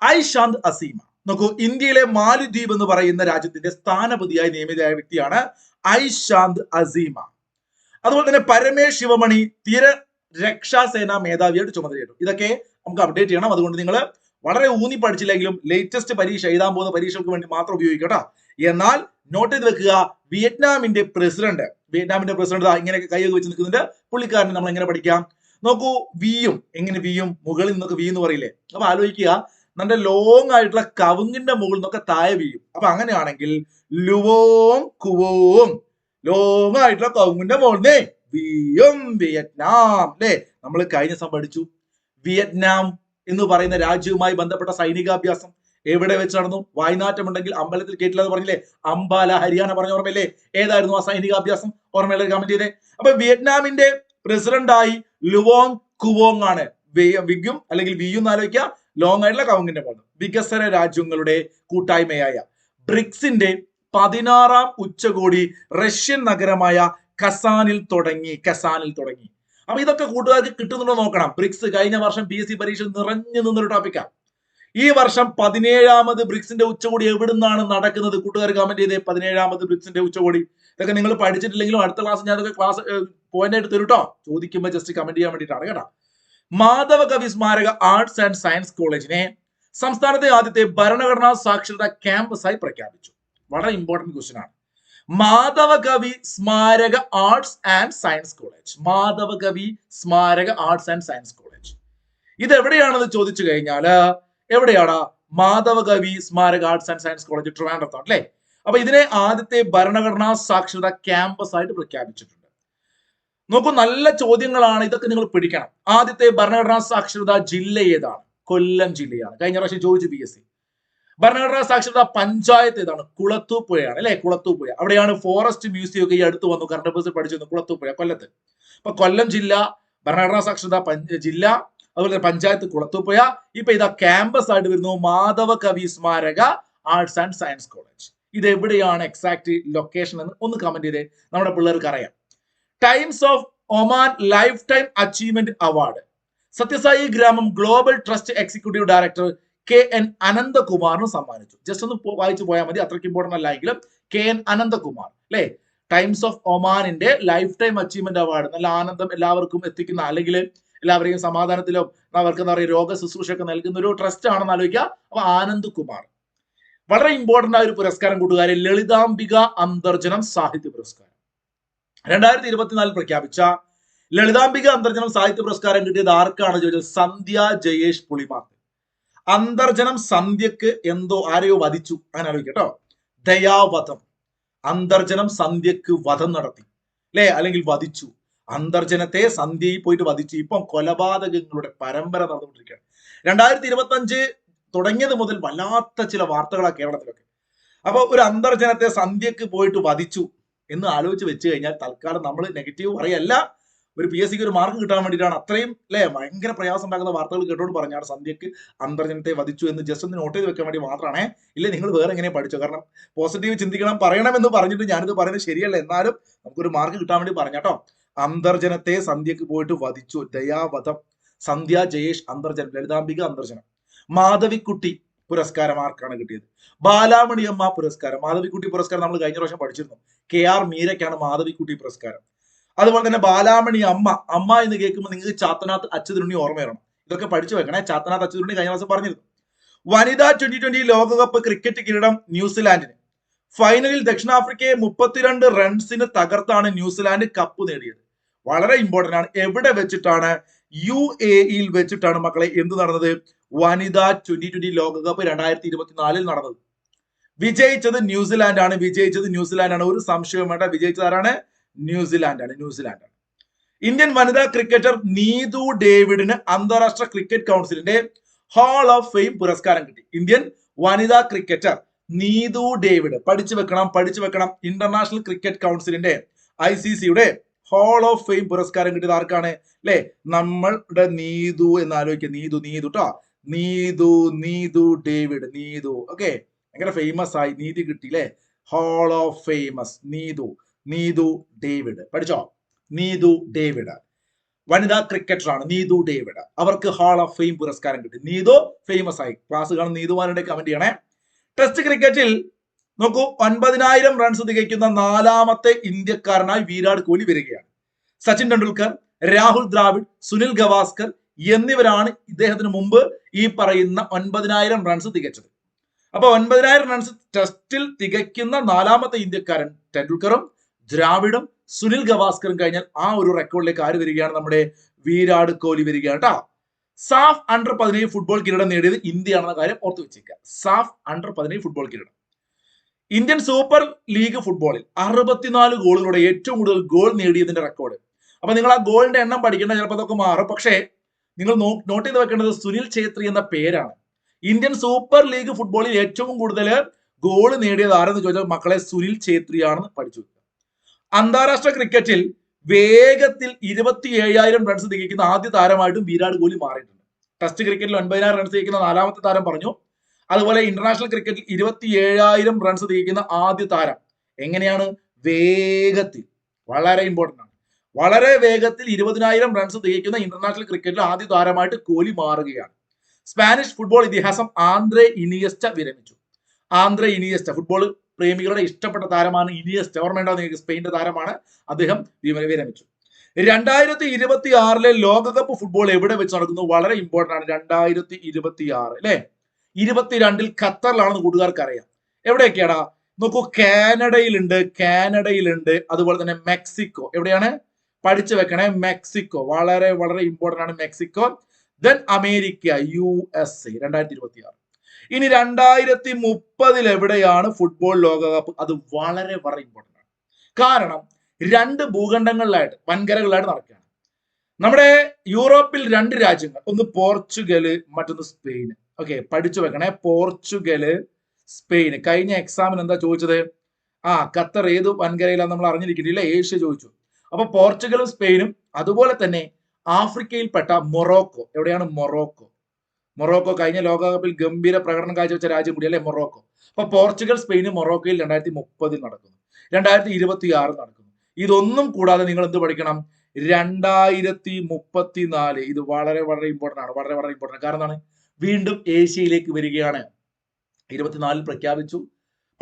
ഐഷാന്ത് അസീമ. നോക്കൂ, ഇന്ത്യയിലെ മാലിദ്വീപ് എന്ന് പറയുന്ന രാജ്യത്തിന്റെ സ്ഥാനപതിയായി നിയമിതയായ വ്യക്തിയാണ് ഐഷാന്ത് അസീമ. അതുപോലെ തന്നെ പരമേശ് ശിവമണി തീരരക്ഷാസേന മേധാവിയായിട്ട് ചുമതലയേറ്റു. ഇതൊക്കെ നമുക്ക് അപ്ഡേറ്റ് ചെയ്യണം. അതുകൊണ്ട് നിങ്ങൾ വളരെ ഊന്നി പഠിച്ചില്ലെങ്കിലും ലേറ്റസ്റ്റ് പരീക്ഷ എഴുതാൻ പോകുന്ന പരീക്ഷകൾക്ക് വേണ്ടി മാത്രം ഉപയോഗിക്കട്ടോ. എന്നാൽ നോട്ട് ചെയ്ത് വെക്കുക, വിയറ്റ്നാമിന്റെ പ്രസിഡന്റ് ഇങ്ങനെയൊക്കെ കൈയൊക്കെ വെച്ച് നിൽക്കുന്നുണ്ട്. പുള്ളിക്കാരനെ നമ്മൾ എങ്ങനെ പഠിക്കാം? നോക്കൂ, വിയും എങ്ങനെ വിയും മുകളിൽ നിന്നൊക്കെ വി എന്ന് പറയില്ലേ? അപ്പൊ ആലോചിക്കുക, നല്ല ലോങ് ആയിട്ടുള്ള കവുങ്ങിന്റെ മുകളിൽ നിന്നൊക്കെ താഴെ വീയും. അപ്പൊ അങ്ങനെയാണെങ്കിൽ ലുവോം കുവോം, ലോങ് ആയിട്ടുള്ള കവുങ്ങിന്റെ മുകളിൽ വിയും വിയറ്റ്നാം. അല്ലെ, നമ്മൾ കഴിഞ്ഞ ദിവസം പഠിച്ചു. വിയറ്റ്നാം എന്ന് പറയുന്ന രാജ്യവുമായി ബന്ധപ്പെട്ട സൈനികാഭ്യാസം എവിടെ വെച്ച് നടന്നു? വായ്നാറ്റമുണ്ടെങ്കിൽ അമ്പലത്തിൽ കേട്ടില്ല എന്ന് പറഞ്ഞില്ലേ? അംബാല, ഹരിയാന പറഞ്ഞ ഓർമ്മയില്ലേ? ഏതായിരുന്നു ആ സൈനികാഭ്യാസം? ഓർമ്മയുള്ളവർ കമന്റ് ചെയ്തേ. അപ്പൊ വിയറ്റ്നാമിന്റെ പ്രസിഡന്റായി ലുവോങ് കുവോങ് ആണ്. വിഗും അല്ലെങ്കിൽ വിയും എന്ന് ആലോചിക്കുക, ലോങ് ആയിട്ടുള്ള കവുങ്ങിന്റെ പോലെ. വികസന രാജ്യങ്ങളുടെ കൂട്ടായ്മയായ ബ്രിക്സിന്റെ 16ാം ഉച്ചകോടി റഷ്യൻ നഗരമായ കസാനിൽ തുടങ്ങി. അപ്പൊ ഇതൊക്കെ കൂട്ടുകാർക്ക് കിട്ടുന്നുണ്ടോ നോക്കണം. ബ്രിക്സ് കഴിഞ്ഞ വർഷം PSC പരീക്ഷ നിറഞ്ഞു നിന്നൊരു ടോപ്പിക്കാണ്. ഈ വർഷം 17ാമത് ബ്രിക്സിന്റെ ഉച്ചകോടി എവിടുന്നാണ് നടക്കുന്നത്? കൂട്ടുകാർ കമന്റ് ചെയ്തേ. 17ാമത് ബ്രിക്സിന്റെ ഉച്ചകോടി. ഇതൊക്കെ നിങ്ങൾ പഠിച്ചിട്ടില്ലെങ്കിലും അടുത്ത ക്ലാസ് ഞാൻ അതൊക്കെ ക്ലാസ് പോയിന്റ് ആയിട്ട് തരും കേട്ടോ. ചോദിക്കുമ്പോൾ ജസ്റ്റ് കമന്റ് ചെയ്യാൻ വേണ്ടിയിട്ടാണ് കേട്ടോ. മാധവ കവി സ്മാരക ആർട്സ് ആൻഡ് സയൻസ് കോളേജിനെ സംസ്ഥാനത്തെ ആദ്യത്തെ ഭരണഘടനാ സാക്ഷരത ക്യാമ്പസായി പ്രഖ്യാപിച്ചു. വളരെ ഇമ്പോർട്ടന്റ് ക്വസ്റ്റ്യൻ ആണ്. മാധവ കവി സ്മാരക arts and science college. Madhava കവി സ്മാരക ആർട്സ് ആൻഡ് സയൻസ് കോളേജ് ഇത് എവിടെയാണെന്ന് ചോദിച്ചു കഴിഞ്ഞാൽ എവിടെയാണ്? മാധവ കവി സ്മാരക ആർട്സ് ആൻഡ് സയൻസ് കോളേജ് ട്രിവാൻഡ്രത്താണ് അല്ലെ. അപ്പൊ ഇതിനെ ആദ്യത്തെ ഭരണഘടനാ സാക്ഷരത ക്യാമ്പസ് ആയിട്ട് പ്രഖ്യാപിച്ചിട്ടുണ്ട്. നോക്കൂ, നല്ല ചോദ്യങ്ങളാണ്. ഇതൊക്കെ നിങ്ങൾ പിടിക്കണം. ആദ്യത്തെ ഭരണഘടനാ സാക്ഷരതാ ജില്ല ഏതാണ്? കൊല്ലം ജില്ലയാണ്. കഴിഞ്ഞ പ്രാവശ്യം ചോദിച്ചു PSC. ഭരണഘടനാ സാക്ഷരതാ പഞ്ചായത്ത് ഏതാണ്? കുളത്തൂപ്പുഴയാണ് അല്ലെ. കുളത്തൂപ്പുഴ. അവിടെയാണ് ഫോറസ്റ്റ് മ്യൂസിയം ഒക്കെ ഈ അടുത്ത് വന്നു. കറണ്ട് അഫേഴ്സിൽ പഠിച്ചു. കുളത്തൂപ്പുഴ, കൊല്ലത്ത്. അപ്പൊ കൊല്ലം ജില്ല ഭരണഘടനാ സാക്ഷരതാ ജില്ല, അതുപോലെ പഞ്ചായത്ത് കുളത്തൂപ്പുഴ. ഇപ്പൊ ഇതാ ക്യാമ്പസ് ആയിട്ട് വരുന്നു മാധവ കവി സ്മാരക ആർട്സ് ആൻഡ് സയൻസ് കോളേജ്. ഇത് എവിടെയാണ് എക്സാക്ട് ലൊക്കേഷൻ എന്ന് ഒന്ന് കമന്റ് ചെയ്തേ. നമ്മുടെ പിള്ളേർക്ക് അറിയാം. Times of Oman lifetime achievement award Sathya Sai ഗ്രാമം global trust executive director KN അനന്തകുമാറിന് സമ്മാനിച്ചു. ജസ്റ്റ് ഒന്ന് വായിച്ചു പോയാൽ മതി, അത്രയ്ക്ക് ഇമ്പോർട്ടന്റ് അല്ല എങ്കിലും. KN അനന്തകുമാർ അല്ലെ. ടൈംസ് ഓഫ് ഒമാനിന്റെ ലൈഫ് ടൈം അച്ചീവ്മെന്റ് അവാർഡ്. നല്ല ആനന്ദം എല്ലാവർക്കും എത്തിക്കുന്ന, അല്ലെങ്കിൽ എല്ലാവരെയും സമാധാനത്തിലോ അവർക്ക് എന്താ പറയുക രോഗ ശുശ്രൂഷ ഒക്കെ നൽകുന്ന ഒരു ട്രസ്റ്റ് ആണെന്ന് ആലോചിക്കുക. അപ്പൊ ആനന്ദ് കുമാർ വളരെ ഇമ്പോർട്ടന്റ് ആയ ഒരു പുരസ്കാരം കൂട്ടുകാരെ. ലളിതാംബിക അന്തർജനം സാഹിത്യ പുരസ്കാരം 2024 പ്രഖ്യാപിച്ച ലളിതാംബിക അന്തർജനം സാഹിത്യ പുരസ്കാരം കിട്ടിയത് ആർക്കാണ് ചോദിച്ചത്? സന്ധ്യ ജയേഷ് പുളിമാത്ത്. അന്തർജനം സന്ധ്യക്ക് എന്തോ ആരെയോ വധിച്ചു, അങ്ങനെ ആലോചിക്കട്ടോ. ദയാവധം. അന്തർജനം സന്ധ്യക്ക് വധം നടത്തി അല്ലെ, അല്ലെങ്കിൽ വധിച്ചു. അന്തർജനത്തെ സന്ധ്യയിൽ പോയിട്ട് വധിച്ചു. ഇപ്പം കൊലപാതകങ്ങളുടെ പരമ്പര നടന്നുകൊണ്ടിരിക്കുകയാണ്. 2025 തുടങ്ങിയത് മുതൽ വല്ലാത്ത ചില വാർത്തകളാണ് കേരളത്തിലൊക്കെ. അപ്പൊ ഒരു അന്തർജനത്തെ സന്ധ്യക്ക് പോയിട്ട് വധിച്ചു എന്ന് ആലോചിച്ച് വെച്ച് കഴിഞ്ഞാൽ തൽക്കാലം നമ്മൾ നെഗറ്റീവ് പറയല്ല, ഒരു PSC ഒരു മാർക്ക് കിട്ടാൻ വേണ്ടിയിട്ടാണ് അത്രയും അല്ലെ ഭയങ്കര പ്രയാസം ഉണ്ടാക്കുന്ന വാർത്തകൾ കേട്ടോട് പറഞ്ഞാണ് സന്ധ്യക്ക് അന്തർജനത്തെ വധിച്ചു എന്ന് ജസ്റ്റ് ഒന്ന് നോട്ട് ചെയ്ത് വെക്കാൻ വേണ്ടി മാത്രമാണ്. ഇല്ല നിങ്ങൾ വേറെ എങ്ങനെ പഠിച്ചോ, കാരണം പോസിറ്റീവ് ചിന്തിക്കണം പറയണമെന്ന് പറഞ്ഞിട്ട് ഞാനിത് പറയുന്നത് ശരിയല്ല, എന്നാലും നമുക്കൊരു മാർക്ക് കിട്ടാൻ വേണ്ടി പറഞ്ഞാട്ടോ. അന്തർജനത്തെ സന്ധ്യക്ക് പോയിട്ട് വധിച്ചു, ദയാവധം. സന്ധ്യ ജയേഷ് അന്തർജനം, ലളിതാംബിക അന്തർജനം. മാധവിക്കുട്ടി പുരസ്കാരം ആർക്കാണ് കിട്ടിയത്? ബാലാമണി അമ്മ പുരസ്കാരം. മാധവിക്കുട്ടി പുരസ്കാരം നമ്മൾ കഴിഞ്ഞ പ്രാവശ്യം പഠിച്ചിരുന്നു. KR മീരയ്ക്കാണ് മാധവിക്കുട്ടി പുരസ്കാരം. അതുപോലെ തന്നെ ബാലാമണി അമ്മ എന്ന് കേൾക്കുമ്പോൾ നിങ്ങൾക്ക് ചാത്തനാത്ത് അച്യുതനുണ്ണി ഓർമ്മ വരണം. ഇതൊക്കെ പഠിച്ചു വെക്കണേ. ചാത്തനാത്ത് അച്യുതനുണ്ണി കഴിഞ്ഞ ദിവസം പറഞ്ഞിരുന്നു. വനിതാ 2020 ലോകകപ്പ് ക്രിക്കറ്റ് കിരീടം ന്യൂസിലാൻഡിന്. ഫൈനലിൽ ദക്ഷിണാഫ്രിക്കയെ 32 റൺസിന് തകർത്താണ് ന്യൂസിലാൻഡ് കപ്പ് നേടിയത്. വളരെ ഇമ്പോർട്ടന്റ് ആണ്. എവിടെ വെച്ചിട്ടാണ്? UAE വെച്ചിട്ടാണ് മക്കളെ എന്ത് നടന്നത്? വനിതാ 2020 ലോകകപ്പ് 2024 നടന്നത്. വിജയിച്ചത് ന്യൂസിലാൻഡ് ആണ്. ഒരു സംശയവും വേണ്ട, വിജയിച്ചത് ആരാണ്? ന്യൂസിലാൻഡ് ആണ്. ഇന്ത്യൻ വനിതാ ക്രിക്കറ്റർ നീതു ഡേവിഡിന് അന്താരാഷ്ട്ര ക്രിക്കറ്റ് കൗൺസിലിന്റെ ഹാൾ ഓഫ് ഫെയിം പുരസ്കാരം കിട്ടി. ഇന്ത്യൻ വനിതാ ക്രിക്കറ്റർ നീതു ഡേവിഡ്, പഠിച്ചു വെക്കണം. ഇന്റർനാഷണൽ ക്രിക്കറ്റ് കൗൺസിലിന്റെ ICCയുടെ ഹാൾ ഓഫ് ഫെയിം പുരസ്കാരം കിട്ടിയത് ആർക്കാണ്? അല്ലെ, നമ്മളുടെ നീതു എന്ന് ആലോചിക്കുക. നീതു ട്ടോ, നീതു ഡേവിഡ്. ഓക്കെ, ഭയങ്കര ഫേമസ് ആയി, നീതി കിട്ടി അല്ലെ. Hall of famous Neethu David. പഠിച്ചോ? നീതു ഡേവിഡ് വനിതാ ക്രിക്കറ്റർ ആണ്. നീതു ഡേവിഡ്, അവർക്ക് ഹാൾ ഓഫ് ഫെയിം പുരസ്കാരം കിട്ടി. നീതു ഫേമസ് ആയി. ക്ലാസ് കാണുന്ന നീതുമാരുടെ കമന്റ് ചെയ്യണേ. ടെസ്റ്റ് ക്രിക്കറ്റിൽ നോക്കൂ, 9000 റൺസ് തികയ്ക്കുന്ന 4ാമത്തെ ഇന്ത്യക്കാരനായി വിരാട് കോഹ്ലി വരികയാണ്. സച്ചിൻ ടെണ്ടുൽക്കർ, രാഹുൽ ദ്രാവിഡ്, സുനിൽ ഗവാസ്കർ എന്നിവരാണ് ഇദ്ദേഹത്തിന് മുമ്പ് ഈ പറയുന്ന 9000 റൺസ് തികച്ചത്. അപ്പൊ 9000 റൺസ് ടെസ്റ്റിൽ തികയ്ക്കുന്ന 4ാമത്തെ ഇന്ത്യക്കാരൻ ടെണ്ടുൽക്കറും ദ്രാവിഡും സുനിൽ ഗവാസ്കറും കഴിഞ്ഞാൽ ആ ഒരു റെക്കോർഡിലേക്ക് ആര് വരികയാണ്? നമ്മുടെ വിരാട് കോഹ്ലി വരികയാണ് കേട്ടോ. സാഫ് അണ്ടർ 17 ഫുട്ബോൾ കിരീടം നേടിയത് ഇന്ത്യയാണെന്ന കാര്യം ഓർത്തു വെച്ചേക്കുക. സാഫ് അണ്ടർ 17 ഫുട്ബോൾ കിരീടം. ഇന്ത്യൻ സൂപ്പർ ലീഗ് ഫുട്ബോളിൽ 64 ഗോളുകളുടെ ഏറ്റവും കൂടുതൽ ഗോൾ നേടിയതിന്റെ റെക്കോർഡ്. അപ്പൊ നിങ്ങൾ ആ ഗോളിന്റെ എണ്ണം പഠിക്കേണ്ട, ചിലപ്പോൾ അതൊക്കെ മാറും. പക്ഷേ നിങ്ങൾ നോട്ട് ചെയ്ത് വെക്കേണ്ടത് സുനിൽ ഛേത്രി എന്ന പേരാണ്. ഇന്ത്യൻ സൂപ്പർ ലീഗ് ഫുട്ബോളിൽ ഏറ്റവും കൂടുതൽ ഗോൾ നേടിയത് ആരെന്ന് ചോദിച്ചാൽ മക്കളെ സുനിൽ ഛേത്രിയാണെന്ന് പഠിച്ചു. അന്താരാഷ്ട്ര ക്രിക്കറ്റിൽ വേഗത്തിൽ 27000 റൺസ് തികയ്ക്കുന്ന ആദ്യ താരമായിട്ടും വിരാട് കോഹ്ലി മാറിയിട്ടുണ്ട്. ടെസ്റ്റ് ക്രിക്കറ്റിൽ 9000 റൺസ് തികയ്ക്കുന്ന 4ാമത്തെ താരം പറഞ്ഞു. അതുപോലെ ഇന്റർനാഷണൽ ക്രിക്കറ്റിൽ 27000 റൺസ് തികയ്ക്കുന്ന ആദ്യ താരം. എങ്ങനെയാണ്? വേഗത്തിൽ. വളരെ ഇമ്പോർട്ടന്റ് ആണ്. വളരെ വേഗത്തിൽ 20000 റൺസ് തികയ്ക്കുന്ന ഇന്റർനാഷണൽ ക്രിക്കറ്റിൽ ആദ്യ താരമായിട്ട് കോഹ്ലി മാറുകയാണ്. സ്പാനിഷ് ഫുട്ബോൾ ഇതിഹാസം ആന്ദ്രേ ഇനിയസ്റ്റ വിരമിച്ചു. ഫുട്ബോൾ പ്രേമികളുടെ ഇഷ്ടപ്പെട്ട താരമാണ് ഇനിയസ്റ്റ. ഓർമ്മയുണ്ടോ നിങ്ങൾക്ക്? സ്പെയിന്റെ താരമാണ്. അദ്ദേഹം വിരമിച്ചു. 2026 ലോകകപ്പ് ഫുട്ബോൾ എവിടെ വെച്ച് നടക്കുന്നു? വളരെ ഇമ്പോർട്ടന്റ് ആണ്. 2026 അല്ലെ, 22 ഖത്തറിലാണെന്ന് കൂട്ടുകാർക്ക് അറിയാം. എവിടെയൊക്കെയാടാ? നോക്കൂ, കാനഡയിലുണ്ട്. അതുപോലെ തന്നെ മെക്സിക്കോ. എവിടെയാണ്? പഠിച്ചു വെക്കണേ. മെക്സിക്കോ വളരെ ഇമ്പോർട്ടന്റ് ആണ്. മെക്സിക്കോ. Then America, USA 2026. ഇനി 2030 എവിടെയാണ് ഫുട്ബോൾ ലോകകപ്പ്? അത് വളരെ ഇമ്പോർട്ടന്റ് ആണ്. കാരണം 2 ഭൂഖണ്ഡങ്ങളിലായിട്ട് വൻകരകളിലായിട്ട് നടക്കുകയാണ്. നമ്മുടെ യൂറോപ്പിൽ 2 രാജ്യങ്ങൾ, ഒന്ന് പോർച്ചുഗല്, മറ്റൊന്ന് സ്പെയിൻ. ഓക്കെ, പഠിച്ചു വെക്കണേ. പോർച്ചുഗല്, സ്പെയിൻ. കഴിഞ്ഞ എക്സാമിന് എന്താ ചോദിച്ചത്? ഖത്തർ ഏത് വൻകരയിലാണ് നമ്മൾ അറിഞ്ഞിരിക്കുന്നില്ല, ഏഷ്യ ചോദിച്ചു. അപ്പൊ പോർച്ചുഗലും സ്പെയിനും, അതുപോലെ തന്നെ ആഫ്രിക്കയിൽപ്പെട്ട മൊറോക്കോ. എവിടെയാണ്? മൊറോക്കോ കഴിഞ്ഞ ലോകകപ്പിൽ ഗംഭീര പ്രകടനം കാഴ്ചവെച്ച രാജ്യം കൂടിയല്ലേ മൊറോക്കോ. അപ്പൊ പോർച്ചുഗൽ, സ്പെയിനും മൊറോക്കോയിൽ 2030 നടക്കുന്നു, 2026 നടക്കുന്നു. ഇതൊന്നും കൂടാതെ നിങ്ങൾ എന്ത് പഠിക്കണം? 2034. ഇത് വളരെ ഇമ്പോർട്ടന്റ് ആണ്. വളരെ ഇമ്പോർട്ടന്റ്. കാരണം എന്താണ്? വീണ്ടും ഏഷ്യയിലേക്ക് വരികയാണ്. 24 പ്രഖ്യാപിച്ചു.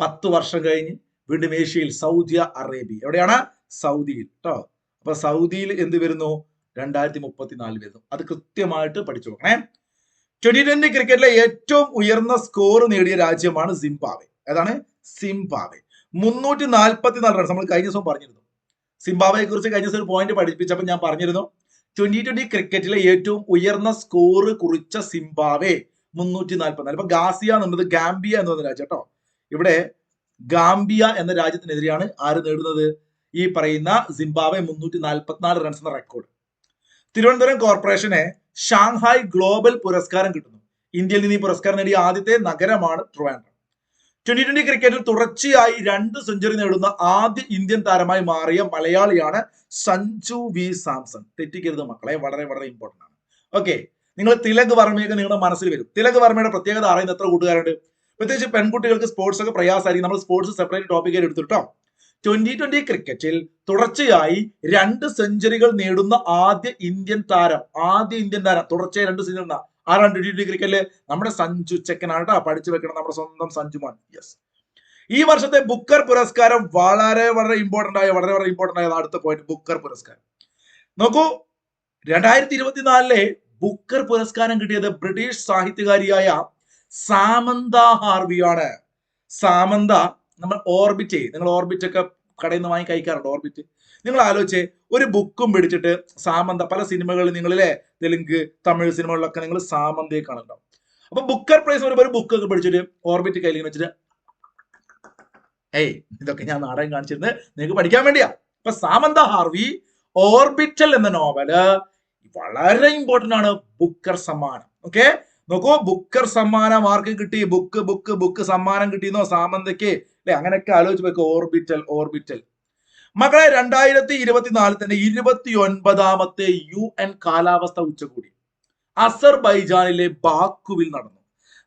10 വർഷം കഴിഞ്ഞ് വീണ്ടും ഏഷ്യയിൽ സൗദി അറേബ്യ. എവിടെയാണ്? സൗദിയിൽ കേട്ടോ. അപ്പൊ സൗദിയിൽ എന്ത് വരുന്നു? 2034 വരുന്നു. അത് കൃത്യമായിട്ട് പഠിച്ചു നോക്കണേ. 2020 ക്രിക്കറ്റിലെ ഏറ്റവും ഉയർന്ന സ്കോർ നേടിയ രാജ്യമാണ് സിംബാബ്വെ. ഏതാണ്? സിംബാബ്വെ. 344 റൺസ്. നമ്മൾ കഴിഞ്ഞ ദിവസം പറഞ്ഞിരുന്നു സിംബാബ്വെയെ കുറിച്ച്. കഴിഞ്ഞ ദിവസം ഒരു പോയിന്റ് പഠിപ്പിച്ചപ്പോൾ ഞാൻ പറഞ്ഞിരുന്നു 2020 ക്രിക്കറ്റിലെ ഏറ്റവും ഉയർന്ന സ്കോർ കുറിച്ച സിംബാബ്വെ 344. അപ്പൊ ഗാസിയ എന്നുള്ളത് ഗാംബിയ എന്ന് പറഞ്ഞ രാജ്യം കേട്ടോ. ഇവിടെ ഗാംബിയ എന്ന രാജ്യത്തിനെതിരെയാണ് ആര് നേടുന്നത്? ഈ പറയുന്ന സിംബാബ്വെ 344 റൺസ് എന്ന record. Thiruvananthapuram corporation Shanghai global പുരസ്കാരം കിട്ടുന്നു. ഇന്ത്യയിൽ നിന്ന് ഈ പുരസ്കാരം നേടിയ ആദ്യത്തെ നഗരമാണ് ട്രിവാൻഡ്രം. 2020 ക്രിക്കറ്റിൽ തുടർച്ചയായി 2 സെഞ്ചുറി നേടുന്ന ആദ്യ ഇന്ത്യൻ താരമായി മാറിയ മലയാളിയാണ് സഞ്ജു വി സാംസൺ. തെറ്റിക്കരുത് മക്കളെ, വളരെ വളരെ ഇമ്പോർട്ടന്റ് ആണ്. ഓക്കെ, നിങ്ങൾ തിലക് വർമ്മയൊക്കെ നിങ്ങളുടെ മനസ്സിൽ വരും. തിലക് വർമ്മയുടെ പ്രത്യേകത അറിയുന്ന എത്ര കൂട്ടുകാരുണ്ട്? പ്രത്യേകിച്ച് പെൺകുട്ടികൾക്ക് സ്പോർട്സ് ഒക്കെ പ്രയാസമായിരിക്കും. നമ്മൾ സ്പോർട്സ് സെപ്പറേറ്റ് ടോപ്പിക്കായി എടുത്തിട്ടോ. 2020 ക്രിക്കറ്റിൽ തുടർച്ചയായി 2 സെഞ്ചുറികൾ നേടുന്ന ആദ്യ ഇന്ത്യൻ താരം തുടർച്ചയായി 2 സെഞ്ചുറി. ആരാണ് 2020 ക്രിക്കറ്റില്? നമ്മുടെ സഞ്ജു ചെക്കനാണ് കേട്ടോ. പഠിച്ചു വെക്കണം, നമ്മുടെ സ്വന്തം സഞ്ജുമാൻ. യെസ്. ഈ വർഷത്തെ ബുക്കർ പുരസ്കാരം വളരെ വളരെ ഇമ്പോർട്ടന്റ് ആയ അടുത്ത പോയിന്റ്, ബുക്കർ പുരസ്കാരം. നോക്കൂ, 2024 ബുക്കർ പുരസ്കാരം കിട്ടിയത് ബ്രിട്ടീഷ് സാഹിത്യകാരിയായ സാമന്ത ഹാർവിയാണ്. സാമന്ത, നമ്മൾ നിങ്ങൾ ഓർബിറ്റ് ഒക്കെ കടയിൽ നിന്ന് വാങ്ങി കഴിക്കാറുണ്ട്. ഓർബിറ്റ് നിങ്ങൾ ആലോചിച്ച്, ഒരു ബുക്കും പിടിച്ചിട്ട് സാമന്ത, പല സിനിമകളിൽ നിങ്ങളിലെ തെലുങ്ക് തമിഴ് സിനിമകളിലൊക്കെ നിങ്ങൾ സാമന്തയെ കാണുന്നുണ്ടാവും. അപ്പൊ ബുക്കർ പ്രൈസ് വരുമ്പോൾ ഒരു ബുക്കൊക്കെ പിടിച്ചിട്ട് ഓർബിറ്റ് കയ്യിൽ വെച്ചിട്ട് ഇതൊക്കെ ഞാൻ നാടകം കാണിച്ചിരുന്നത് നിങ്ങൾക്ക് പഠിക്കാൻ വേണ്ടിയാ. അപ്പൊ സാമന്ത ഹാർവി ഓർബിറ്റൽ എന്ന നോവല് വളരെ ഇമ്പോർട്ടന്റ് ആണ്. ബുക്കർ സമ്മാനം. ഓക്കെ, നോക്കൂ, ബുക്കർ സമ്മാനം ആർക്ക് കിട്ടി? ബുക്ക് സമ്മാനം കിട്ടിയെന്നോ സാമന്തയ്ക്ക്, അല്ലെ? അങ്ങനെയൊക്കെ ആലോചിച്ച് വെക്ക്. ഓർബിറ്റൽ മക്കളെ, 2024 തന്നെ 29ാമത്തെ UN കാലാവസ്ഥ ഉച്ചകോടി അസർബൈജാനിലെ ബാക്കുവിൽ നടന്നു.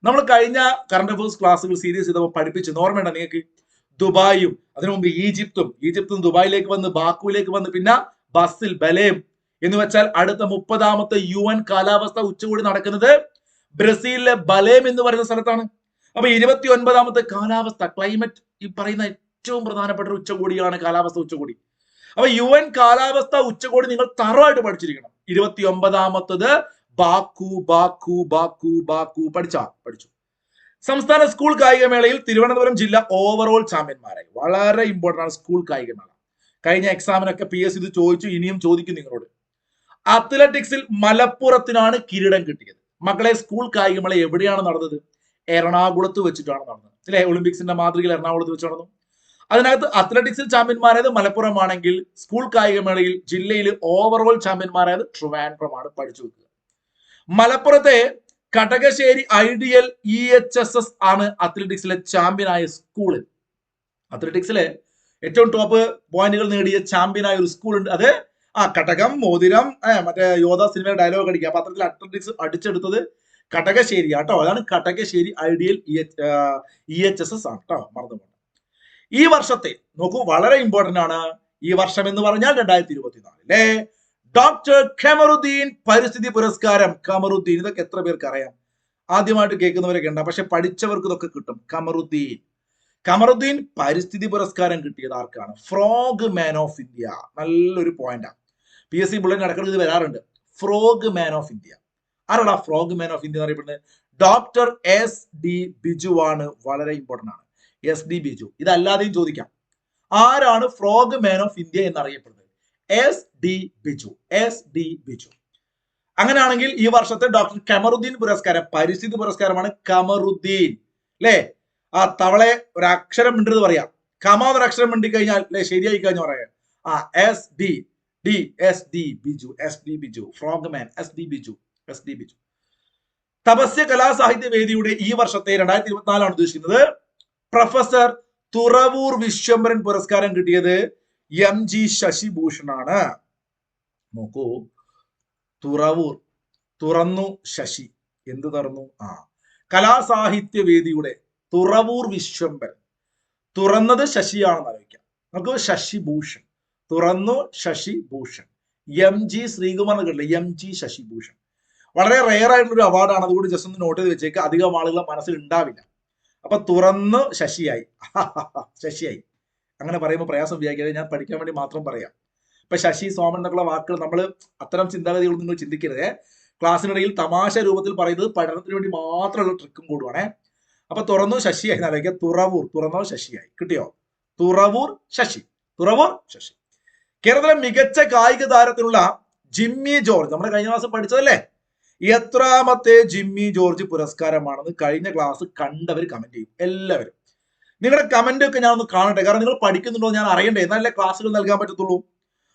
നമ്മൾ കഴിഞ്ഞ കറണ്ട് അഫയേഴ്സ് ക്ലാസ്സുകൾ സീരീസ് ചെയ്തപ്പോൾ പഠിപ്പിച്ചു, ഓർമ്മയുണ്ടോ നിങ്ങൾക്ക്? ദുബായും അതിനു മുമ്പ് ഈജിപ്തും ദുബായിലേക്ക് വന്ന് ബാക്കുവിലേക്ക് വന്ന് പിന്നെ ബസ്സിൽ ബലേം എന്ന് വെച്ചാൽ അടുത്ത 30ാമത്തെ UN കാലാവസ്ഥ ഉച്ചകോടി നടക്കുന്നത് ബ്രസീലിലെ ബലേം എന്ന് പറയുന്ന സ്ഥലത്താണ്. അപ്പൊ 29ാമത്തെ കാലാവസ്ഥ ക്ലൈമറ്റ് ഈ പറയുന്ന ഏറ്റവും പ്രധാനപ്പെട്ട ഒരു ഉച്ചകോടിയാണ് കാലാവസ്ഥ ഉച്ചകോടി. അപ്പൊ UN കാലാവസ്ഥ ഉച്ചകോടി നിങ്ങൾ തറവായിട്ട് പഠിച്ചിരിക്കണം. 29ാമത്തത് ബാക്കു പഠിച്ചു. സംസ്ഥാന സ്കൂൾ കായികമേളയിൽ തിരുവനന്തപുരം ജില്ല ഓവറോൾ ചാമ്പ്യന്മാരായി. വളരെ ഇമ്പോർട്ടന്റ് ആണ് സ്കൂൾ കായികമേള. കഴിഞ്ഞ എക്സാമിനൊക്കെ PS ഇത് ചോദിച്ചു, ഇനിയും ചോദിക്കും നിങ്ങളോട്. അത്ലറ്റിക്സിൽ മലപ്പുറത്തിനാണ് കിരീടം കിട്ടിയത്. മക്കളെ, സ്കൂൾ കായികമേള എവിടെയാണ് നടന്നത്? എറണാകുളത്ത് വെച്ചിട്ടാണ് നടന്നത്, അല്ലെ? ഒളിമ്പിക്സിന്റെ മാതൃകയിൽ എറണാകുളത്ത് വെച്ച് നടന്നു. അതിനകത്ത് അത്ലറ്റിക്സിൽ ചാമ്പ്യന്മാരായത് മലപ്പുറമാണെങ്കിൽ സ്കൂൾ കായികമേളയിൽ ജില്ലയിൽ ഓവറോൾ ചാമ്പ്യന്മാരായത് ട്രിവാൻഡ്രമാണ്. പഠിച്ചു വെക്കുക. മലപ്പുറത്തെ കടകശ്ശേരി ഐഡിയൽ EHSS ആണ് അത്ലറ്റിക്സിലെ ചാമ്പ്യനായ സ്കൂള്. അത്ലറ്റിക്സിലെ ഏറ്റവും ടോപ്പ് പോയിന്റുകൾ നേടിയ ചാമ്പ്യനായ ഒരു സ്കൂൾ ഉണ്ട്. അത് കടകം മോതിരം, മറ്റേ യോധ സിനിമയുടെ ഡയലോഗ് അടിക്കുക. അപ്പൊ അത്തരത്തിൽ അത്ലറ്റിക്സ് അടിച്ചെടുത്തത് കടകശ്ശേരി ആട്ടോ. അതാണ് കടകശ്ശേരി ഐഡിയൽ EHSS ആണ് കേട്ടോ, മറന്നുപോകണം. ഈ വർഷത്തെ നോക്കൂ, വളരെ ഇമ്പോർട്ടന്റ് ആണ്. ഈ വർഷം എന്ന് പറഞ്ഞാൽ 2024 ഡോക്ടർ ഖമറുദ്ദീൻ പരിസ്ഥിതി പുരസ്കാരം. ഖമറുദ്ദീൻ, ഇതൊക്കെ എത്ര പേർക്ക് അറിയാം? ആദ്യമായിട്ട് കേൾക്കുന്നവരൊക്കെ ഉണ്ടാവും, പക്ഷെ പഠിച്ചവർക്ക് ഇതൊക്കെ കിട്ടും. ഖമറുദ്ദീൻ പരിസ്ഥിതി പുരസ്കാരം കിട്ടിയത് ആർക്കാണ്? Frog man of India. നല്ലൊരു പോയിന്റാണ്. PSC ബുള്ളറ്റിൻ ഇടയ്ക്കിടയ്ക്ക് ഇത് വരാറുണ്ട്. Frog man of India. ആരാടാ ഫ്രോഗ് മാൻ ഓഫ് ഇന്ത്യ എന്ന് അറിയപ്പെടുന്നത്? ഡോക്ടർ SD ബിജു ആണ്. വളരെ ഇമ്പോർട്ടന്റ് ആണ്, SD ബിജു. ഇതല്ലാതെയും ചോദിക്കാം, ആരാണ് ഫ്രോഗ് മാൻ ഓഫ് ഇന്ത്യ എന്നറിയപ്പെടുന്നത്? SD ബിജു. അങ്ങനെയാണെങ്കിൽ ഈ വർഷത്തെ ഡോക്ടർ ഖമറുദ്ദീൻ പുരസ്കാരം പരിസ്ഥിതി പുരസ്കാരമാണ്. ഖമറുദ്ദീൻ, അല്ലെ? ആ തവളെ ഒരു അക്ഷരം മിണ്ടരുത് പറയാം. ഖമ ഒരു അക്ഷരം മിണ്ടി കഴിഞ്ഞാൽ അല്ലെ ശരിയായി കഴിഞ്ഞു പറയാം. SD ബിജു ഫ്രോഗ് മാൻ. SD ബിജു. തപസ്യ കലാസാഹിത്യ വേദിയുടെ ഈ വർഷത്തെ 2024 ആണ് ഉദ്ദേശിക്കുന്നത്. പ്രൊഫസർ തുറവൂർ വിശ്വംഭരൻ പുരസ്കാരം കിട്ടിയത് MG ശശിഭൂഷണാണ്. നോക്കൂ, തുറവൂർ, തുറന്നു ശശി. എന്ത് തുറന്നു? കലാസാഹിത്യ വേദിയുടെ തുറവൂർ വിശ്വംഭരൻ. തുറന്നത് ശശിയാണെന്ന് ആലോചിക്കാം. നമുക്ക് ശശിഭൂഷൺ, തുറന്നു ശശിഭൂഷൺ. MG ശ്രീകുമാർ കിട്ടില്ല, MG ശശിഭൂഷൺ. വളരെ റെയർ ആയിട്ടുള്ള ഒരു അവാർഡാണ്. അതുകൊണ്ട് ജസ്റ്റ് ഒന്ന് നോട്ട് ചെയ്ത് വെച്ചേക്ക്, അധികം ആളുകളെ മനസ്സിൽ ഉണ്ടാവില്ല. അപ്പൊ തുറന്നു ശശിയായി. അങ്ങനെ പറയുമ്പോൾ പ്രയാസം വ്യാഖ്യാനം ഞാൻ പഠിക്കാൻ വേണ്ടി മാത്രം പറയാം. ഇപ്പൊ ശശി സോമൻ എന്നൊക്കെയുള്ള വാക്കുകൾ നമ്മൾ അത്തരം ചിന്താഗതികളൊന്നും നിങ്ങൾ ചിന്തിക്കരുത്. ക്ലാസ്സിനിടയിൽ തമാശ രൂപത്തിൽ പറയുന്നത് പഠനത്തിന് വേണ്ടി മാത്രമുള്ള ട്രിക്കും കൂടുവാണേ. അപ്പൊ തുറന്നു ശശിയായി എന്നാലോചിക്കുക. തുറന്നോ ശശിയായി. കിട്ടിയോ? തുറവൂർ ശശി. കേരളത്തിലെ മികച്ച കായിക താരത്തിനുള്ള ജിമ്മി ജോർജ്, നമ്മുടെ കഴിഞ്ഞ ക്ലാസ് പഠിച്ചതല്ലേ? എത്രാമത്തെ ജിമ്മി ജോർജ് പുരസ്കാരമാണെന്ന് കഴിഞ്ഞ ക്ലാസ് കണ്ടവർ കമന്റ് ചെയ്യും. എല്ലാവരും നിങ്ങളുടെ കമന്റ് ഒക്കെ ഞാൻ ഒന്ന് കാണട്ടെ, കാരണം നിങ്ങൾ പഠിക്കുന്നുണ്ടോ ഞാൻ അറിയണ്ടേ, എന്നാലേ ക്ലാസ്സുകൾ നൽകാൻ പറ്റത്തുള്ളൂ.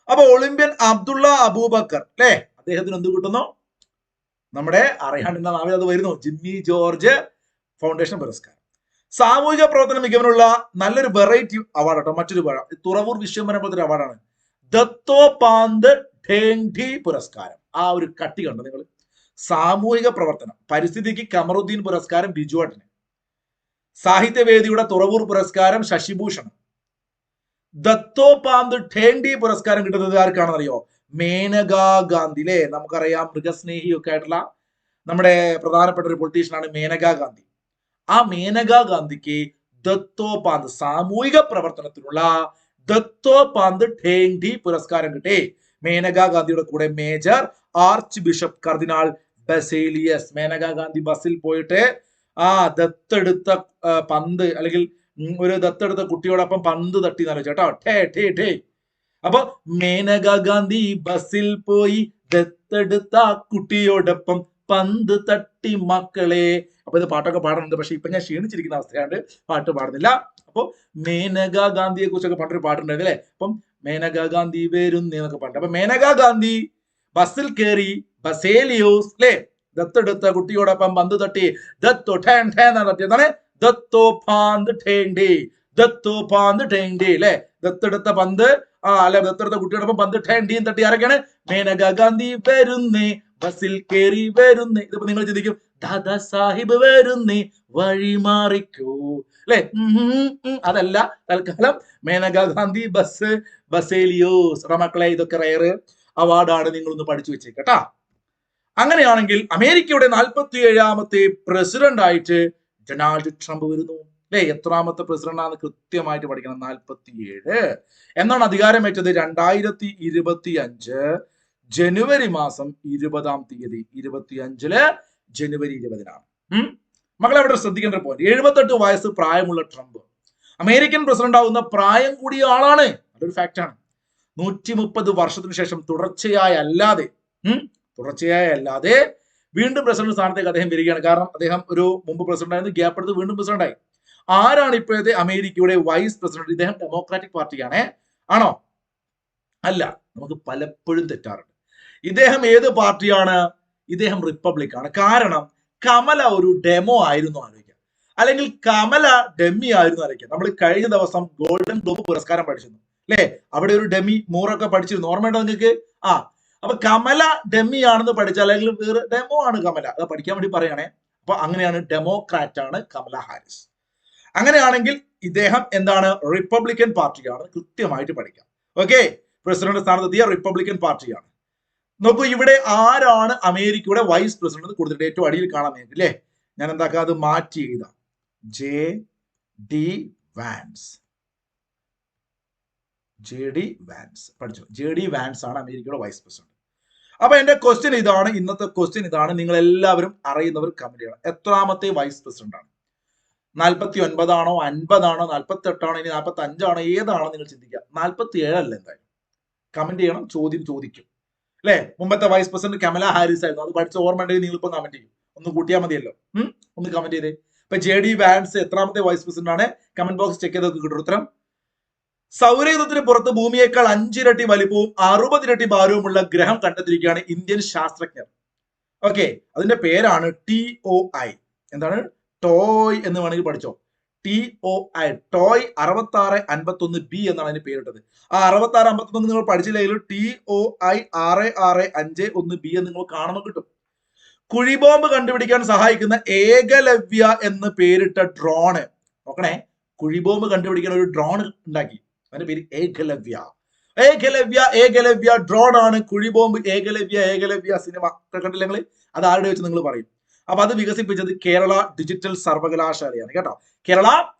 അപ്പൊ ഒളിമ്പ്യൻ അബ്ദുള്ള അബൂബക്കർ, അല്ലെ? അദ്ദേഹത്തിന് എന്ത് കിട്ടുന്നു? നമ്മുടെ അറിയാണ്ടിരുന്ന നാവിൽ അത് വരുന്നു, ജിമ്മി ജോർജ് ഫൗണ്ടേഷൻ പുരസ്കാരം. സാമൂഹിക പ്രവർത്തന മികവിനുള്ള നല്ലൊരു വെറൈറ്റി അവാർഡ് കേട്ടോ. മറ്റൊരു തുറവൂർ വിശ്വംഭരപുരത്തിന്റെ അവാർഡാണ് ദത്തോപാന്ത് ഠേങ്ഠി പുരസ്കാരം. ആ ഒരു കട്ടി കണ്ടോ നിങ്ങൾ? സാമൂഹിക പ്രവർത്തനം, പരിസ്ഥിതിക്ക് കമറുദ്ദീൻ പുരസ്കാരം ബിജുവേട്ടന്, സാഹിത്യവേദിയുടെ തുറവൂർ പുരസ്കാരം ശശിഭൂഷൺ, ദത്തോപാന്ത് ഠേങ്ഠി പുരസ്കാരം കിട്ടുന്നത് ആർക്കാണെന്നറിയോ? മേനകാ ഗാന്ധി. അല്ലേ? നമുക്കറിയാം, മൃഗസ്നേഹിയൊക്കെ ആയിട്ടുള്ള നമ്മുടെ പ്രധാനപ്പെട്ട ഒരു പൊളിറ്റീഷ്യനാണ് മേനകാ ഗാന്ധി. ആ മേനകാ ഗാന്ധിക്ക് ദത്തോപാന്ത് സാമൂഹിക പ്രവർത്തനത്തിനുള്ള ദത്തോപാന്ത് ഠേങ്ഠി പുരസ്കാരം കിട്ടി. മേനകാ ഗാന്ധിയുടെ കൂടെ മേജർ ആർച്ച് ബിഷപ്പ് കർദിനാൾ ബസേലിയസ്. മേനകാ ഗാന്ധി ബസ്സിൽ പോയിട്ട് ആ ദത്തെടുത്ത പന്ത് അല്ലെങ്കിൽ ഒരു ദത്തെടുത്ത കുട്ടിയോടൊപ്പം പന്ത് തട്ടി എന്നാലോ ചേട്ടോ, ഠേ ഠേ ഠേ. അപ്പൊ മേനകാ ഗാന്ധി ബസ്സിൽ പോയി ദത്തെടുത്ത കുട്ടിയോടൊപ്പം പന്ത് തട്ടി മക്കളെ. അപ്പൊ ഇത് പാട്ടൊക്കെ പാടുന്നുണ്ട്, പക്ഷെ ഇപ്പൊ ഞാൻ ക്ഷീണിച്ചിരിക്കുന്ന അവസ്ഥയാണ്, പാട്ട് പാടുന്നില്ല. അപ്പൊ മേനകാ ഗാന്ധിയെ കുറിച്ചൊക്കെ പണ്ടൊരു പാട്ടുണ്ടായിരുന്നു അല്ലെ? അപ്പം മേനകാ ഗാന്ധി വരുന്നൊക്കെ പറഞ്ഞു. അപ്പൊ മേനകാ ഗാന്ധി ബസ്സിൽ കയറി ബസേലിയോസ് അല്ലെ ദത്തെടുത്ത കുട്ടിയോടൊപ്പം പന്ത് തട്ടി ദത്തോ ഠേൻ ഠേൻ എന്നാണ് തട്ടിയതാണ് ദത്തോപാന്ത് ഠേങ്ഠി. ദത്തോപാന്ത് ഠേങ്ഠി അല്ലെ? ദത്തെടുത്ത പന്ത് അല്ലെ ദത്തെടുത്ത കുട്ടിയോടൊപ്പം പന്ത് ഠേങ്ഠിയും തട്ടി. ആരൊക്കെയാണ്? മേനകാ ഗാന്ധി വരുന്നേ, ബസ്സിൽ കയറി വരുന്നേ. ഇതിപ്പോ നിങ്ങൾ ചിന്തിക്കും, ദാദാ സാഹിബ് വരുന്നേ, വഴി മാറിക്കൂ അല്ലെ? അതല്ല, തൽക്കാലം മേനകാ ഗാന്ധി ബസ് ബസേലിയോസ്. മക്കളെ, ഇതൊക്കെ റയർ അവാർഡാണ്, നിങ്ങളൊന്ന് പഠിച്ചു വെച്ചേക്കട്ടാ. അങ്ങനെയാണെങ്കിൽ അമേരിക്കയുടെ 47ാമത്തെ പ്രസിഡന്റ് ആയിട്ട് ഡൊണാൾഡ് ട്രംപ് വരുന്നു അല്ലെ? എത്രാമത്തെ പ്രസിഡന്റ് ആണെന്ന് കൃത്യമായിട്ട് പഠിക്കണം. 47 എന്നാണ് അധികാരമേറ്റത്. 2025 ജനുവരി മാസം 20-ാം തീയതി. 25 ജനുവരി 20-നാണ്. മക്കളെ, അവിടെ ശ്രദ്ധിക്കേണ്ട പോയിന്റ്, 78 വയസ്സ് പ്രായമുള്ള ട്രംപ് അമേരിക്കൻ പ്രസിഡന്റ് ആവുന്ന പ്രായം കൂടിയ ആളാണ്. അതൊരു ഫാക്റ്റാണ്. 130 വർഷത്തിന് ശേഷം തുടർച്ചയായി അല്ലാതെ വീണ്ടും പ്രസിഡന്റ് സ്ഥാനത്തേക്ക് അദ്ദേഹം വരികയാണ്. കാരണം അദ്ദേഹം ഒരു മുമ്പ് പ്രസിഡന്റ് ആയിരുന്നു, ഗ്യാപ്പ് എടുത്ത് വീണ്ടും പ്രസിഡന്റ് ആയി. ആരാണ് ഇപ്പോഴത്തെ അമേരിക്കയുടെ വൈസ് പ്രസിഡന്റ്? ഇദ്ദേഹം ഡെമോക്രാറ്റിക് പാർട്ടിയാണ്. ആണോ? അല്ല, നമുക്ക് പലപ്പോഴും തെറ്റാറുണ്ട്. ഇദ്ദേഹം ഏത് പാർട്ടിയാണ്? ഇദ്ദേഹം റിപ്പബ്ലിക് ആണ്. കാരണം കമല ഒരു ഡെമോ ആയിരുന്നു ആലോചിക്കാം, അല്ലെങ്കിൽ കമല ഡെമ്മി ആയിരുന്നു ആലോചിക്കാം. നമ്മൾ കഴിഞ്ഞ ദിവസം ഗോൾഡൻ ഗ്ലോബ് പുരസ്കാരം പഠിച്ചിരുന്നു അല്ലെ? അവിടെ ഒരു ഡെമി മൂറൊക്കെ പഠിച്ചിരുന്നു, ഓർമ്മയുണ്ടോ നിങ്ങൾക്ക്? അപ്പൊ കമല ഡെമ്മി ആണെന്ന് പഠിച്ചാൽ, അല്ലെങ്കിൽ വേറെ ഡെമോ ആണ് കമല, അത് പഠിക്കാൻ വേണ്ടി പറയണേ. അപ്പൊ അങ്ങനെയാണ്, ഡെമോക്രാറ്റ് ആണ് കമല ഹാരിസ്. അങ്ങനെയാണെങ്കിൽ ഇദ്ദേഹം എന്താണ്? റിപ്പബ്ലിക്കൻ പാർട്ടിയാണ്, കൃത്യമായിട്ട് പഠിക്കാം. ഓക്കെ, പ്രസിഡന്റ് സ്ഥാനത്തെത്തിയ റിപ്പബ്ലിക്കൻ പാർട്ടിയാണ്. നോക്കൂ, ഇവിടെ ആരാണ് അമേരിക്കയുടെ വൈസ് പ്രസിഡന്റ് കൊടുത്തിട്ട് ഏറ്റവും അടിയിൽ കാണാൻ വേണ്ടി അല്ലേ? ഞാൻ എന്താക്കാം, അത് മാറ്റി എഴുതാം. JD Vance. JD വാൻസ് പഠിച്ചോ? JD വാൻസ് ആണ് അമേരിക്കയുടെ വൈസ് പ്രസിഡന്റ്. അപ്പൊ എന്റെ ക്വസ്റ്റ്യൻ ഇതാണ്, ഇന്നത്തെ ക്വസ്റ്റ്യൻ ഇതാണ്. നിങ്ങൾ എല്ലാവരും അറിയുന്നവർ കമന്റ് ചെയ്യണം. എത്രാമത്തെ വൈസ് പ്രസിഡന്റ് ആണ്? 49 ആണോ, 50 ആണോ, 48 ആണോ, ഇനി 45 ആണോ, ഏതാണോ നിങ്ങൾ ചിന്തിക്കുക. 47 അല്ല എന്തായാലും. കമന്റ് ചെയ്യണം, ചോദ്യം ചോദിക്കും അല്ലെ? മുമ്പത്തെ വൈസ് പ്രസിഡന്റ് കമല ഹാരിസ് ആയിരുന്നു, അത് പഠിച്ച ഓർമ്മ ഉണ്ടെങ്കിൽ നിങ്ങൾ ഇപ്പൊ കമന്റ് ചെയ്യും, ഒന്ന് കൂട്ടിയാൽ മതിയല്ലോ. ഒന്ന് കമന്റ് ചെയ്തേ. ഇപ്പൊ JD വാൻസ് എത്രാമത്തെ വൈസ് പ്രസിഡന്റ് ആണ്? കമന്റ് ബോക്സ് ചെക്ക് ചെയ്തൊക്കെ കിട്ടും ഉത്തരം. സൗരയൂഥത്തിന് പുറത്ത് ഭൂമിയേക്കാൾ 5 ഇരട്ടി വലിപ്പവും 60 ഇരട്ടി ഭാരവുമുള്ള ഗ്രഹം കണ്ടെത്തിയിരിക്കുകയാണ് ഇന്ത്യൻ ശാസ്ത്രജ്ഞർ. ഓക്കെ, അതിന്റെ പേരാണ് TOI. എന്താണ്? ടോയ് എന്ന് വേണമെങ്കിൽ പഠിച്ചോ. TOI, ടോയ് 6651b എന്നാണ് അതിന് പേരിട്ടത്. ആ 6651 നിങ്ങൾ പഠിച്ചില്ലെങ്കിൽ TOI 6651b എന്ന് നിങ്ങൾ കാണുമ്പോൾ കിട്ടും. കുഴിബോംബ് കണ്ടുപിടിക്കാൻ സഹായിക്കുന്ന ഏകലവ്യ എന്ന് പേരിട്ട ഡ്രോണ്. നോക്കണേ, കുഴിബോംബ് കണ്ടുപിടിക്കാൻ ഒരു ഡ്രോൺ ഉണ്ടാക്കി, അതിന്റെ പേര് ഏകലവ്യ. ഏകലവ്യ ഡ്രോൺ ആണ് കുഴിബോംബ്. ഏകലവ്യ സിനിമ കണ്ടില്ല നിങ്ങൾ? അത് ആരുടെ വെച്ച് നിങ്ങൾ പറയും? അപ്പൊ അത് വികസിപ്പിച്ചത് കേരള ഡിജിറ്റൽ സർവകലാശാലയാണ് കേട്ടോ. കേരള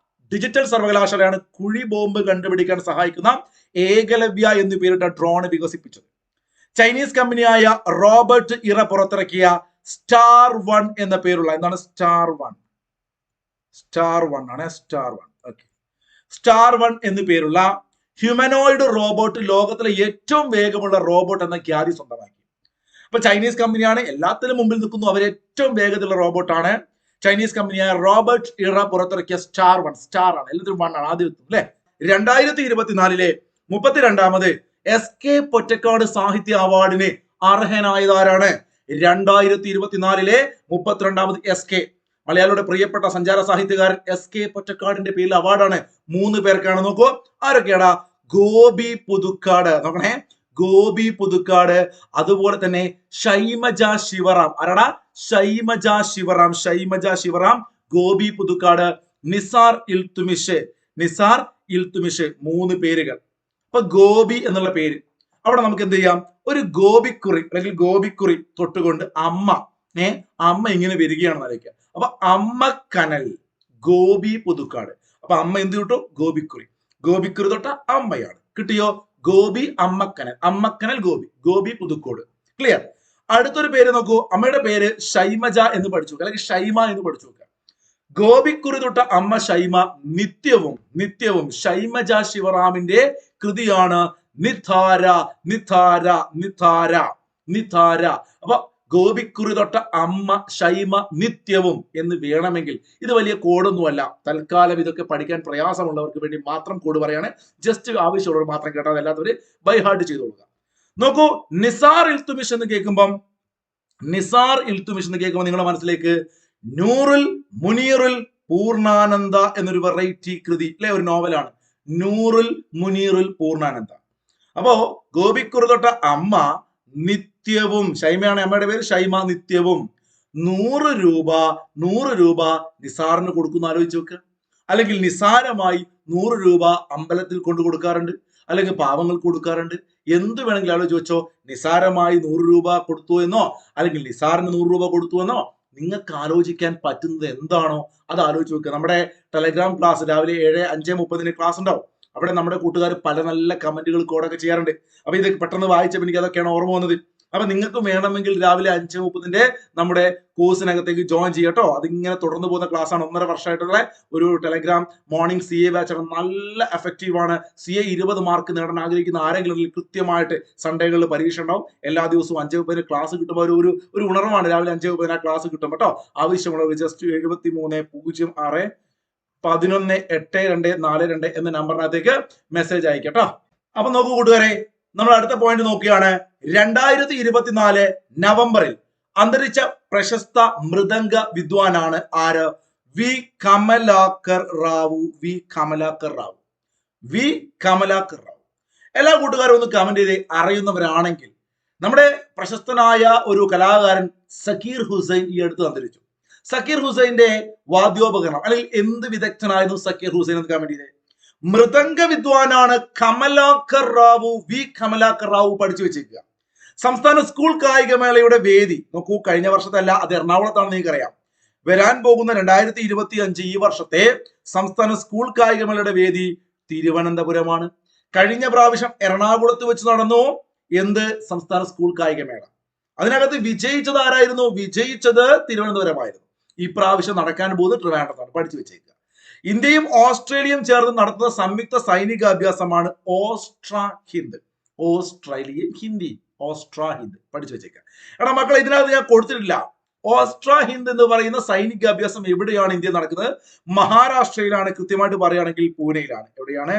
ഡിജിറ്റൽ സർവകലാശാലയാണ് കുഴിബോംബ് കണ്ടുപിടിക്കാൻ സഹായിക്കുന്ന ഏകലവ്യ എന്ന് പേരിട്ട ഡ്രോൺ വികസിപ്പിച്ചത്. ചൈനീസ് കമ്പനിയായ റോബർട്ട് ഇറ പുറത്തിറക്കിയ സ്റ്റാർ 1 എന്ന പേരുള്ള, എന്താണ് സ്റ്റാർ 1 ആണ്. സ്റ്റാർ 1 എന്ന് പേരുള്ള ഹ്യൂമനോയിഡ് റോബോട്ട് ലോകത്തിലെ ഏറ്റവും വേഗമുള്ള റോബോട്ട് എന്ന ഖ്യാതി സ്വന്തമാക്കി. അപ്പൊ ചൈനീസ് കമ്പനിയാണ്, എല്ലാത്തിലും മുമ്പിൽ നിൽക്കുന്നു, അവർ ഏറ്റവും വേഗത്തിലുള്ള റോബോട്ടാണ്. ചൈനീസ് കമ്പനിയായ റോബർട്ട് ഇറ പുറത്തിറക്കിയ സ്റ്റാർ 1, സ്റ്റാർ ആണ്, എല്ലാത്തിലും 1 ആണ്, ആദ്യം എത്തും അല്ലെ? 2024 32ാമത് SK പൊറ്റക്കാട് സാഹിത്യ അവാർഡിന് അർഹനായതാരാണ്? 2024 32ാമത് SK മലയാളിയുടെ പ്രിയപ്പെട്ട സഞ്ചാര സാഹിത്യകാരൻ SK പൊറ്റക്കാടിന്റെ പേരിൽ അവാർഡാണ്. 3 പേർക്കാണ്. നോക്കൂ ആരൊക്കെയാടാ? ഗോപി പുതുക്കാട്, നോക്കണേ, ഗോപി പുതുക്കാട്, അതുപോലെ തന്നെ ഷൈമജ ശിവറാം. ആരാടാ? ഷൈമജ ശിവറാം, ഷൈമജ ശിവറാം, ഗോപി പുതുക്കാട്, നിസാർ ഇൽത്തുമിഷ്, നിസാർ ഇൽത്തുമിഷ്. 3 പേരുകൾ. അപ്പൊ ഗോപി എന്നുള്ള പേര് അവിടെ നമുക്ക് എന്ത് ചെയ്യാം? ഒരു ഗോപിക്കുറി അല്ലെങ്കിൽ ഗോപിക്കുറി തൊട്ടുകൊണ്ട് അമ്മ ഇങ്ങനെ വരികയാണെന്ന് അറിയിക്കുക. അപ്പൊ അമ്മക്കനൽ ഗോപി പുതുക്കാട്. അപ്പൊ അമ്മ എന്ത് കിട്ടും? ഗോപിക്കുറി. ഗോപിക്കുറി തൊട്ട അമ്മയാണ്. കിട്ടിയോ? ഗോപി അമ്മക്കനൽ, അമ്മക്കനൽ ഗോപി, ഗോപി പുതുക്കോട്. ക്ലിയർ? അടുത്തൊരു പേര് നോക്കൂ. അമ്മയുടെ പേര് ഷൈമജ എന്ന് പഠിച്ചു അല്ലെങ്കിൽ ഷൈമ എന്ന് പഠിച്ചു നോക്കുക. ഗോപിക്കുറി തൊട്ട അമ്മ ഷൈമ നിത്യവും ഷൈമജ ശിവറാമിന്റെ കൃതിയാണ് നിധാര, നിധാര, നിധാര, നിധാര. അപ്പൊ ഗോപിക്കുറി തൊട്ട അമ്മ ഷൈമ നിത്യവും എന്ന് വേണമെങ്കിൽ, ഇത് വലിയ കോഡൊന്നുമല്ല, തൽക്കാലം ഇതൊക്കെ പഠിക്കാൻ പ്രയാസമുള്ളവർക്ക് വേണ്ടി മാത്രം കോഡ് പറയാണ്. ജസ്റ്റ് ആവശ്യമുള്ളവർ മാത്രം കേട്ടാൽ, അല്ലാത്തവര് ബൈ ഹാർട്ട് ചെയ്തു കൊടുക്കുക. നോക്കൂ, നിസാർ ഇൽത്തുമിഷ് എന്ന് കേൾക്കുമ്പോൾ, നിസാർ ഇൽത്തുമിഷ് എന്ന് കേൾക്കുമ്പോൾ നിങ്ങളുടെ മനസ്സിലേക്ക് നൂറുൽ മുനീറുൽ പൂർണ്ണാനന്ദ എന്നൊരു വെറൈറ്റി കൃതി അല്ലെ, ഒരു നോവലാണ് നൂറുൽ മുനീറുൽ പൂർണ്ണാനന്ദ. അപ്പോ ഗോപിക്കുറി തൊട്ട അമ്മ നിത്യവും, ഷൈമയാണ് അമ്മയുടെ പേര്, ഷൈമ, നിത്യവും 100 രൂപ നിസാറിന് കൊടുക്കുന്ന ആലോചിച്ച് വെക്കുക. അല്ലെങ്കിൽ നിസാരമായി 100 രൂപ അമ്പലത്തിൽ കൊണ്ടു കൊടുക്കാറുണ്ട്, അല്ലെങ്കിൽ പാവങ്ങൾക്ക് കൊടുക്കാറുണ്ട്. എന്ത് വേണമെങ്കിലും ആലോചിച്ച് വെച്ചോ. നിസാരമായി 100 രൂപ കൊടുത്തു എന്നോ അല്ലെങ്കിൽ നിസാറിന് 100 രൂപ കൊടുത്തു എന്നോ നിങ്ങൾക്ക് ആലോചിക്കാൻ പറ്റുന്നത് എന്താണോ അത് ആലോചിച്ച് വെക്കുക. നമ്മുടെ ടെലഗ്രാം ക്ലാസ് രാവിലെ 7:05:30 ക്ലാസ് ഉണ്ടാവും. അവിടെ നമ്മുടെ കൂട്ടുകാർ പല നല്ല കമന്റുകൾ കോഡൊക്കെ ചെയ്യാറുണ്ട്. അപ്പൊ ഇത് പെട്ടെന്ന് വായിച്ചപ്പോൾ എനിക്ക് അതൊക്കെയാണ് ഓർമ്മ വന്നത്. അപ്പൊ നിങ്ങൾക്ക് വേണമെങ്കിൽ രാവിലെ 5:30 നമ്മുടെ കോഴ്സിനകത്തേക്ക് ജോയിൻ ചെയ്യട്ടോ. അതിങ്ങനെ തുടർന്ന് പോകുന്ന ക്ലാസ് ആണ്. 1.5 വർഷമായിട്ടുള്ള ഒരു ടെലഗ്രാം മോർണിംഗ് CA ബാച്ചാണ്. നല്ല എഫക്റ്റീവ് ആണ്. CA 20 മാർക്ക് നേടാൻ ആഗ്രഹിക്കുന്ന ആരെങ്കിലും കൃത്യമായിട്ട് സൺഡേകളിൽ പരീക്ഷ ഉണ്ടാവും. എല്ലാ ദിവസവും 5:30 ക്ലാസ് കിട്ടുമ്പോൾ ഒരു ഉണർവാണ്. രാവിലെ 5:30 ക്ലാസ് കിട്ടും കേട്ടോ. ആവശ്യമുള്ളവർ ജസ്റ്റ് 7330118242 എന്ന നമ്പറിനകത്തേക്ക് മെസ്സേജ് അയക്കട്ടോ. അപ്പൊ നോക്കൂ കൂട്ടുകാരെ, നമ്മൾ അടുത്ത പോയിന്റ് നോക്കുകയാണ്. 2024 നവംബറിൽ അന്തരിച്ച പ്രശസ്ത മൃദംഗ വിദ്വാനാണ് ആര്? V Kamalakar Rao, V Kamalakar Rao, V Kamalakar Rao. എല്ലാ കൂട്ടുകാരും ഒന്ന് കമന്റ് ചെയ്ത് അറിയുന്നവരാണെങ്കിൽ. നമ്മുടെ പ്രശസ്തനായ ഒരു കലാകാരൻ സക്കീർ ഹുസൈൻ ഈ അടുത്ത് അന്തരിച്ചു. സക്കീർ ഹുസൈന്റെ വാദ്യോപകരണം അല്ലെങ്കിൽ എന്ത് വിദഗ്ധനായിരുന്നു സക്കീർ ഹുസൈൻ എന്ന് കമന്റ് ചെയ്തേ. മൃദംഗ വിദ്വാനാണ് കമലാകർ റാവു, വി കമലാകർ റാവു. പഠിച്ചു വെച്ചേക്കുക. സംസ്ഥാന സ്കൂൾ കായികമേളയുടെ വേദി നോക്കൂ, കഴിഞ്ഞ വർഷത്തല്ല, അത് എറണാകുളത്താണ്, നിങ്ങൾക്കറിയാം. വരാൻ പോകുന്ന 2025 ഈ വർഷത്തെ സംസ്ഥാന സ്കൂൾ കായികമേളയുടെ വേദി തിരുവനന്തപുരമാണ്. കഴിഞ്ഞ പ്രാവശ്യം എറണാകുളത്ത് വെച്ച് നടന്നു എന്ത്? സംസ്ഥാന സ്കൂൾ കായികമേള. അതിനകത്ത് വിജയിച്ചത് ആരായിരുന്നു? വിജയിച്ചത് തിരുവനന്തപുരമായിരുന്നു. ഈ പ്രാവശ്യം നടക്കാൻ പോകുന്നത് ട്രിവാൻഡ്രത്താണ്. പഠിച്ചു വെച്ചേക്കുക. ഇന്ത്യയും ഓസ്ട്രേലിയയും ചേർന്ന് നടത്തുന്ന സംയുക്ത സൈനികാഭ്യാസമാണ് ഓസ്ട്രാ ഹിന്ദ്. ഓസ്ട്രേലിയൻ ഹിന്ദി, ഓസ്ട്രാ ഹിന്ദ്. പഠിച്ചു വെച്ചേക്കുക. എടാ മക്കളെ, ഇതിനകത്ത് ഞാൻ കൊടുത്തിട്ടില്ല. ഓസ്ട്രാ ഹിന്ദ് എന്ന് പറയുന്ന സൈനികാഭ്യാസം എവിടെയാണ് ഇന്ത്യ നടക്കുന്നത്? മഹാരാഷ്ട്രയിലാണ്. കൃത്യമായിട്ട് പറയുകയാണെങ്കിൽ പൂനെയിലാണ്. എവിടെയാണ്?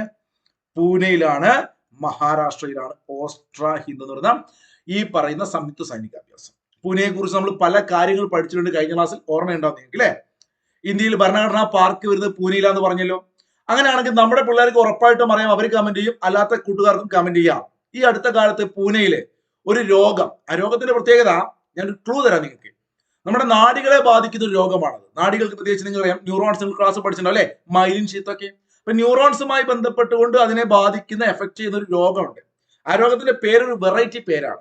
പൂനെയിലാണ്, മഹാരാഷ്ട്രയിലാണ് ഓസ്ട്രാ ഹിന്ദ് എന്ന് പറയുന്ന ഈ പറയുന്ന സംയുക്ത സൈനികാഭ്യാസം. പൂനെയെ കുറിച്ച് നമ്മൾ പല കാര്യങ്ങൾ പഠിച്ചിട്ടുണ്ട് കഴിഞ്ഞ ക്ലാസ്സിൽ. ഓർമ്മയുണ്ടാവും നിങ്ങൾക്ക് അല്ലെ? ഇന്ത്യയിൽ ഭരണഘടനാ പാർക്ക് വരുന്നത് പൂനെയിലാന്ന് പറഞ്ഞല്ലോ. അങ്ങനെയാണെങ്കിൽ നമ്മുടെ പിള്ളേർക്ക് ഉറപ്പായിട്ടും അറിയാം, അവർ കമന്റ് ചെയ്യും. അല്ലാത്ത കൂട്ടുകാർക്കും കമന്റ് ചെയ്യാം. ഈ അടുത്ത കാലത്ത് പൂനെയില് ഒരു രോഗം, ആ രോഗത്തിന്റെ പ്രത്യേകത ഞാൻ ക്ലൂ തരാം നിങ്ങൾക്ക്. നമ്മുടെ നാഡികളെ ബാധിക്കുന്ന ഒരു രോഗമാണത്. നാഡികൾക്ക് പ്രത്യേകിച്ച് നിങ്ങൾ അറിയാം, ന്യൂറോൺസ് ക്ലാസ് പഠിച്ചിട്ടുണ്ടോ അല്ലെ? മൈലിൻ ഷീത്തൊക്കെ. അപ്പൊ ന്യൂറോൺസുമായി ബന്ധപ്പെട്ടുകൊണ്ട് അതിനെ ബാധിക്കുന്ന എഫക്ട് ചെയ്യുന്ന ഒരു രോഗമുണ്ട്. ആ രോഗത്തിന്റെ പേരൊരു വെറൈറ്റി പേരാണ്.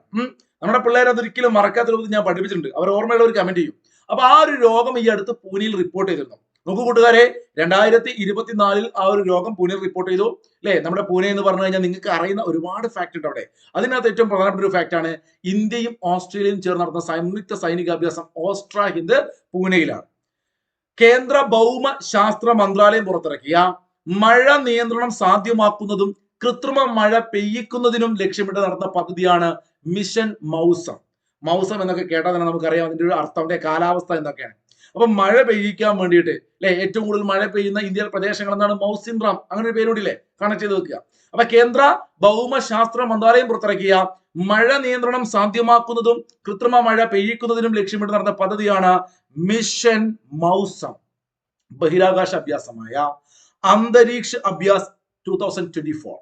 നമ്മുടെ പിള്ളേരെ അതൊരിക്കലും മറക്കാത്ത രൂപത്തിൽ ഞാൻ പഠിപ്പിച്ചിട്ടുണ്ട്. അവർ ഓർമ്മയുള്ളവർ കമന്റ് ചെയ്യും. അപ്പൊ ആ ഒരു രോഗം ഈ അടുത്ത് പൂനെയിൽ റിപ്പോർട്ട് ചെയ്തിരുന്നു. നോക്കൂ കൂട്ടുകാരെ, 2024 ആ ഒരു രോഗം പൂനെയിൽ റിപ്പോർട്ട് ചെയ്തു അല്ലെ? നമ്മുടെ പൂനെ എന്ന് പറഞ്ഞു കഴിഞ്ഞാൽ നിങ്ങൾക്ക് അറിയുന്ന ഒരുപാട് ഫാക്ട് ഉണ്ട് അവിടെ. അതിനകത്ത് ഏറ്റവും പ്രധാനപ്പെട്ട ഒരു ഫാക്ട് ആണ് ഇന്ത്യയും ഓസ്ട്രേലിയയും ചേർന്ന് നടത്തുന്ന സംയുക്ത സൈനികാഭ്യാസം ഓസ്ട്രാ ഹിന്ദ് പൂനെയിലാണ്. കേന്ദ്ര ഭൗമ ശാസ്ത്ര മന്ത്രാലയം പുറത്തിറക്കിയ മഴ നിയന്ത്രണം സാധ്യമാക്കുന്നതും കൃത്രിമ മഴ പെയ്യിക്കുന്നതിനും ലക്ഷ്യമിട്ട് നടത്തുന്ന പദ്ധതിയാണ് മിഷൻ മൗസം. മൗസം എന്നൊക്കെ കേട്ടാൽ തന്നെ നമുക്കറിയാം അതിന്റെ ഒരു അർത്ഥം, കാലാവസ്ഥ എന്നൊക്കെയാണ്. അപ്പൊ മഴ പെയ്യിക്കാൻ വേണ്ടിയിട്ട് അല്ലെ, ഏറ്റവും കൂടുതൽ മഴ പെയ്യുന്ന ഇന്ത്യൻ പ്രദേശങ്ങൾ എന്താണ്? മൗസിൻ റാം, അങ്ങനെ ഒരു പേരോടില്ലേ? കണക്ട് ചെയ്ത് വെക്കുക. അപ്പൊ കേന്ദ്ര ഭൗമശാസ്ത്ര മന്ത്രാലയം പുറത്തിറക്കിയ മഴ നിയന്ത്രണം സാധ്യമാക്കുന്നതും കൃത്രിമ മഴ പെയ്യിക്കുന്നതിനും ലക്ഷ്യമിട്ട് നടന്ന പദ്ധതിയാണ് മിഷൻ മൗസം ബഹിരാകാശ അഭ്യാസമായ അന്തരീക്ഷ അഭ്യാസ് 2024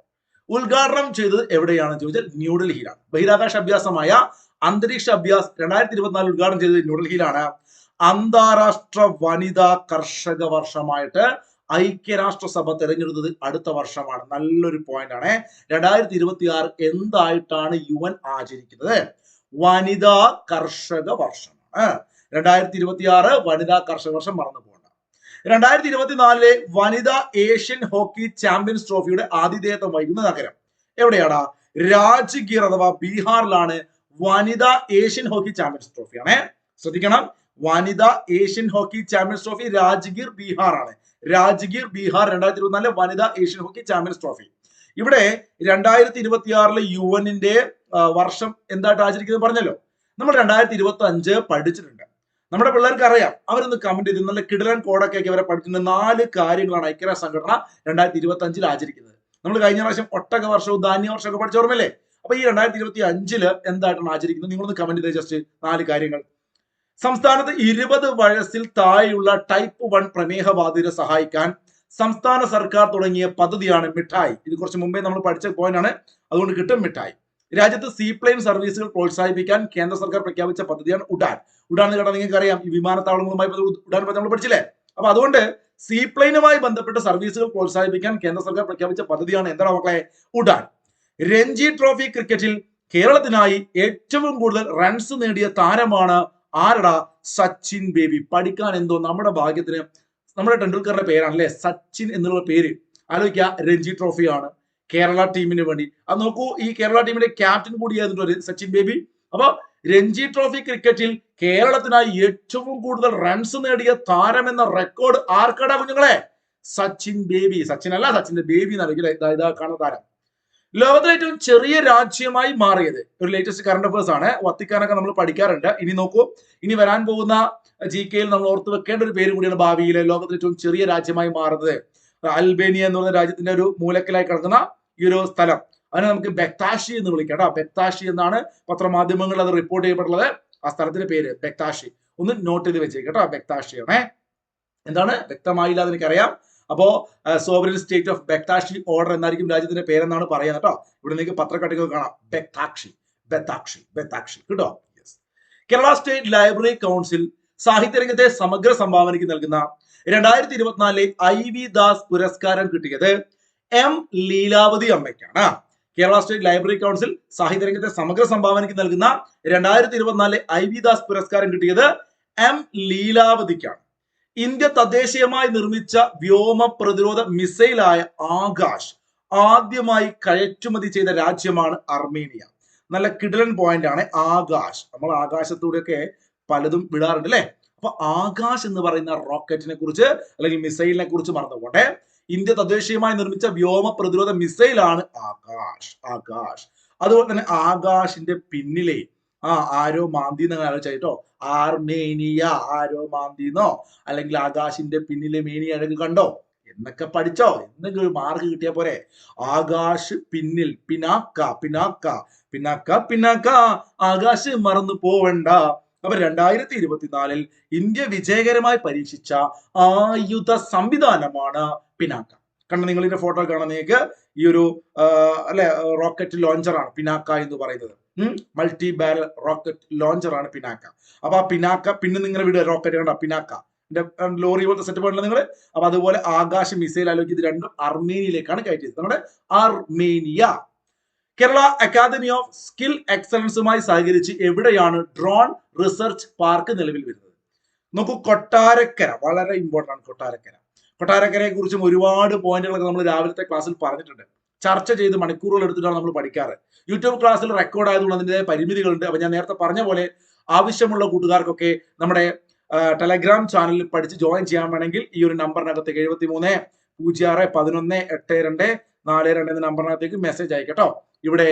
ഉദ്ഘാടനം ചെയ്തത് എവിടെയാണെന്ന് ചോദിച്ചാൽ ന്യൂഡൽഹിയിലാണ്. ബഹിരാകാശ അഭ്യാസമായ അന്തരീക്ഷ അഭ്യാസ് 2024 ഉദ്ഘാടനം ചെയ്തത് ന്യൂഡൽഹിയിലാണ്. അന്താരാഷ്ട്ര വനിതാ കർഷക വർഷമായിട്ട് ഐക്യരാഷ്ട്രസഭ തെരഞ്ഞെടുത്തത് അടുത്ത വർഷമാണ്. നല്ലൊരു പോയിന്റ് ആണ്. 2026 എന്തായിട്ടാണ് UN ആചരിക്കുന്നത്? വനിതാ കർഷക വർഷമാണ്. 2026 വനിതാ കർഷക വർഷം മറന്നു പോകണ്ട. 2024 വനിതാ ഏഷ്യൻ ഹോക്കി ചാമ്പ്യൻസ് ട്രോഫിയുടെ ആതിഥേയത്വം വഹിക്കുന്ന നഗരം എവിടെയാണ്? രാജ്ഗീർ അഥവാ ബീഹാറിലാണ് വനിതാ ഏഷ്യൻ ഹോക്കി ചാമ്പ്യൻസ് ട്രോഫിയാണ്. ശ്രദ്ധിക്കണം, വനിതാ Asian hockey champions trophy Rajgir Bihar ആണ്. രാജ്ഗീർ ബീഹാർ 2024 വനിതാ ഏഷ്യൻ ഹോക്കി ചാമ്പ്യൻസ് ട്രോഫി. ഇവിടെ 2026 യുവനിന്റെ വർഷം എന്തായിട്ട് ആചരിക്കുന്നത് പറഞ്ഞല്ലോ. നമ്മൾ 2025 പഠിച്ചിട്ടുണ്ട്. നമ്മുടെ പിള്ളേർക്ക് അറിയാം. അവരൊന്ന് കമന്റ് ചെയ്ത് നല്ല കിടിലൻ കോഡൊക്കെ അവരെ പഠിക്കുന്ന 4 കാര്യങ്ങളാണ് ഐക്യരാഷ്ട്ര സംഘടന 2025 ആചരിക്കുന്നത്. നമ്മൾ കഴിഞ്ഞ പ്രാവശ്യം ഒട്ടക വർഷവും ധാന്യ വർഷമൊക്കെ പഠിച്ച ഓർമ്മയില്ലേ? അപ്പൊ ഈ 2025 എന്തായിട്ടാണ് ആചരിക്കുന്നത്? നിങ്ങളൊന്ന് കമന്റ് ചെയ്ത് ജസ്റ്റ് 4 കാര്യങ്ങൾ. സംസ്ഥാനത്ത് 20 വയസ്സിൽ താഴെയുള്ള ടൈപ്പ് 1 പ്രമേഹ ബാധിതരെ സഹായിക്കാൻ സംസ്ഥാന സർക്കാർ തുടങ്ങിയ പദ്ധതിയാണ് മിഠായി. ഇത് കുറച്ച് മുമ്പേ നമ്മൾ പഠിച്ച പോയിന്റ് ആണ്, അതുകൊണ്ട് കിട്ടും മിഠായി. രാജ്യത്ത് സീപ്ലെയിൻ സർവീസുകൾ പ്രോത്സാഹിപ്പിക്കാൻ കേന്ദ്ര സർക്കാർ പ്രഖ്യാപിച്ച പദ്ധതിയാണ് ഉഡാൻ. ഉഡാൻ എന്ന് കേട്ടാൽ നിങ്ങൾക്ക് അറിയാം, ഈ വിമാനത്താവളങ്ങളുമായി ഉഡാൻ നമ്മൾ പഠിച്ചില്ലേ? അപ്പൊ അതുകൊണ്ട് സീപ്ലെയിനുമായി ബന്ധപ്പെട്ട സർവീസുകൾ പ്രോത്സാഹിപ്പിക്കാൻ കേന്ദ്ര സർക്കാർ പ്രഖ്യാപിച്ച പദ്ധതിയാണ് എന്താണ് മക്കളെ? ഉഡാൻ. രഞ്ജി ട്രോഫി ക്രിക്കറ്റിൽ കേരളത്തിനായി ഏറ്റവും കൂടുതൽ റൺസ് നേടിയ താരമാണ് ആരടാ? സച്ചിൻ ബേബി. പഠിക്കാൻ എന്തോ നമ്മുടെ ഭാഗ്യത്തിന് നമ്മുടെ ടെണ്ടുൽക്കറുടെ പേരാണല്ലേ സച്ചിൻ എന്നുള്ള പേര്. ആലോചിക്കുക, രഞ്ജി ട്രോഫിയാണ് കേരള ടീമിന് വേണ്ടി. അത് നോക്കൂ, ഈ കേരള ടീമിന്റെ ക്യാപ്റ്റൻ കൂടിയായിരുന്നു സച്ചിൻ ബേബി. അപ്പൊ രഞ്ജി ട്രോഫി ക്രിക്കറ്റിൽ കേരളത്തിനായി ഏറ്റവും കൂടുതൽ റൺസ് നേടിയ താരം എന്ന റെക്കോർഡ് ആർക്കടാ കുഞ്ഞുങ്ങളെ? സച്ചിൻ ബേബി. സച്ചിൻ അല്ല, സച്ചിന്റെ ബേബി ഇതാ കാണുന്ന താരം. ലോകത്തിലെ ഏറ്റവും ചെറിയ രാജ്യമായി മാറിയത് ഒരു ലേറ്റസ്റ്റ് കറണ്ട് അഫയേഴ്സ് ആണ്. വത്തിക്കാനൊക്കെ നമ്മൾ പഠിക്കാറുണ്ട്. ഇനി നോക്കൂ, ഇനി വരാൻ പോകുന്ന GK നമ്മൾ ഓർത്ത് വെക്കേണ്ട ഒരു പേര് കൂടിയാണ് ഭാവിയിലെ ലോകത്തിലെ ഏറ്റവും ചെറിയ രാജ്യമായി മാറുന്നത്. അൽബേനിയ എന്ന് പറഞ്ഞ രാജ്യത്തിന്റെ ഒരു മൂലക്കിലായി കിടക്കുന്ന ഈ ഒരു സ്ഥലം, അതിനെ നമുക്ക് ബെക്താഷി എന്ന് വിളിക്കാം കേട്ടോ. ബെക്താഷി എന്നാണ് പത്രമാധ്യമങ്ങളിൽ അത് റിപ്പോർട്ട് ചെയ്യപ്പെട്ടുള്ളത്. ആ സ്ഥലത്തിന്റെ പേര് ബെക്താഷി. ഒന്ന് നോട്ട് ചെയ്ത് വെച്ചേക്ക് കേട്ടോ. ബെക്താഷിയാണ്. എന്താണ് വ്യക്തമായില്ല എന്ന് എനിക്കറിയാം. അപ്പോ സോവറിൻ സ്റ്റേറ്റ് ഓഫ് ബെക്താഷി ഓർഡർ എന്നായിരിക്കും രാജ്യത്തിന്റെ പേരെന്നാണ് പറയുന്നത് കേട്ടോ. ഇവിടെ നിങ്ങൾക്ക് പത്രക്കട്ടികൾ കാണാം. ബെക്താക്ഷി ബെത്താക്ഷി ബെത്താക്ഷി കേട്ടോ. കേരള സ്റ്റേറ്റ് ലൈബ്രറി കൗൺസിൽ സാഹിത്യരംഗത്തെ സമഗ്ര സംഭാവനയ്ക്ക് നൽകുന്ന 2024 IV ദാസ് പുരസ്കാരം കിട്ടിയത് M ലീലാവതി അമ്മയ്ക്കാണ്. കേരള സ്റ്റേറ്റ് ലൈബ്രറി കൗൺസിൽ സാഹിത്യരംഗത്തെ സമഗ്ര സംഭാവനയ്ക്ക് നൽകുന്ന 2024 IV ദാസ് പുരസ്കാരം കിട്ടിയത് M ലീലാവതിക്കാണ്. ഇന്ത്യ തദ്ദേശീയമായി നിർമ്മിച്ച വ്യോമ പ്രതിരോധ മിസൈലായ ആകാശ് ആദ്യമായി കയറ്റുമതി ചെയ്ത രാജ്യമാണ് അർമേനിയ. നല്ല കിടിലൻ പോയിന്റ് ആണ് ആകാശ്. നമ്മൾ ആകാശത്തൂടെയൊക്കെ പലതും വിടാറുണ്ട് അല്ലെ? അപ്പൊ ആകാശ് എന്ന് പറയുന്ന റോക്കറ്റിനെ കുറിച്ച് അല്ലെങ്കിൽ മിസൈലിനെ കുറിച്ച് മറന്നുപോട്ടെ. ഇന്ത്യ തദ്ദേശീയമായി നിർമ്മിച്ച വ്യോമ പ്രതിരോധ മിസൈലാണ് ആകാശ്. ആകാശ്. അതുപോലെ തന്നെ ആകാശിന്റെ പിന്നിലെ ആരോ മാന്തി എന്ന് ആലോചിച്ചോ. ആർമേനിയ ആരോ മാന്തിന്നോ അല്ലെങ്കിൽ ആകാശിന്റെ പിന്നിലെ മേനി അഴക് കണ്ടോ എന്നൊക്കെ പഠിച്ചോ. എന്തെങ്കിലും ഒരു മാർക്ക് കിട്ടിയ പോരെ. ആകാശ് പിന്നിൽ പിനാക്ക പിനാക്ക പിന്നാക്ക പിന്നാക്ക ആകാശ് മറന്നു പോവണ്ട. അപ്പൊ 2024 ഇന്ത്യ വിജയകരമായി പരീക്ഷിച്ച ആയുധ സംവിധാനമാണ് പിനാക്ക. കണ്ട നിങ്ങൾ ഇതിന്റെ ഫോട്ടോ കാണാൻ നിങ്ങൾക്ക് ഈ ഒരു അല്ലെ റോക്കറ്റ് ലോഞ്ചർ ആണ് പിനാക്ക എന്ന് പറയുന്നത്. മൾട്ടി ബാരൽ റോക്കറ്റ് ലോഞ്ചർ ആണ് പിനാക്ക. അപ്പൊ ആ പിനാക്ക പിന്നെ നിങ്ങൾ വിടുക റോക്കറ്റ് കണ്ട പിനാക്ക ലോറി പോലത്തെ സെറ്റപ്പ് ഉണ്ടല്ലോ നിങ്ങൾ. അപ്പൊ അതുപോലെ ആകാശ മിസൈൽ ആലോചിച്ച് ഇത് രണ്ടും അർമേനിയയിലേക്കാണ് കയറ്റിയത്. നമ്മുടെ Armenia. Kerala academy of skill എക്സലൻസുമായി സഹകരിച്ച് എവിടെയാണ് ഡ്രോൺ റിസർച്ച് പാർക്ക് നിലവിൽ വരുന്നത്? നോക്കൂ, കൊട്ടാരക്കര. വളരെ ഇമ്പോർട്ടൻ്റ് ആണ് കൊട്ടാരക്കര. കൊട്ടാരക്കരയെ കുറിച്ചും ഒരുപാട് പോയിന്റുകളൊക്കെ നമ്മൾ രാവിലത്തെ ക്ലാസ്സിൽ പറഞ്ഞിട്ടുണ്ട്. ചർച്ച ചെയ്ത് മണിക്കൂറുകൾ എടുത്തിട്ടാണ് നമ്മൾ പഠിക്കാറ്. യൂട്യൂബ് ക്ലാസ്സിൽ റെക്കോർഡ് ആയതുകൊണ്ട് അതിൻ്റെതായ പരിമിതികളുണ്ട്. അപ്പൊ ഞാൻ നേരത്തെ പറഞ്ഞ പോലെ ആവശ്യമുള്ള കൂട്ടുകാർക്കൊക്കെ നമ്മുടെ ടെലഗ്രാം ചാനലിൽ പഠിച്ച് ജോയിൻ ചെയ്യാൻ വേണമെങ്കിൽ ഈ ഒരു നമ്പറിനകത്തേക്ക് 7306118242 എന്ന നമ്പറിനകത്തേക്ക് മെസ്സേജ് അയക്കട്ടോ. ഇവിടെ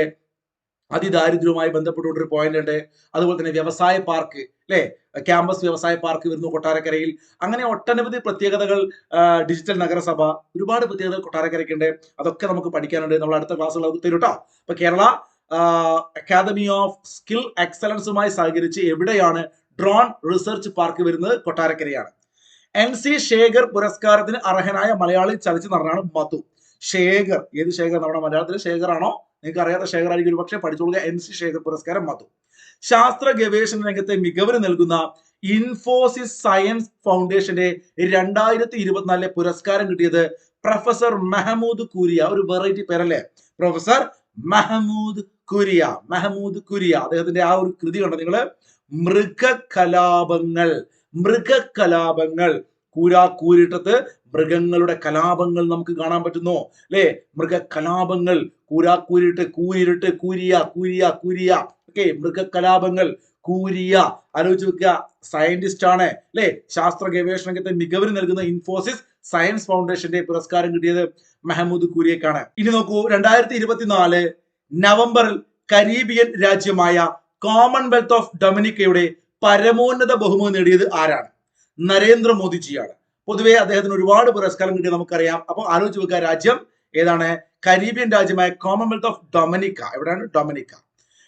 അതിദാരിദ്ര്യവുമായി ബന്ധപ്പെട്ടുകൊണ്ടൊരു പോയിന്റ് ഉണ്ട്. അതുപോലെ തന്നെ വ്യവസായ പാർക്ക് അല്ലെ, ക്യാമ്പസ് വ്യവസായ പാർക്ക് വരുന്നു കൊട്ടാരക്കരയിൽ. അങ്ങനെ ഒട്ടനവധി പ്രത്യേകതകൾ, ഡിജിറ്റൽ നഗരസഭ, ഒരുപാട് പ്രത്യേകതകൾ കൊട്ടാരക്കരയ്ക്കുണ്ട്. അതൊക്കെ നമുക്ക് പഠിക്കാനുണ്ട്. നമ്മൾ അടുത്ത ക്ലാസ്സുകൾ തരും കേട്ടോ. അപ്പൊ കേരള അക്കാദമി ഓഫ് സ്കിൽ എക്സലൻസുമായി സഹകരിച്ച് എവിടെയാണ് ഡ്രോൺ റിസർച്ച് പാർക്ക് വരുന്നത് കൊട്ടാരക്കരയാണ്. NC ശേഖർ പുരസ്കാരത്തിന് അർഹനായ മലയാളി ചലച്ചിത്ര നടനാണ് മധു. ശേഖർ, ഏത് ശേഖർ? നമ്മുടെ മലയാളത്തിലെ ശേഖർ ആണോ? നിങ്ങൾക്ക് അറിയാത്ത ശേഖർ ആയിരിക്കും, ഒരു പക്ഷേ പഠിച്ചോളുക. NC ശേഖർ പുരസ്കാരം മധു. ശാസ്ത്ര ഗവേഷണ രംഗത്തെ മികവിന് നൽകുന്ന ഇൻഫോസിസ് സയൻസ് ഫൗണ്ടേഷന്റെ 2024 പുരസ്കാരം കിട്ടിയത് പ്രൊഫസർ മെഹമൂദ് കുരിയ. ഒരു വെറൈറ്റി പേരല്ലേ, professor Mahmoud curia. Mahmoud curia അദ്ദേഹത്തിന്റെ ആ ഒരു കൃതി കണ്ടോ നിങ്ങള്? മൃഗകലാപങ്ങൾ. മൃഗകലാപങ്ങൾ. കൂരിട്ടത്ത് മൃഗങ്ങളുടെ കലാപങ്ങൾ നമുക്ക് കാണാൻ പറ്റുന്നു അല്ലെ? മൃഗകലാപങ്ങൾ, കൂരിട്ട്, കൂരിയ. ഓക്കെ, മൃഗകലാപങ്ങൾ, കൂരിയ. ആലോചിച്ച് വെക്കുക, സയന്റിസ്റ്റ് ആണ് അല്ലെ? ശാസ്ത്ര ഗവേഷണ രംഗത്തെ മികവിന് നൽകുന്ന ഇൻഫോസിസ് സയൻസ് ഫൗണ്ടേഷന്റെ പുരസ്കാരം കിട്ടിയത് മെഹമൂദ് കുരിയക്കാണ്. ഇനി നോക്കൂ, 2024 നവംബറിൽ കരീബിയൻ രാജ്യമായ കോമൺവെൽത്ത് ഓഫ് ഡൊമിനിക്കയുടെ പരമോന്നത ബഹുമതി നേടിയത് ആരാണ്? നരേന്ദ്രമോദിജിയാണ്. പൊതുവെ അദ്ദേഹത്തിന് ഒരുപാട് പുരസ്കാരം കിട്ടിയത് നമുക്കറിയാം. അപ്പൊ ആലോചിച്ച് വെക്കുക, രാജ്യം ഏതാണ്? കരീബിയൻ രാജ്യമായ കോമൺവെൽത്ത് ഓഫ് ഡൊമിനിക്ക. എവിടെയാണ്? ഡൊമിനിക്ക.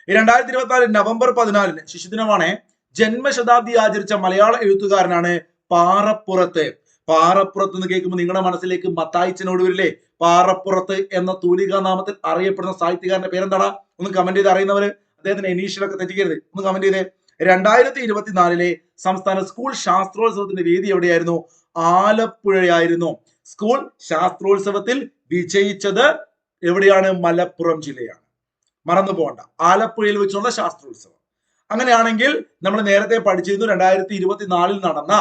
2024 നവംബർ 14 ശിശുദിനമാണ്. ജന്മശതാബ്ദി ആചരിച്ച മലയാള എഴുത്തുകാരനാണ് പാറപ്പുറത്ത്. പാറപ്പുറത്ത് എന്ന് കേൾക്കുമ്പോൾ നിങ്ങളുടെ മനസ്സിലേക്ക് മത്തായിച്ചനോട് വരില്ലേ? പാറപ്പുറത്ത് എന്ന തൂലികാ നാമത്തിൽ അറിയപ്പെടുന്ന സാഹിത്യകാരന്റെ പേരെന്താണ്? ഒന്ന് കമന്റ് ചെയ്ത് അറിയുന്നവര്. അദ്ദേഹത്തിന്റെ ഇനീഷ്യലൊക്കെ തെറ്റിക്കരുത്, ഒന്ന് കമന്റ് ചെയ്തേ. 2024 സംസ്ഥാന സ്കൂൾ ശാസ്ത്രോത്സവത്തിന്റെ വേദി എവിടെയായിരുന്നു? ആലപ്പുഴയായിരുന്നു. സ്കൂൾ ശാസ്ത്രോത്സവത്തിൽ വിജയിച്ചത് എവിടെയാണ്? മലപ്പുറം ജില്ലയാണ്. മറന്നു പോകണ്ട, ആലപ്പുഴയിൽ വെച്ചുള്ള ശാസ്ത്രോത്സവം. അങ്ങനെയാണെങ്കിൽ നമ്മൾ നേരത്തെ പഠിച്ചിരുന്നു 2024 നടന്ന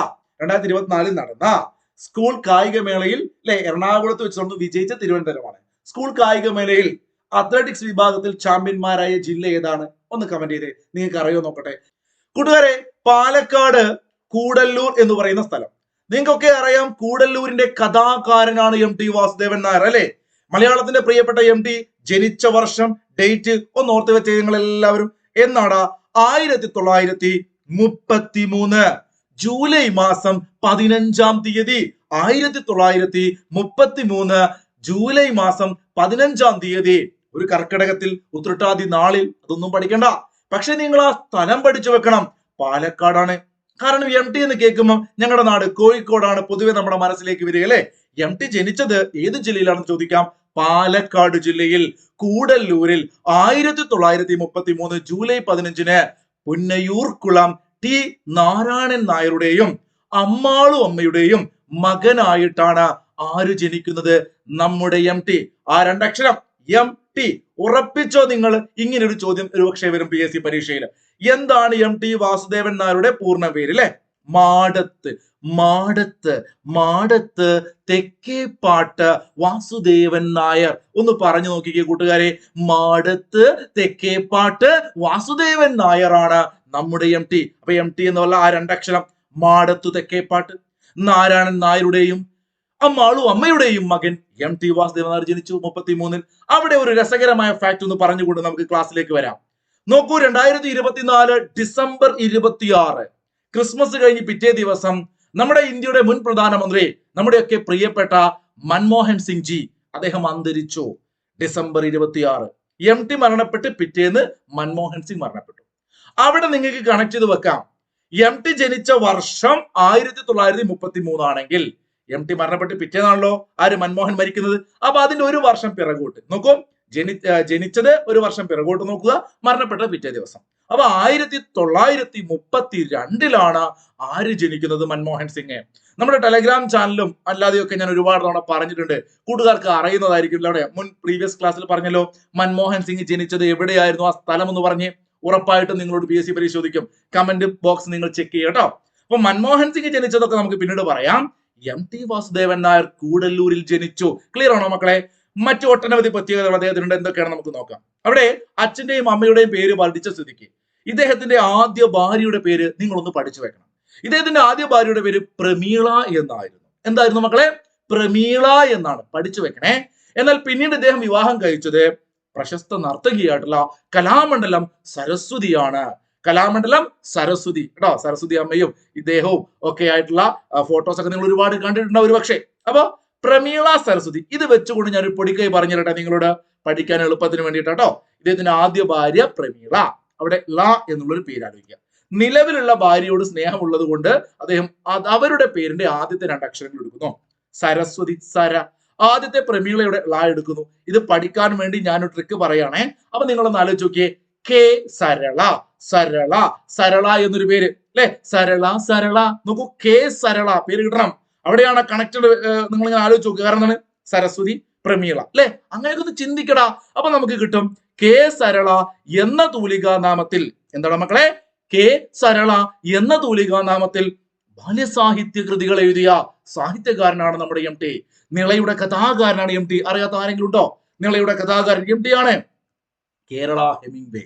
സ്കൂൾ കായികമേളയിൽ അല്ലെ, എറണാകുളത്ത് വെച്ച് വിജയിച്ച തിരുവനന്തപുരമാണ്. സ്കൂൾ കായികമേളയിൽ അത്ലറ്റിക്സ് വിഭാഗത്തിൽ ചാമ്പ്യന്മാരായ ജില്ല ഏതാണ്? ഒന്ന് കമന്റ് ചെയ്തേ, നിങ്ങൾക്ക് അറിയോ നോക്കട്ടെ. കൂട്ടുകാരെ, പാലക്കാട് കൂടല്ലൂർ എന്ന് പറയുന്ന സ്ഥലം നിങ്ങൾക്കൊക്കെ അറിയാം. കൂടല്ലൂരിന്റെ കഥാകാരനാണ് MT വാസുദേവൻ നായർ അല്ലെ? മലയാളത്തിന്റെ പ്രിയപ്പെട്ട MT ജനിച്ച വർഷം, ഡേറ്റ് ഒന്ന് ഓർത്ത് വെച്ചേ നിങ്ങൾ എല്ലാവരും. എന്നാടാ? 1933 ജൂലൈ മാസം 15-ാം തീയതി. 1933 ജൂലൈ മാസം 15-ാം തീയതി, ഒരു കർക്കിടകത്തിൽ, ഉത്രട്ടാതി നാളിൽ. അതൊന്നും പഠിക്കണ്ട, പക്ഷെ നിങ്ങൾ ആ സ്ഥലം പഠിച്ചു വെക്കണം. പാലക്കാടാണ്. കാരണം MT എന്ന് കേൾക്കുമ്പോൾ ഞങ്ങളുടെ നാട് കോഴിക്കോടാണ് പൊതുവെ നമ്മുടെ മനസ്സിലേക്ക് വരിക അല്ലെ? MT ജനിച്ചത് ഏത് ജില്ലയിലാണെന്ന് ചോദിക്കാം. പാലക്കാട് ജില്ലയിൽ കൂടല്ലൂരിൽ 1933 ജൂലൈ 15 പുന്നയൂർക്കുളം T നാരായണൻ നായരുടെയും അമ്മാളു അമ്മയുടെയും മകനായിട്ടാണ് ആര് ജനിക്കുന്നത്? നമ്മുടെ MT. ആ രണ്ടക്ഷരം MT ഉറപ്പിച്ചോ നിങ്ങൾ? ഇങ്ങനെ ഒരു ചോദ്യം ഒരുപക്ഷെ വരും PSC പരീക്ഷയിൽ. എന്താണ് MT വാസുദേവൻ നായരുടെ പൂർണ്ണ പേര് അല്ലെ? മാടത്ത് തെക്കേപ്പാട്ട് വാസുദേവൻ നായർ. ഒന്ന് പറഞ്ഞു നോക്കിക്കേ കൂട്ടുകാരെ, മാടത്ത് തെക്കേപ്പാട്ട് വാസുദേവൻ നായറാണ് നമ്മുടെ MT. അപ്പൊ MT എന്നുള്ള ആ രണ്ടക്ഷരം, മാടത്ത് തെക്കേപ്പാട്ട് നാരായണൻ നായരുടെയും അമ്മാളു അമ്മയുടെയും മകൻ MT വാസുദേവൻ നായർ ജനിച്ചു 33. അവിടെ ഒരു രസകരമായ ഫാക്ട് ഒന്ന് പറഞ്ഞുകൊണ്ട് നമുക്ക് ക്ലാസ്സിലേക്ക് വരാം. നോക്കൂ, 2024 ഡിസംബർ 26 ക്രിസ്മസ് കഴിഞ്ഞ് പിറ്റേ ദിവസം നമ്മുടെ ഇന്ത്യയുടെ മുൻ പ്രധാനമന്ത്രി, നമ്മുടെയൊക്കെ പ്രിയപ്പെട്ട മൻമോഹൻ സിംഗ് ജി, അദ്ദേഹം അന്തരിച്ചു. ഡിസംബർ 26 MT മരണപ്പെട്ട് പിറ്റേന്ന് മൻമോഹൻ സിംഗ് മരണപ്പെട്ടു. അവിടെ നിങ്ങൾക്ക് കണക്ട് ചെയ്ത് വെക്കാം. MT ജനിച്ച വർഷം 1933 ആണെങ്കിൽ MT മരണപ്പെട്ട് പിറ്റേന്നാണല്ലോ ആര്? മൻമോഹൻ മരിക്കുന്നത്. അപ്പൊ അതിന്റെ ഒരു വർഷം പിറകോട്ട് നോക്കൂ. ജനിച്ചത് ഒരു വർഷം പിറകോട്ട് നോക്കുക, മരണപ്പെട്ടത് പിറ്റേ ദിവസം. അപ്പൊ 1932 ആര് ജനിക്കുന്നത്? മൻമോഹൻ സിംഗ്. നമ്മുടെ ടെലഗ്രാം ചാനലും അല്ലാതെയൊക്കെ ഞാൻ ഒരുപാട് തവണ പറഞ്ഞിട്ടുണ്ട്, കൂട്ടുകാർക്ക് അറിയുന്നതായിരിക്കും. അവിടെ മുൻ പ്രീവിയസ് ക്ലാസ്സിൽ പറഞ്ഞല്ലോ, മൻമോഹൻ സിംഗ് ജനിച്ചത് എവിടെയായിരുന്നു, ആ സ്ഥലം ഒന്ന് പറഞ്ഞ്. ഉറപ്പായിട്ടും നിങ്ങളോട് PSC പരിശോധിക്കും. കമന്റ് ബോക്സ് നിങ്ങൾ ചെക്ക് ചെയ്യുക കേട്ടോ. അപ്പൊ മൻമോഹൻ സിംഗ് ജനിച്ചതൊക്കെ നമുക്ക് പിന്നീട് പറയാം. MT വാസുദേവൻ നായർ കൂടല്ലൂരിൽ ജനിച്ചു. ക്ലിയർ ആണോ മക്കളെ? മറ്റു ഒട്ടനവധി പ്രത്യേകതകൾ അദ്ദേഹത്തിനുണ്ട്. എന്തൊക്കെയാണ് നമുക്ക് നോക്കാം. അവിടെ അച്ഛന്റെയും അമ്മയുടെയും പേര് പഠിച്ച സ്ഥിതിക്ക് ഇദ്ദേഹത്തിന്റെ ആദ്യ ഭാര്യയുടെ പേര് നിങ്ങളൊന്ന് പഠിച്ചു വെക്കണം. ഇദ്ദേഹത്തിന്റെ ആദ്യ ഭാര്യയുടെ പേര് പ്രമീള എന്നായിരുന്നു. എന്തായിരുന്നു മക്കളെ? പ്രമീള എന്നാണ്. പഠിച്ചു വെക്കണേ. എന്നാൽ പിന്നീട് ഇദ്ദേഹം വിവാഹം കഴിച്ചത് പ്രശസ്ത നർത്തകിയായിട്ടുള്ള കലാമണ്ഡലം സരസ്വതിയാണ്. കലാമണ്ഡലം സരസ്വതി കേട്ടോ. സരസ്വതി അമ്മയും ഇദ്ദേഹവും ഒക്കെ ആയിട്ടുള്ള ഫോട്ടോസ് ഒക്കെ നിങ്ങൾ ഒരുപാട് കണ്ടിട്ടുണ്ടാവും ഒരു പക്ഷേ. അപ്പൊ പ്രമീള സരസ്വതി, ഇത് വെച്ചുകൊണ്ട് ഞാൻ ഒരു പൊടിക്കൈ പറഞ്ഞു തരട്ടെ നിങ്ങളോട് പഠിക്കാൻ എളുപ്പത്തിന് വേണ്ടിയിട്ട് കേട്ടോ. ഇദ്ദേഹത്തിന്റെ ആദ്യ ഭാര്യ പ്രമീള. അവിടെ ല എന്നുള്ളൊരു പേര് ആലോചിക്കുക. നിലവിലുള്ള ഭാര്യയോട് സ്നേഹമുള്ളത് കൊണ്ട് അദ്ദേഹം അവരുടെ പേരിന്റെ ആദ്യത്തെ 2 അക്ഷരങ്ങൾ എടുക്കുന്നു. സരസ്വതി, സര. ആദ്യത്തെ പ്രമീളയുടെ ള എടുക്കുന്നു. ഇത് പഠിക്കാൻ വേണ്ടി ഞാനൊരു ട്രിക്ക് പറയാണേ. അപ്പൊ നിങ്ങളൊന്ന് ആലോചിച്ച് നോക്കിയേ. കെ സരള, സരള, സരള എന്നൊരു പേര് അല്ലെ, സരള, സരള. നോക്കൂ, കെ സരള പേര് കിട്ടണം. അവിടെയാണ് കണക്റ്റഡ്. നിങ്ങൾ ഇങ്ങനെ ആലോചിച്ച് നോക്കുക. കാരണം എന്താണ്? സരസ്വതി, പ്രമീള അല്ലെ, അങ്ങനെയൊക്കെ ഒന്ന് ചിന്തിക്കടാ. അപ്പൊ നമുക്ക് കിട്ടും കെ സരള എന്ന തൂലികാ നാമത്തിൽ. എന്താണ് മക്കളെ? കെ സരള എന്ന തൂലികാ നാമത്തിൽ ബാല്യസാഹിത്യ കൃതികൾ എഴുതിയ സാഹിത്യകാരനാണ് നമ്മുടെ MT. നിളയുടെ കഥാകാരനാണ് MT. അറിയാത്ത ആരെങ്കിലും ഉണ്ടോ? നിളയുടെ കഥാകാരൻ MT ആണ്. കേരള ഹെമിംഗ്വേ.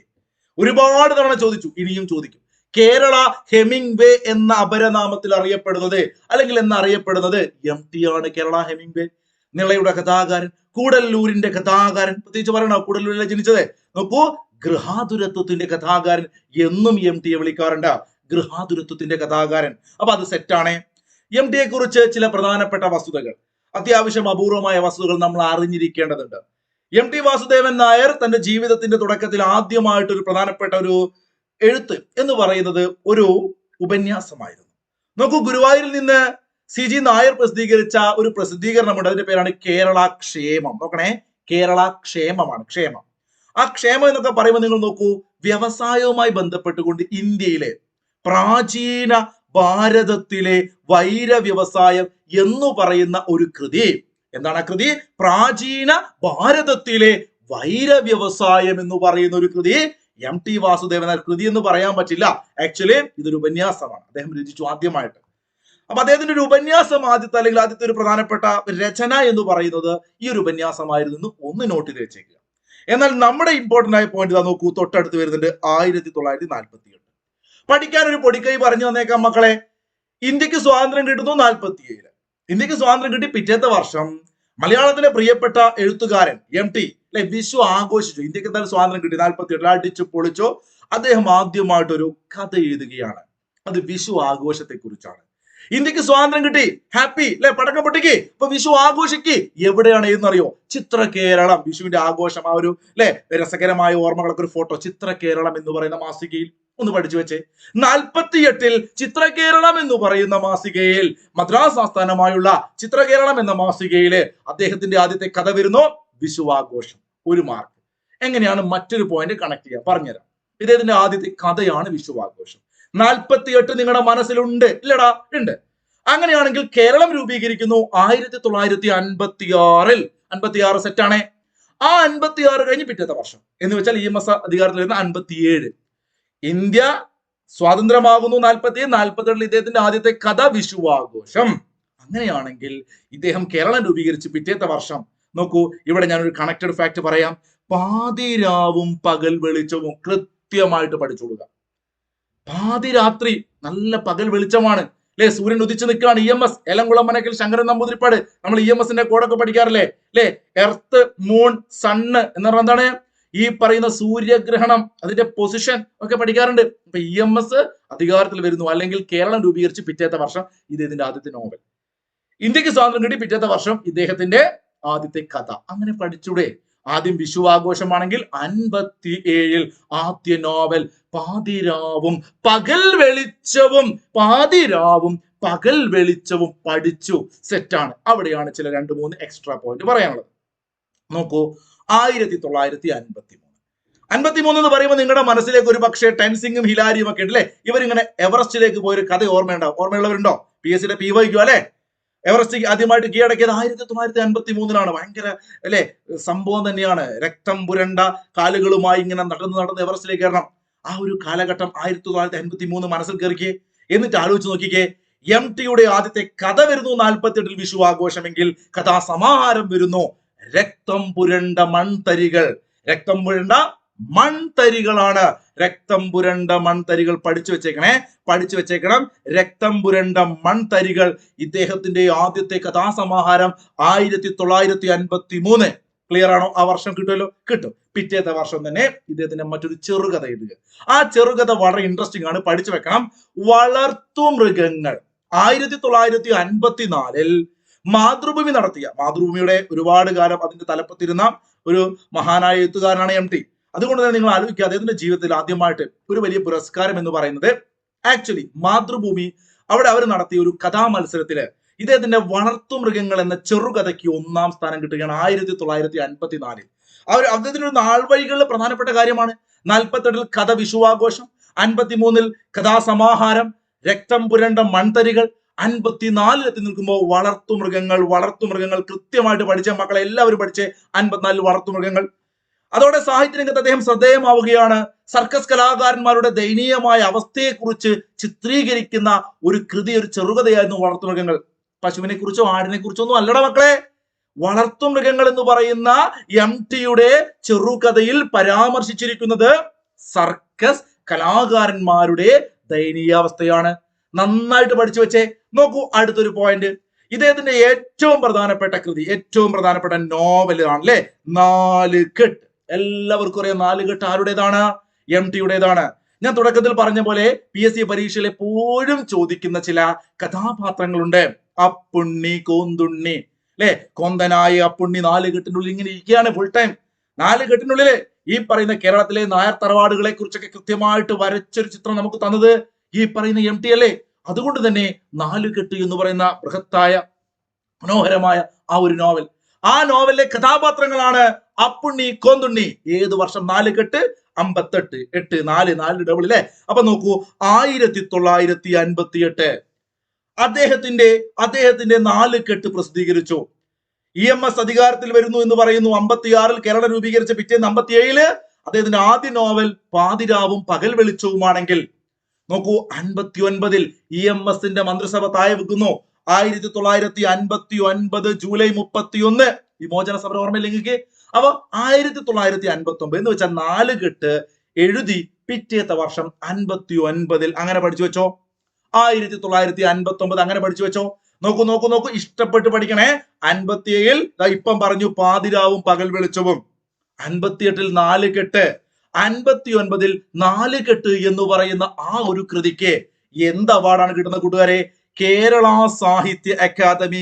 ഒരുപാട് തവണ ചോദിച്ചു, ഇനിയും ചോദിക്കും. കേരള ഹെമിംഗ്വേ എന്ന അപരനാമത്തിൽ അറിയപ്പെടുന്നത് അല്ലെങ്കിൽ എന്നറിയപ്പെടുന്നത് MT ആണ്. കേരള ഹെമിംഗ്വേ, നിളയുടെ കഥാകാരൻ, കൂടല്ലൂരിന്റെ കഥാകാരൻ. പ്രത്യേകിച്ച് പറയണോ, കൂടല്ലൂരിലെ ജനിച്ചത്. നോക്കൂ, ഗൃഹാതുരത്വത്തിന്റെ കഥാകാരൻ എന്നും MT വിളിക്കാറുണ്ട്. ഗൃഹാതുരത്വത്തിന്റെ കഥാകാരൻ. അപ്പൊ അത് സെറ്റാണ്. MT കുറിച്ച് ചില പ്രധാനപ്പെട്ട വസ്തുതകൾ, അത്യാവശ്യം അപൂർവമായ വസ്തുതകൾ നമ്മൾ അറിഞ്ഞിരിക്കേണ്ടതുണ്ട്. MT വാസുദേവൻ നായർ തന്റെ ജീവിതത്തിന്റെ തുടക്കത്തിൽ ആദ്യമായിട്ട് ഒരു പ്രധാനപ്പെട്ട ഒരു എഴുത്ത് എന്ന് പറയുന്നത് ഒരു ഉപന്യാസമായിരുന്നു. നോക്കൂ, ഗുരുവായൂരിൽ നിന്ന് CG നായർ പ്രസിദ്ധീകരിച്ച ഒരു പ്രസിദ്ധീകരണമുണ്ട്. അതിന്റെ പേരാണ് കേരള ക്ഷേമം. നോക്കണേ, കേരള ക്ഷേമമാണ്. ക്ഷേമം. ആ ക്ഷേമം എന്നൊക്കെ പറയുമ്പോൾ നിങ്ങൾ നോക്കൂ, വ്യവസായവുമായി ബന്ധപ്പെട്ടുകൊണ്ട് ഇന്ത്യയിലെ പ്രാചീന ഭാരതത്തിലെ വൈര വ്യവസായം എന്ന് പറയുന്ന ഒരു കൃതി. എന്താണ് ആ കൃതി? പ്രാചീന ഭാരതത്തിലെ വൈര വ്യവസായം എന്ന് പറയുന്ന ഒരു കൃതി MT വാസുദേവൻ നായർ. കൃതി എന്ന് പറയാൻ പറ്റില്ല, ആക്ച്വലി ഇതൊരു ഉപന്യാസമാണ്. അദ്ദേഹം രചിച്ചു ആദ്യമായിട്ട്. അപ്പൊ അദ്ദേഹത്തിന്റെ ഒരു ഉപന്യാസം ആദ്യത്തെ ഒരു പ്രധാനപ്പെട്ട രചന എന്ന് പറയുന്നത് ഈ ഒരു ഉപന്യാസമായിരുന്നു. ഒന്ന് നോട്ട് ചെയ്ത് വെച്ചേക്കുക. എന്നാൽ നമ്മുടെ ഇമ്പോർട്ടന്റ് ആയ പോയിന്റ് ഇതാ നോക്കൂ, തൊട്ടടുത്ത് വരുന്നുണ്ട് 1948. പഠിക്കാൻ ഒരു പൊടിക്കൈ പറഞ്ഞു തന്നേക്കാം മക്കളെ. ഇന്ത്യക്ക് സ്വാതന്ത്ര്യം കിട്ടുന്നു 47. ഇന്ത്യക്ക് സ്വാതന്ത്ര്യം കിട്ടി പിറ്റേത്തെ വർഷം മലയാളത്തിലെ പ്രിയപ്പെട്ട എഴുത്തുകാരൻ MT അല്ലെ വിഷു ആഘോഷിച്ചു. ഇന്ത്യക്ക് എന്തായാലും സ്വാതന്ത്ര്യം കിട്ടി 48, അടിച്ചു പൊളിച്ചു. അദ്ദേഹം ആദ്യമായിട്ടൊരു കഥ എഴുതുകയാണ്. അത് വിഷു ആഘോഷത്തെ കുറിച്ചാണ്. ഇന്ത്യക്ക് സ്വാതന്ത്ര്യം കിട്ടി, ഹാപ്പി അല്ലെ, പടക്കം പൊട്ടിക്ക്, ഇപ്പൊ വിഷു ആഘോഷിക്ക്. എവിടെയാണ് എന്നറിയോ? ചിത്ര കേരളം. വിഷുവിന്റെ ആഘോഷം, ആ ഒരു അല്ലെ രസകരമായ ഓർമ്മകളൊക്കെ ഒരു ഫോട്ടോ. ചിത്ര കേരളം എന്ന് പറയുന്ന മാസികയിൽ ഒന്ന് പഠിച്ചു വെച്ചേ. 48 ചിത്ര കേരളം എന്ന് പറയുന്ന മാസികയിൽ, മദ്രാസ് ആസ്ഥാനമായുള്ള ചിത്ര കേരളം എന്ന മാസികയില് അദ്ദേഹത്തിന്റെ ആദ്യത്തെ കഥ വരുന്നു, വിഷു ആഘോഷം. 1 മാർക്ക്. എങ്ങനെയാണ് മറ്റൊരു പോയിന്റ് കണക്ട് ചെയ്യാൻ പറഞ്ഞുതരാം. ഇദ്ദേഹത്തിന്റെ ആദ്യത്തെ കഥയാണ് വിഷു ആഘോഷം. 48 നിങ്ങളുടെ മനസ്സിലുണ്ട് ഇല്ലടാ? ഉണ്ട്. അങ്ങനെയാണെങ്കിൽ കേരളം രൂപീകരിക്കുന്നു 1956. 56 സെറ്റാണേ. ആ 56 കഴിഞ്ഞ് പിറ്റത്തെ വർഷം എന്ന് വെച്ചാൽ EMS അധികാരത്തിൽ വരുന്ന 57. ഇന്ത്യ സ്വാതന്ത്ര്യമാകുന്നു 47. 48 ഇദ്ദേഹത്തിന്റെ ആദ്യത്തെ കഥ വിഷു ആഘോഷം. അങ്ങനെയാണെങ്കിൽ ഇദ്ദേഹം കേരളം രൂപീകരിച്ച് പിറ്റേത്തെ വർഷം നോക്കൂ, ഇവിടെ ഞാനൊരു കണക്റ്റഡ് ഫാക്ട് പറയാം. പാതിരാവും പകൽ വെളിച്ചവും കൃത്യമായിട്ട് പഠിച്ചോളുക. പാതിരാത്രി നല്ല പകൽ വെളിച്ചമാണ് അല്ലെ, സൂര്യൻ ഉദിച്ചു നിൽക്കുകയാണ്. EMS എലംകുളം മനക്കൽ ശങ്കരൻ നമ്പൂതിരിപ്പാട്. നമ്മൾ EMSന്റെ കോഡൊക്കെ പഠിക്കാറില്ലേ അല്ലെ? എർത്ത്, മൂൺ, സണ്ണ് എന്ന് പറഞ്ഞാൽ എന്താണ്? ഈ പറയുന്ന സൂര്യഗ്രഹണം, അതിന്റെ പൊസിഷൻ ഒക്കെ പഠിക്കാറുണ്ട്. അപ്പൊ EMS അധികാരത്തിൽ വരുന്നു, അല്ലെങ്കിൽ കേരളം രൂപീകരിച്ച് പിറ്റേത്തെ വർഷം ഇദ്ദേഹത്തിന്റെ ആദ്യത്തെ നോവൽ. ഇന്ത്യക്ക് സ്വാതന്ത്ര്യം കിട്ടി പിറ്റേത്തെ വർഷം ഇദ്ദേഹത്തിന്റെ ആദ്യത്തെ കഥ. അങ്ങനെ പഠിച്ചൂടെ? ആദ്യം വിഷു ആഘോഷമാണെങ്കിൽ 57 ആദ്യ നോവൽ പാതിരാവും പകൽ വെളിച്ചവും. പാതിരാവും പകൽ വെളിച്ചവും പഠിച്ചു. സെറ്റാണ്. അവിടെയാണ് ചില 2-3 എക്സ്ട്രാ പോയിന്റ് പറയാനുള്ളത്. നോക്കൂ, 1953. 53 എന്ന് പറയുമ്പോൾ നിങ്ങളുടെ മനസ്സിലേക്ക് ഒരു പക്ഷേ ടെൻസിങ്ങും ഹിലാരിയും ഒക്കെ ഉണ്ടല്ലേ? ഇവരിങ്ങനെ എവറസ്റ്റിലേക്ക് പോയൊരു കഥ ഓർമ്മയുണ്ടാവും. ഓർമ്മയുള്ളവരുണ്ടോ? PSCയുടെ PYQ അല്ലെ? എവറസ്റ്റ് ആദ്യമായിട്ട് കീഴടക്കിയത് 1953 ഭയങ്കര അല്ലെ സംഭവം തന്നെയാണ്. രക്തം പുരണ്ട കാലുകളുമായി ഇങ്ങനെ നടന്ന് എവറസ്റ്റിലേക്ക് കയറണം. ആ ഒരു കാലഘട്ടം 1953 മനസ്സിൽ കയറിക്കേ. എന്നിട്ട് ആലോചിച്ച് നോക്കിക്കേ, MTയുടെ ആദ്യത്തെ കഥ വരുന്നു 48 വിഷു ആഘോഷമെങ്കിൽ കഥാസമാഹാരം വരുന്നു രക്തം പുരണ്ട മൺതരികൾ. രക്തം പുരണ്ട മൺതരികളാണ്. രക്തം പുരണ്ട മൺതരികൾ പഠിച്ചു വെച്ചേക്കണം. രക്തം പുരണ്ട മൺതരികൾ ഇദ്ദേഹത്തിന്റെ ആദ്യത്തെ കഥാസമാഹാരം 1953. ക്ലിയർ ആണോ? ആ വർഷം കിട്ടുമല്ലോ? കിട്ടും. പിറ്റേത്തെ വർഷം തന്നെ ഇദ്ദേഹത്തിന്റെ മറ്റൊരു ചെറുകഥ എഴുതുക. ആ ചെറുകഥ വളരെ ഇൻട്രസ്റ്റിംഗ് ആണ്, പഠിച്ചു വെക്കണം. വളർത്തുമൃഗങ്ങൾ. 1954 മാതൃഭൂമി നടത്തിയ, മാതൃഭൂമിയുടെ ഒരുപാട് കാലം അതിന്റെ തലപ്പത്തിരുന്ന ഒരു മഹാനായ എഴുത്തുകാരനാണ് MT. അതുകൊണ്ട് തന്നെ നിങ്ങൾ ആലോചിക്കുക, അദ്ദേഹത്തിന്റെ ജീവിതത്തിൽ ആദ്യമായിട്ട് ഒരു വലിയ പുരസ്കാരം എന്ന് പറയുന്നത് ആക്ച്വലി മാതൃഭൂമി അവിടെ അവർ നടത്തിയ ഒരു കഥാ മത്സരത്തില് ഇദ്ദേഹത്തിന്റെ വളർത്തുമൃഗങ്ങൾ എന്ന ചെറുകഥയ്ക്ക് 1ാം സ്ഥാനം കിട്ടുകയാണ് 1954. അദ്ദേഹത്തിന്റെ ഒരു നാൾവഴികളിൽ പ്രധാനപ്പെട്ട കാര്യമാണ്. 48 കഥ വിഷുവാഘോഷം, 53 കഥാസമാഹാരം, രക്തം പുരണ്ട മൺതരികൾ, 54 എത്തി നിൽക്കുമ്പോൾ വളർത്തുമൃഗങ്ങൾ കൃത്യമായിട്ട് പഠിച്ച മക്കളെ എല്ലാവരും പഠിച്ച് 54 വളർത്തുമൃഗങ്ങൾ. അതോടെ സാഹിത്യരംഗത്ത് അദ്ദേഹം ശ്രദ്ധേയമാവുകയാണ്. സർക്കസ് കലാകാരന്മാരുടെ ദയനീയമായ അവസ്ഥയെക്കുറിച്ച് ചിത്രീകരിക്കുന്ന ഒരു കൃതി, ഒരു ചെറുകഥയായിരുന്നു വളർത്തുമൃഗങ്ങൾ. പശുവിനെ കുറിച്ചോ ആടിനെ കുറിച്ചോ ഒന്നും അല്ലട മക്കളെ. വളർത്തുമൃഗങ്ങൾ എന്ന് പറയുന്ന MTയുടെ ചെറുകഥയിൽ പരാമർശിച്ചിരിക്കുന്നത് സർക്കസ് കലാകാരന്മാരുടെ ദയനീയാവസ്ഥയാണ്. നന്നായിട്ട് പഠിച്ചു വെച്ചേ. നോക്കൂ, അടുത്തൊരു പോയിന്റ്. ഇദ്ദേഹത്തിന്റെ ഏറ്റവും പ്രധാനപ്പെട്ട കൃതി, ഏറ്റവും പ്രധാനപ്പെട്ട നോവൽ ആണ് അല്ലെ 4 കെട്ട്. എല്ലാവർക്കും അറിയാം 4 കെട്ട് ആരുടേതാണ്? MTയുടേതാണ്. ഞാൻ തുടക്കത്തിൽ പറഞ്ഞ പോലെ PSC പരീക്ഷയിൽ എപ്പോഴും ചോദിക്കുന്ന ചില കഥാപാത്രങ്ങളുണ്ട്. അപ്പുണ്ണി, കോന്തുണ്ണി അല്ലെ, കൊന്തനായ അപ്പുണ്ണി 4 കെട്ടിനുള്ളിൽ ഇങ്ങനെ ഇരിക്കുകയാണ് ഫുൾ ടൈം. 4 കെട്ടിനുള്ളില് ഈ പറയുന്ന കേരളത്തിലെ നായർ തറവാടുകളെ കുറിച്ചൊക്കെ കൃത്യമായിട്ട് വരച്ചൊരു ചിത്രം നമുക്ക് തന്നത് ഈ പറയുന്ന MT അല്ലേ. അതുകൊണ്ട് തന്നെ 4 കെട്ട് എന്ന് പറയുന്ന ബൃഹത്തായ മനോഹരമായ ആ ഒരു നോവൽ, ആ നോവലിലെ കഥാപാത്രങ്ങളാണ് അപ്പുണ്ണി, കോന്തുണ്ണി. ഏത് വർഷം? 4 കെട്ട് 58, 8, 4 ഡബിൾ അല്ലെ. അപ്പൊ നോക്കൂ, 1958 അദ്ദേഹത്തിന്റെ 4 കെട്ട് പ്രസിദ്ധീകരിച്ചു. EMS അധികാരത്തിൽ വരുന്നു എന്ന് പറയുന്നു. 56 കേരളം രൂപീകരിച്ച പിറ്റേന്ന് 57 അദ്ദേഹത്തിന്റെ ആദ്യ നോവൽ പാതിരാവും പകൽ വെളിച്ചവുമാണെങ്കിൽ, നോക്കൂ 59 EMSന്റെ മന്ത്രിസഭ താഴെ വെക്കുന്നു. 1959 ജൂലൈ 31 വിമോചന സമരം ഓർമ്മയില്ലെങ്കിൽ. അപ്പൊ 1959 എന്ന് വെച്ചാൽ 4 കെട്ട് എഴുതി പിറ്റേത്തെ വർഷം 59 അങ്ങനെ പഠിച്ചു വെച്ചോ. 1959 അങ്ങനെ പഠിച്ചു വെച്ചോ. നോക്കൂ, ഇഷ്ടപ്പെട്ട് പഠിക്കണേ. 57 ഇപ്പം പറഞ്ഞു പാതിരാവും പകൽ വെളിച്ചവും. 58 4 കെട്ട്. 59 4 കെട്ട് എന്ന് പറയുന്ന ആ ഒരു കൃതിക്ക് എന്ത് അവാർഡാണ് കിട്ടുന്നത് കൂട്ടുകാരെ? കേരള സാഹിത്യ അക്കാദമി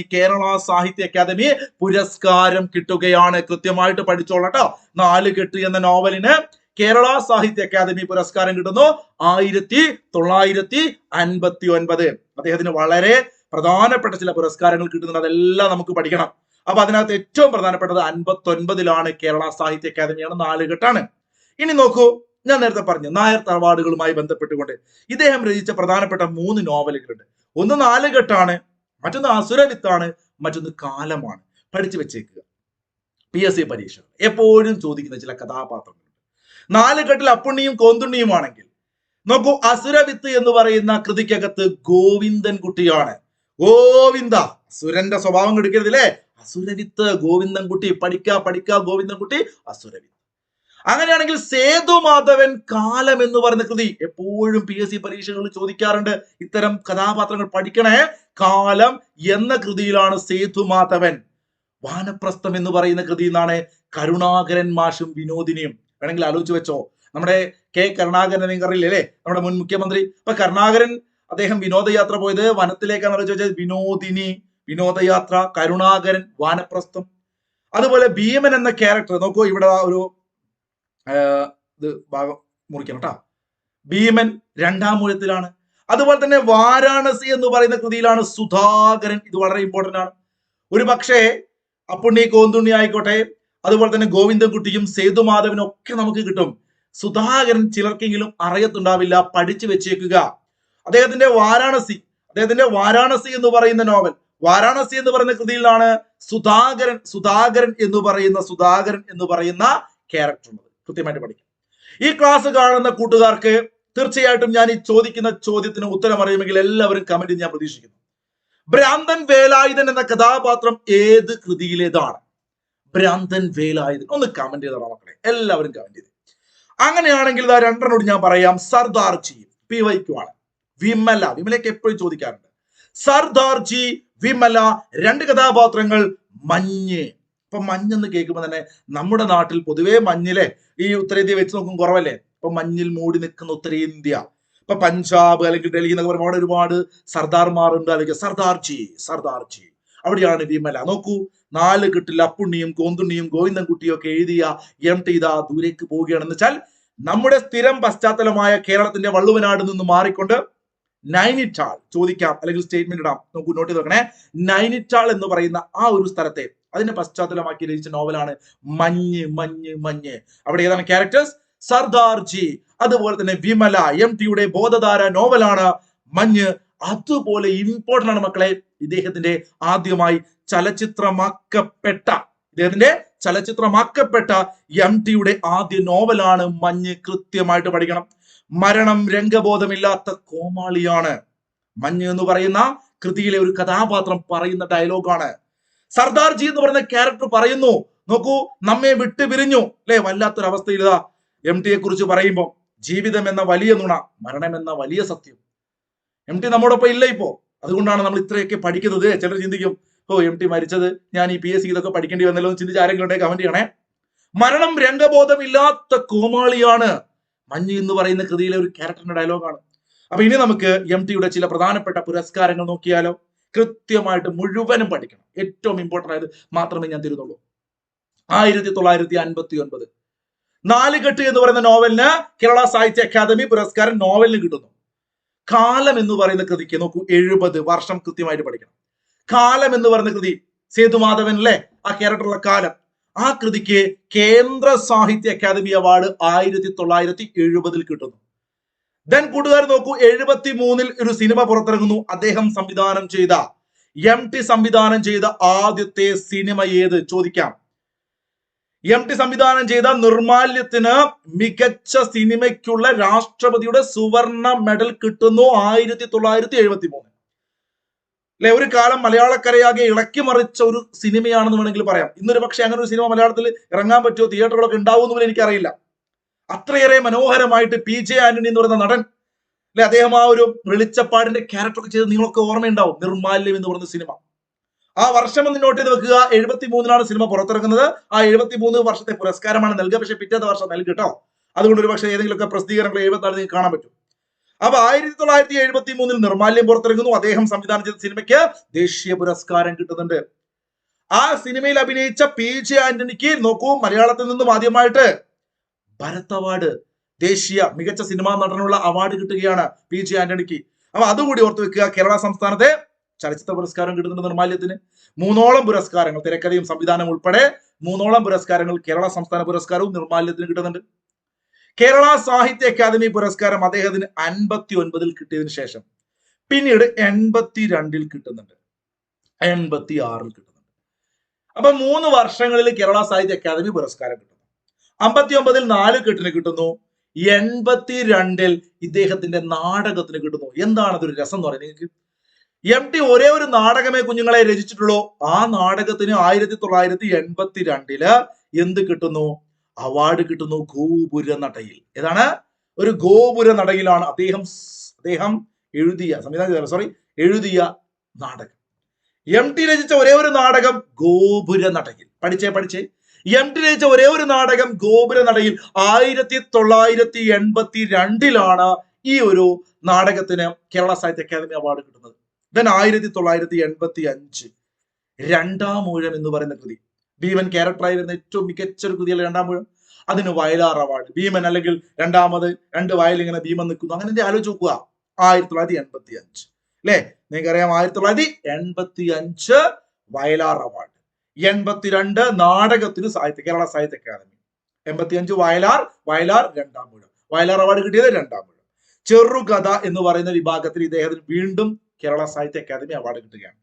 പുരസ്കാരം കിട്ടുകയാണ്. കൃത്യമായിട്ട് പഠിച്ചോളട്ടോ. 4 കെട്ട് എന്ന നോവലിന് കേരള സാഹിത്യ അക്കാദമി പുരസ്കാരം കിട്ടുന്നു 1959. അദ്ദേഹത്തിന് വളരെ പ്രധാനപ്പെട്ട ചില പുരസ്കാരങ്ങൾ കിട്ടുന്നുണ്ട്. അതെല്ലാം നമുക്ക് പഠിക്കണം. അപ്പൊ അതിനകത്ത് ഏറ്റവും പ്രധാനപ്പെട്ടത് 59 കേരള സാഹിത്യ അക്കാദമിയാണ്. 4 കെട്ടാണ്. ഇനി നോക്കൂ, ഞാൻ നേരത്തെ പറഞ്ഞു നായർ തറവാടുകളുമായി ബന്ധപ്പെട്ടുകൊണ്ട് ഇദ്ദേഹം രചിച്ച പ്രധാനപ്പെട്ട 3 നോവലുകളുണ്ട്. ഒന്ന് 4 കെട്ടാണ്, മറ്റൊന്ന് അസുരവിത്താണ്, മറ്റൊന്ന് കാലമാണ്. പഠിച്ചു വെച്ചേക്കുക. PSC പരീക്ഷ എപ്പോഴും ചോദിക്കുന്ന ചില കഥാപാത്രങ്ങളുണ്ട്. 4 കെട്ടിൽ അപ്പുണ്ണിയും കോന്തുണ്ണിയുമാണെങ്കിൽ നോക്കൂ, അസുരവിത്ത് എന്ന് പറയുന്ന കൃതിക്കകത്ത് ഗോവിന്ദൻ കുട്ടിയാണ്. ഗോവിന്ദ, അസുരന്റെ സ്വഭാവം കെടുക്കരുതില്ലേ. അസുരവിത്ത് ഗോവിന്ദൻ കുട്ടി. പഠിക്ക ഗോവിന്ദൻ കുട്ടി അസുരവിത്ത്. അങ്ങനെയാണെങ്കിൽ സേതുമാധവൻ കാലം എന്ന് പറയുന്ന കൃതി എപ്പോഴും PSC പരീക്ഷകളിൽ ചോദിക്കാറുണ്ട്. ഇത്തരം കഥാപാത്രങ്ങൾ പഠിക്കണേ. കാലം എന്ന കൃതിയിലാണ് സേതുമാധവൻ. വാനപ്രസ്ഥം എന്ന് പറയുന്ന കൃതി എന്നാണ് കരുണാകരൻ മാഷും വിനോദിനിയും. വേണമെങ്കിൽ ആലോചിച്ച് വെച്ചോ. നമ്മുടെ കരുണാകരൻ നിങ്ങറിയില്ലേ അല്ലെ, നമ്മുടെ മുൻ മുഖ്യമന്ത്രി. അപ്പൊ കരുണാകരൻ അദ്ദേഹം വിനോദയാത്ര പോയത് വനത്തിലേക്കാണ് ആലോചിച്ച് വെച്ചത്. വിനോദിനി വിനോദയാത്ര, കരുണാകരൻ വാനപ്രസ്ഥം. അതുപോലെ ഭീമൻ എന്ന ക്യാരക്ടർ നോക്കൂ, ഇവിടെ ഒരു ഇത് ഭാഗം മുറിക്കണം കേട്ടോ. ഭീമൻ 2ാം ഊഴത്തിലാണ്. അതുപോലെ തന്നെ വാരാണസി എന്ന് പറയുന്ന കൃതിയിലാണ് സുധാകരൻ. ഇത് വളരെ ഇമ്പോർട്ടന്റ് ആണ്. ഒരു പക്ഷേ അപ്പുണ്ണി, കോന്തുണ്ണി ആയിക്കോട്ടെ, അതുപോലെ തന്നെ ഗോവിന്ദൻകുട്ടിയും സേതുമാധവനും ഒക്കെ നമുക്ക് കിട്ടും. സുധാകരൻ ചിലർക്കെങ്കിലും അറിയത്തുണ്ടാവില്ല. പഠിച്ചു വെച്ചേക്കുക. അദ്ദേഹത്തിന്റെ വാരാണസി എന്ന് പറയുന്ന നോവൽ, വാരാണസി എന്ന് പറയുന്ന കൃതിയിലാണ് സുധാകരൻ എന്ന് പറയുന്ന ക്യാരക്ടർ ഉള്ളത്. കൃത്യമായിട്ട് പഠിക്കാം. ഈ ക്ലാസ് കാണുന്ന കൂട്ടുകാർക്ക് തീർച്ചയായിട്ടും ഞാൻ ഈ ചോദിക്കുന്ന ചോദ്യത്തിന് ഉത്തരം അറിയുമെങ്കിൽ എല്ലാവരും കമന്റ് ഞാൻ പ്രതീക്ഷിക്കുന്നു. ഭ്രാന്തൻ വേലായുധൻ എന്ന കഥാപാത്രം ഏത് കൃതിയിലേതാണ്? ഭ്രാന്തൻ വേലായുധൻ ഒന്ന് കമന്റ് ചെയ്തോളാം മക്കളെ. എല്ലാവരും കമന്റ് ചെയ്ത്. അങ്ങനെയാണെങ്കിൽ 2 ഞാൻ പറയാം. സർദാർജി PYQ ആണ്. വിമലയ്ക്ക് എപ്പോഴും ചോദിക്കാറുണ്ട്. സർദാർജി, വിമല 2 കഥാപാത്രങ്ങൾ. മഞ്ഞ്. ഇപ്പൊ മഞ്ഞെന്ന് കേൾക്കുമ്പോൾ തന്നെ നമ്മുടെ നാട്ടിൽ പൊതുവേ മഞ്ഞിലെ ഈ ഉത്തരേന്ത്യ വെച്ച് നോക്കും കുറവല്ലേ. ഇപ്പൊ മഞ്ഞിൽ മൂടി നിൽക്കുന്ന ഉത്തരേന്ത്യ, ഇപ്പൊ പഞ്ചാബ് അല്ലെങ്കിൽ ഡൽഹി എന്നൊക്കെ പറയുമ്പോൾ അവിടെ ഒരുപാട് സർദാർമാരുണ്ട്. അല്ലെങ്കിൽ സർദാർജി അവിടെയാണ് വിമല. നോക്കൂ, 4 കെട്ടിൽ അപ്പുണ്ണിയും കോന്തുണ്ണിയും ഗോവിന്ദൻകുട്ടിയും ഒക്കെ എഴുതിയ MT ഇതാ ദൂരേക്ക് പോവുകയാണെന്ന് വെച്ചാൽ നമ്മുടെ സ്ഥിരം പശ്ചാത്തലമായ കേരളത്തിന്റെ വള്ളുവനാട് നിന്ന് മാറിക്കൊണ്ട് നൈനിറ്റാൾ ചോദിക്കാം, അല്ലെങ്കിൽ സ്റ്റേറ്റ്മെന്റ് ഇടാം. നോക്കൂ, നോട്ട് ചെയ്ത് നോക്കണേ. നൈനിറ്റാൾ എന്ന് പറയുന്ന ആ ഒരു സ്ഥലത്തെ അതിനെ പശ്ചാത്തലമാക്കി രചിച്ച നോവലാണ് മഞ്ഞ് മഞ്ഞ് മഞ്ഞ്. അവിടെ ഏതാണ് ക്യാരക്ടേഴ്സ്? സർദാർജി, അതുപോലെ തന്നെ വിമല. MTയുടെ ബോധധാര നോവലാണ് മഞ്ഞ്. അതുപോലെ ഇമ്പോർട്ടന്റ് ആണ് മക്കളെ, ഇദ്ദേഹത്തിന്റെ ആദ്യമായി ചലച്ചിത്രമാക്കപ്പെട്ട MTയുടെ ആദ്യ നോവലാണ് മഞ്ഞ്. കൃത്യമായിട്ട് പഠിക്കണം. മരണം രംഗബോധമില്ലാത്ത കോമാളിയാണ് മഞ്ഞ് എന്ന് പറയുന്ന കൃതിയിലെ ഒരു കഥാപാത്രം പറയുന്ന ഡയലോഗാണ്. സർദാർജി എന്ന് പറയുന്ന ക്യാരക്ടർ പറയുന്നു, നോക്കൂ, നമ്മെ വിട്ടുപിരിഞ്ഞു അല്ലെ, വല്ലാത്തൊരവസ്ഥയിൽ MTയെ കുറിച്ച് പറയുമ്പോൾ ജീവിതം എന്ന വലിയ നുണ, മരണം എന്ന വലിയ സത്യം. MT നമ്മോടൊപ്പം ഇല്ല ഇപ്പോ, അതുകൊണ്ടാണ് നമ്മൾ ഇത്രയൊക്കെ പഠിക്കുന്നത്. ചിലർ ചിന്തിക്കും, ഓ MT മരിച്ചത്, ഞാൻ ഈ PSC ഇതൊക്കെ പഠിക്കേണ്ടി വന്നല്ലോ എന്ന് ചിന്തിച്ച് ആരെങ്കിലും ഉണ്ടെങ്കിൽ കമന്റ് ചെയ്യണേ. മരണം രംഗബോധമില്ലാത്ത കോമാളിയാണ് മഞ്ഞ് എന്ന് പറയുന്ന കൃതിയിലെ ഒരു ക്യാരക്ടറിന്റെ ഡയലോഗാണ്. അപ്പൊ ഇനി നമുക്ക് MTയുടെ ചില പ്രധാനപ്പെട്ട പുരസ്കാരങ്ങൾ നോക്കിയാലോ. കൃത്യമായിട്ട് മുഴുവനും പഠിക്കണം, ഏറ്റവും ഇമ്പോർട്ടന്റ് ആയത് മാത്രമേ ഞാൻ തരുന്നുള്ളൂ. 1959 നാലുകെട്ട് എന്ന് പറയുന്ന നോവലിന് കേരള സാഹിത്യ അക്കാദമി പുരസ്കാരം നോവലിന് കിട്ടുന്നു. കാലം എന്ന് പറയുന്ന കൃതിക്ക് നോക്കൂ, 70 വർഷം കൃത്യമായിട്ട് പഠിക്കണം. കാലം എന്ന് പറയുന്ന കൃതി സേതുമാധവൻ അല്ലെ, ആ ക്യാരക്ടറുള്ള കാലം, ആ കൃതിക്ക് കേന്ദ്ര സാഹിത്യ അക്കാദമി അവാർഡ് 1970 കിട്ടുന്നു. ദെൻ കൂട്ടുകാർ നോക്കൂ, 73 ഒരു സിനിമ പുറത്തിറങ്ങുന്നു. അദ്ദേഹം സംവിധാനം ചെയ്ത, MT സംവിധാനം ചെയ്ത ആദ്യത്തെ സിനിമ ഏത് ചോദിക്കാം. MT സംവിധാനം ചെയ്ത നിർമാല്യത്തിന് മികച്ച സിനിമയ്ക്കുള്ള രാഷ്ട്രപതിയുടെ സുവർണ മെഡൽ കിട്ടുന്നു 1973 അല്ലെ. ഒരു കാലം മലയാളക്കരയാകെ ഇളക്കി മറിച്ച ഒരു സിനിമയാണെന്ന് വേണമെങ്കിൽ പറയാം. ഇന്നൊരു പക്ഷെ അങ്ങനെ ഒരു സിനിമ മലയാളത്തിൽ ഇറങ്ങാൻ പറ്റുമോ, തിയേറ്ററുകളൊക്കെ ഉണ്ടാവും എന്ന് എനിക്കറിയില്ല. അത്രയേറെ മനോഹരമായിട്ട് PJ ആന്റണി എന്ന് പറയുന്ന നടൻ അല്ലെ, അദ്ദേഹം ആ ഒരു വെളിച്ചപ്പാടിന്റെ ക്യാരക്ടറൊക്കെ ചെയ്ത് നിങ്ങൾക്ക് ഓർമ്മയുണ്ടാവും. നിർമാല്യം എന്ന് പറയുന്ന സിനിമ. ആ വർഷം ഒന്ന് നോട്ട് ചെയ്ത് വെക്കുക. 73 സിനിമ പുറത്തിറങ്ങുന്നത്. ആ 73 വർഷത്തെ പുരസ്കാരമാണ് നൽകുക. പക്ഷെ പിറ്റേത്തെ വർഷം നൽകും കേട്ടോ. അതുകൊണ്ട് ഒരു പക്ഷേ ഏതെങ്കിലുമൊക്കെ പ്രസിദ്ധീകരണങ്ങൾ 74 നിങ്ങൾക്ക് കാണാൻ പറ്റും. അപ്പൊ 1973 നിർമാല്യം പുറത്തിറങ്ങുന്നു. അദ്ദേഹം സംവിധാനം ചെയ്ത സിനിമയ്ക്ക് ദേശീയ പുരസ്കാരം കിട്ടുന്നുണ്ട്. ആ സിനിമയിൽ അഭിനയിച്ച PJ ആന്റണിക്ക് നോക്കൂ, മലയാളത്തിൽ നിന്നും ആദ്യമായിട്ട് ഭരത് അവാർഡ്, ദേശീയ മികച്ച സിനിമാ നടനുള്ള അവാർഡ് കിട്ടുകയാണ് PJ ആന്റണിക്ക്. അപ്പൊ അതുകൂടി ഓർത്ത് വെക്കുക. കേരള സംസ്ഥാനത്തെ ചലച്ചിത്ര പുരസ്കാരം കിട്ടുന്നുണ്ട് നിർമാല്യത്തിന്. 3ഓളം പുരസ്കാരങ്ങൾ, തിരക്കഥയും സംവിധാനം ഉൾപ്പെടെ 3ഓളം പുരസ്കാരങ്ങൾ കേരള സംസ്ഥാന പുരസ്കാരവും നിർമാല്യത്തിന് കിട്ടുന്നുണ്ട്. കേരള സാഹിത്യ അക്കാദമി പുരസ്കാരം അദ്ദേഹത്തിന് 59 കിട്ടിയതിനു ശേഷം പിന്നീട് 82 കിട്ടുന്നുണ്ട്, 86 കിട്ടുന്നുണ്ട്. അപ്പൊ 3 വർഷങ്ങളിൽ കേരള സാഹിത്യ അക്കാദമി പുരസ്കാരം കിട്ടുന്നു. 59 4 കിട്ടുന്നു. 82 ഇദ്ദേഹത്തിന്റെ നാടകത്തിന് കിട്ടുന്നു. എന്താണ് അതൊരു രസം എന്ന് പറയുന്നത് നിങ്ങൾക്ക്? MT ഒരേ ഒരു നാടകമേ കുഞ്ഞുങ്ങളെ രചിച്ചിട്ടുള്ളൂ. ആ നാടകത്തിന് 1982 എന്ത് കിട്ടുന്നു? അവാർഡ് കിട്ടുന്നു. ഗോപുര നടയിൽ. ഏതാണ്? ഒരു ഗോപുര നടയിലാണ് അദ്ദേഹം എഴുതിയ നാടകം. MT രചിച്ച ഒരേ ഒരു നാടകം ഗോപുര നടയിൽ. പഠിച്ചേ. MT രചിച്ച ഒരേ ഒരു നാടകം ഗോപുര നടയിൽ 1982 ഈ ഒരു നാടകത്തിന് കേരള സാഹിത്യ അക്കാദമി അവാർഡ് കിട്ടുന്നത്. ദെൻ 1985 രണ്ടാം ഊഴം എന്ന് പറയുന്ന കൃതി, ഭീമൻ ക്യാരക്ടറായി വരുന്ന ഏറ്റവും മികച്ച ഒരു കൃതിയല്ല രണ്ടാം ഊഴം. അതിന് വയലാർ അവാർഡ്. ഭീമൻ അല്ലെങ്കിൽ രണ്ടാമത് 2 വയൽ ഇങ്ങനെ ഭീമൻ നിൽക്കുന്നു. അങ്ങനെ ആലോചിച്ച് നോക്കുക. 1985 അല്ലെ, നിങ്ങൾക്കറിയാം. 1985 വയലാർ അവാർഡ്. 82 നാടകത്തിന് കേരള സാഹിത്യ അക്കാദമി. 85 വയലാർ രണ്ടാം ഊഴം. വയലാർ അവാർഡ് കിട്ടിയത് രണ്ടാം ഊഴം. ചെറുകഥ എന്ന് പറയുന്ന വിഭാഗത്തിൽ ഇദ്ദേഹത്തിന് വീണ്ടും കേരള സാഹിത്യ അക്കാദമി അവാർഡ് കിട്ടുകയാണ്.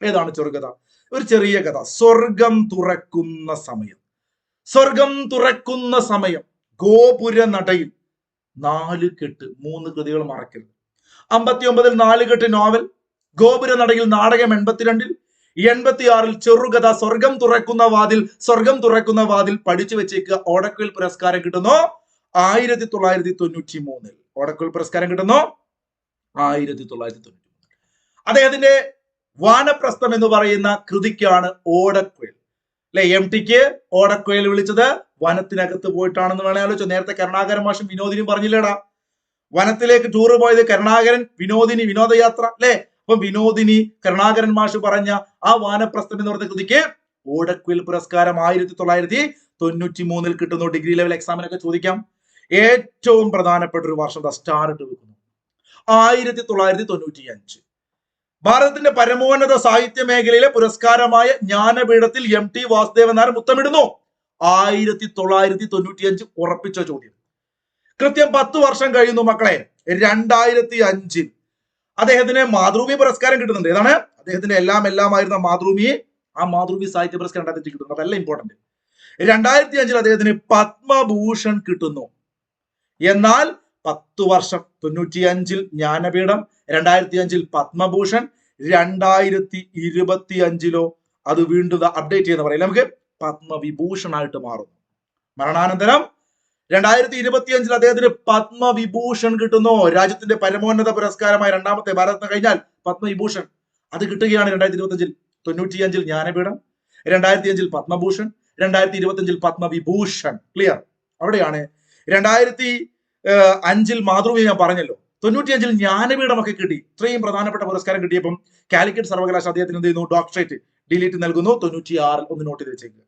ഏതാണ് ചെറുകഥ? ഒരു ചെറിയ കഥ. സ്വർഗം തുറക്കുന്ന സമയം. ഗോപുര നടയിൽ 4 കെട്ട്, 3 കൃതികൾ മറക്കരുത്. 59 4 കെട്ട് നോവൽ, ഗോപുര നടയിൽ നാടകം 82, 86 ചെറുകഥ സ്വർഗം തുറക്കുന്ന വാതിൽ പഠിച്ചു വെച്ചേക്കുക. ഓടക്കുഴൽ പുരസ്കാരം കിട്ടുന്നു 1993. ഓടക്കുഴൽ പുരസ്കാരം കിട്ടുന്നു 1993. അദ്ദേഹത്തിന്റെ വാനപ്രസ്ഥം എന്ന് പറയുന്ന കൃതിക്കാണ് ഓടക്കുഴൽ അല്ലെ. MTക്ക് ഓടക്കുഴൽ വിളിച്ചത് വനത്തിനകത്ത് പോയിട്ടാണെന്ന് വേണേ ആലോചിച്ചു. നേരത്തെ കരുണാകരൻ മാഷും വിനോദിനിയും പറഞ്ഞില്ലേടാ, വനത്തിലേക്ക് ടൂറ് പോയത് കരുണാകരൻ, വിനോദിനി, വിനോദയാത്ര അല്ലെ. അപ്പൊ വിനോദിനി, കരുണാകരൻ മാഷ് പറഞ്ഞ ആ വാനപ്രസ്ഥം എന്ന് പറയുന്ന കൃതിക്ക് ഓടക്കുഴൽ പുരസ്കാരം 1993 കിട്ടുന്നു. ഡിഗ്രി ലെവൽ എക്സാമിനൊക്കെ ചോദിക്കാം. ഏറ്റവും പ്രധാനപ്പെട്ട ഒരു വർഷം സ്റ്റാർ ഇട്ട് വെക്കുന്നു. 1995. ഭാരതത്തിന്റെ പരമോന്നത സാഹിത്യ മേഖലയിലെ പുരസ്കാരമായ ജ്ഞാനപീഠത്തിൽ എം ടി വാസുദേവൻ നായർ മുത്തമിടുന്നു. 1995 ഉറപ്പിച്ച ചോദ്യം. കൃത്യം 10 വർഷം കഴിയുന്നു മക്കളെ. 2005 അദ്ദേഹത്തിന് മാതൃഭൂമി പുരസ്കാരം കിട്ടുന്നുണ്ട്. ഏതാണ് അദ്ദേഹത്തിന്റെ എല്ലാമായിരുന്ന മാതൃഭൂമി, ആ മാതൃഭൂമി സാഹിത്യ പുരസ്കാരം 2005 കിട്ടുന്നു. അതല്ല ഇമ്പോർട്ടന്റ്. 2005 അദ്ദേഹത്തിന് പത്മഭൂഷൺ കിട്ടുന്നു. എന്നാൽ 10 വർഷം, 95 ജ്ഞാനപീഠം, 2005 പത്മഭൂഷൺ, 2025 അത് വീണ്ടും അപ്ഡേറ്റ് ചെയ്യുന്ന പറയില്ല, നമുക്ക് പത്മവിഭൂഷണായിട്ട് മാറുന്നു. മരണാനന്തരം 2025 അദ്ദേഹത്തിന് പത്മവിഭൂഷൺ കിട്ടുന്നു. രാജ്യത്തിന്റെ പരമോന്നത പുരസ്കാരമായ രണ്ടാമത്തെ, ഭാരതത്തിന് കഴിഞ്ഞാൽ പത്മവിഭൂഷൺ അത് കിട്ടുകയാണ് 2025. 95 ജ്ഞാനപീഠം, 2005 പത്മഭൂഷൺ, 2025 പത്മവിഭൂഷൺ. ക്ലിയർ? അവിടെയാണ് 2005 മാതൃഭൂമി ഞാൻ പറഞ്ഞല്ലോ, 95 ജ്ഞാനപീഠമൊക്കെ കിട്ടി. ഇത്രയും പ്രധാനപ്പെട്ട പുരസ്കാരം കിട്ടിയപ്പം കാലിക്കറ്റ് സർവകലാശാല അദ്ദേഹത്തിന് എന്ത് ചെയ്യുന്നു? ഡോക്ടറേറ്റ് ഡിലീറ്റ് നൽകുന്നു. 96 ഒന്ന് നോട്ട് ചെയ്ത് വെച്ചേക്കുക.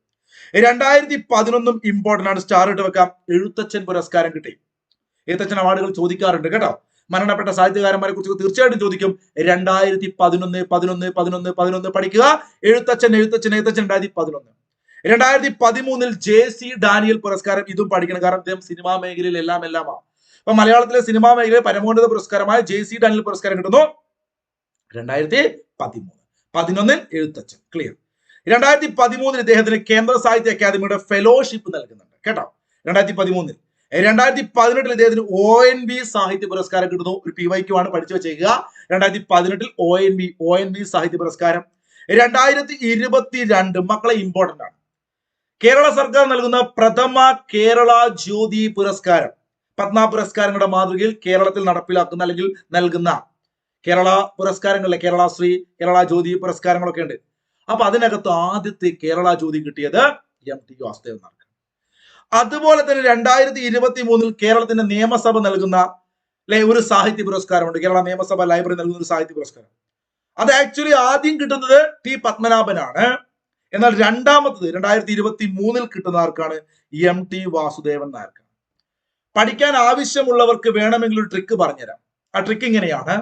2011 ഇമ്പോർട്ടന്റ് ആണ്, സ്റ്റാർ ഇട്ട് വെക്കാം. എഴുത്തച്ഛൻ പുരസ്കാരം കിട്ടി. എഴുത്തച്ഛൻ അവാർഡുകൾ ചോദിക്കാറുണ്ട് കേട്ടോ. മരണപ്പെട്ട സാഹിത്യകാരന്മാരെ കുറിച്ച് തീർച്ചയായിട്ടും ചോദിക്കും. 2011 പഠിക്കുക. എഴുത്തച്ഛൻ 2011. 2013 JC ഡാനിയൽ പുരസ്കാരം, ഇതും പഠിക്കണം. കാരണം അദ്ദേഹം സിനിമാ മേഖലയിൽ എല്ലാമാണ്. അപ്പൊ മലയാളത്തിലെ സിനിമാ മേഖലയിൽ പരമോന്നത പുരസ്കാരമായ JC ഡാനിയൽ പുരസ്കാരം കിട്ടുന്നു 2013. 11 എഴുത്തച്ഛൻ. ക്ലിയർ? 2013 ഇദ്ദേഹത്തിന് കേന്ദ്ര സാഹിത്യ അക്കാദമിയുടെ ഫെലോഷിപ്പ് നൽകുന്നുണ്ട് കേട്ടോ. 2013. 2018 ഇദ്ദേഹത്തിന് ONV സാഹിത്യ പുരസ്കാരം കിട്ടുന്നു. ഒരു PYQ ആണ്, പഠിച്ചു വെച്ചേക്കുക. 2018 ONV സാഹിത്യ പുരസ്കാരം. 2022 മക്കളെ ഇമ്പോർട്ടന്റ് ആണ്. കേരള സർക്കാർ നൽകുന്ന പ്രഥമ കേരള ജ്യോതി പുരസ്കാരം. പത്മ പുരസ്കാരങ്ങളുടെ മാതൃകയിൽ കേരളത്തിൽ നടപ്പിലാക്കുന്ന അല്ലെങ്കിൽ നൽകുന്ന കേരള പുരസ്കാരങ്ങളിലെ കേരളശ്രീ, കേരള ജ്യോതി പുരസ്കാരങ്ങളൊക്കെ ഉണ്ട്. അപ്പൊ അതിനകത്ത് ആദ്യത്തെ കേരള ജ്യോതി കിട്ടിയത് MT വാസുദേവൻ നായർ. അതുപോലെ തന്നെ 2023 കേരളത്തിന്റെ നിയമസഭ നൽകുന്ന ഒരു സാഹിത്യ പുരസ്കാരമുണ്ട്. കേരള നിയമസഭ ലൈബ്രറി നൽകുന്ന ഒരു സാഹിത്യ പുരസ്കാരം. അത് ആക്ച്വലി ആദ്യം കിട്ടുന്നത് T പത്മനാഭനാണ്. എന്നാൽ രണ്ടാമത്തത് 2023 കിട്ടുന്ന ആർക്കാണ്? MT വാസുദേവൻ നായർക്കാണ്. പഠിക്കാൻ ആവശ്യമുള്ളവർക്ക് വേണമെങ്കിൽ ഒരു ട്രിക്ക് പറഞ്ഞുതരാം. ആ ട്രിക്ക് ഇങ്ങനെയാണ്.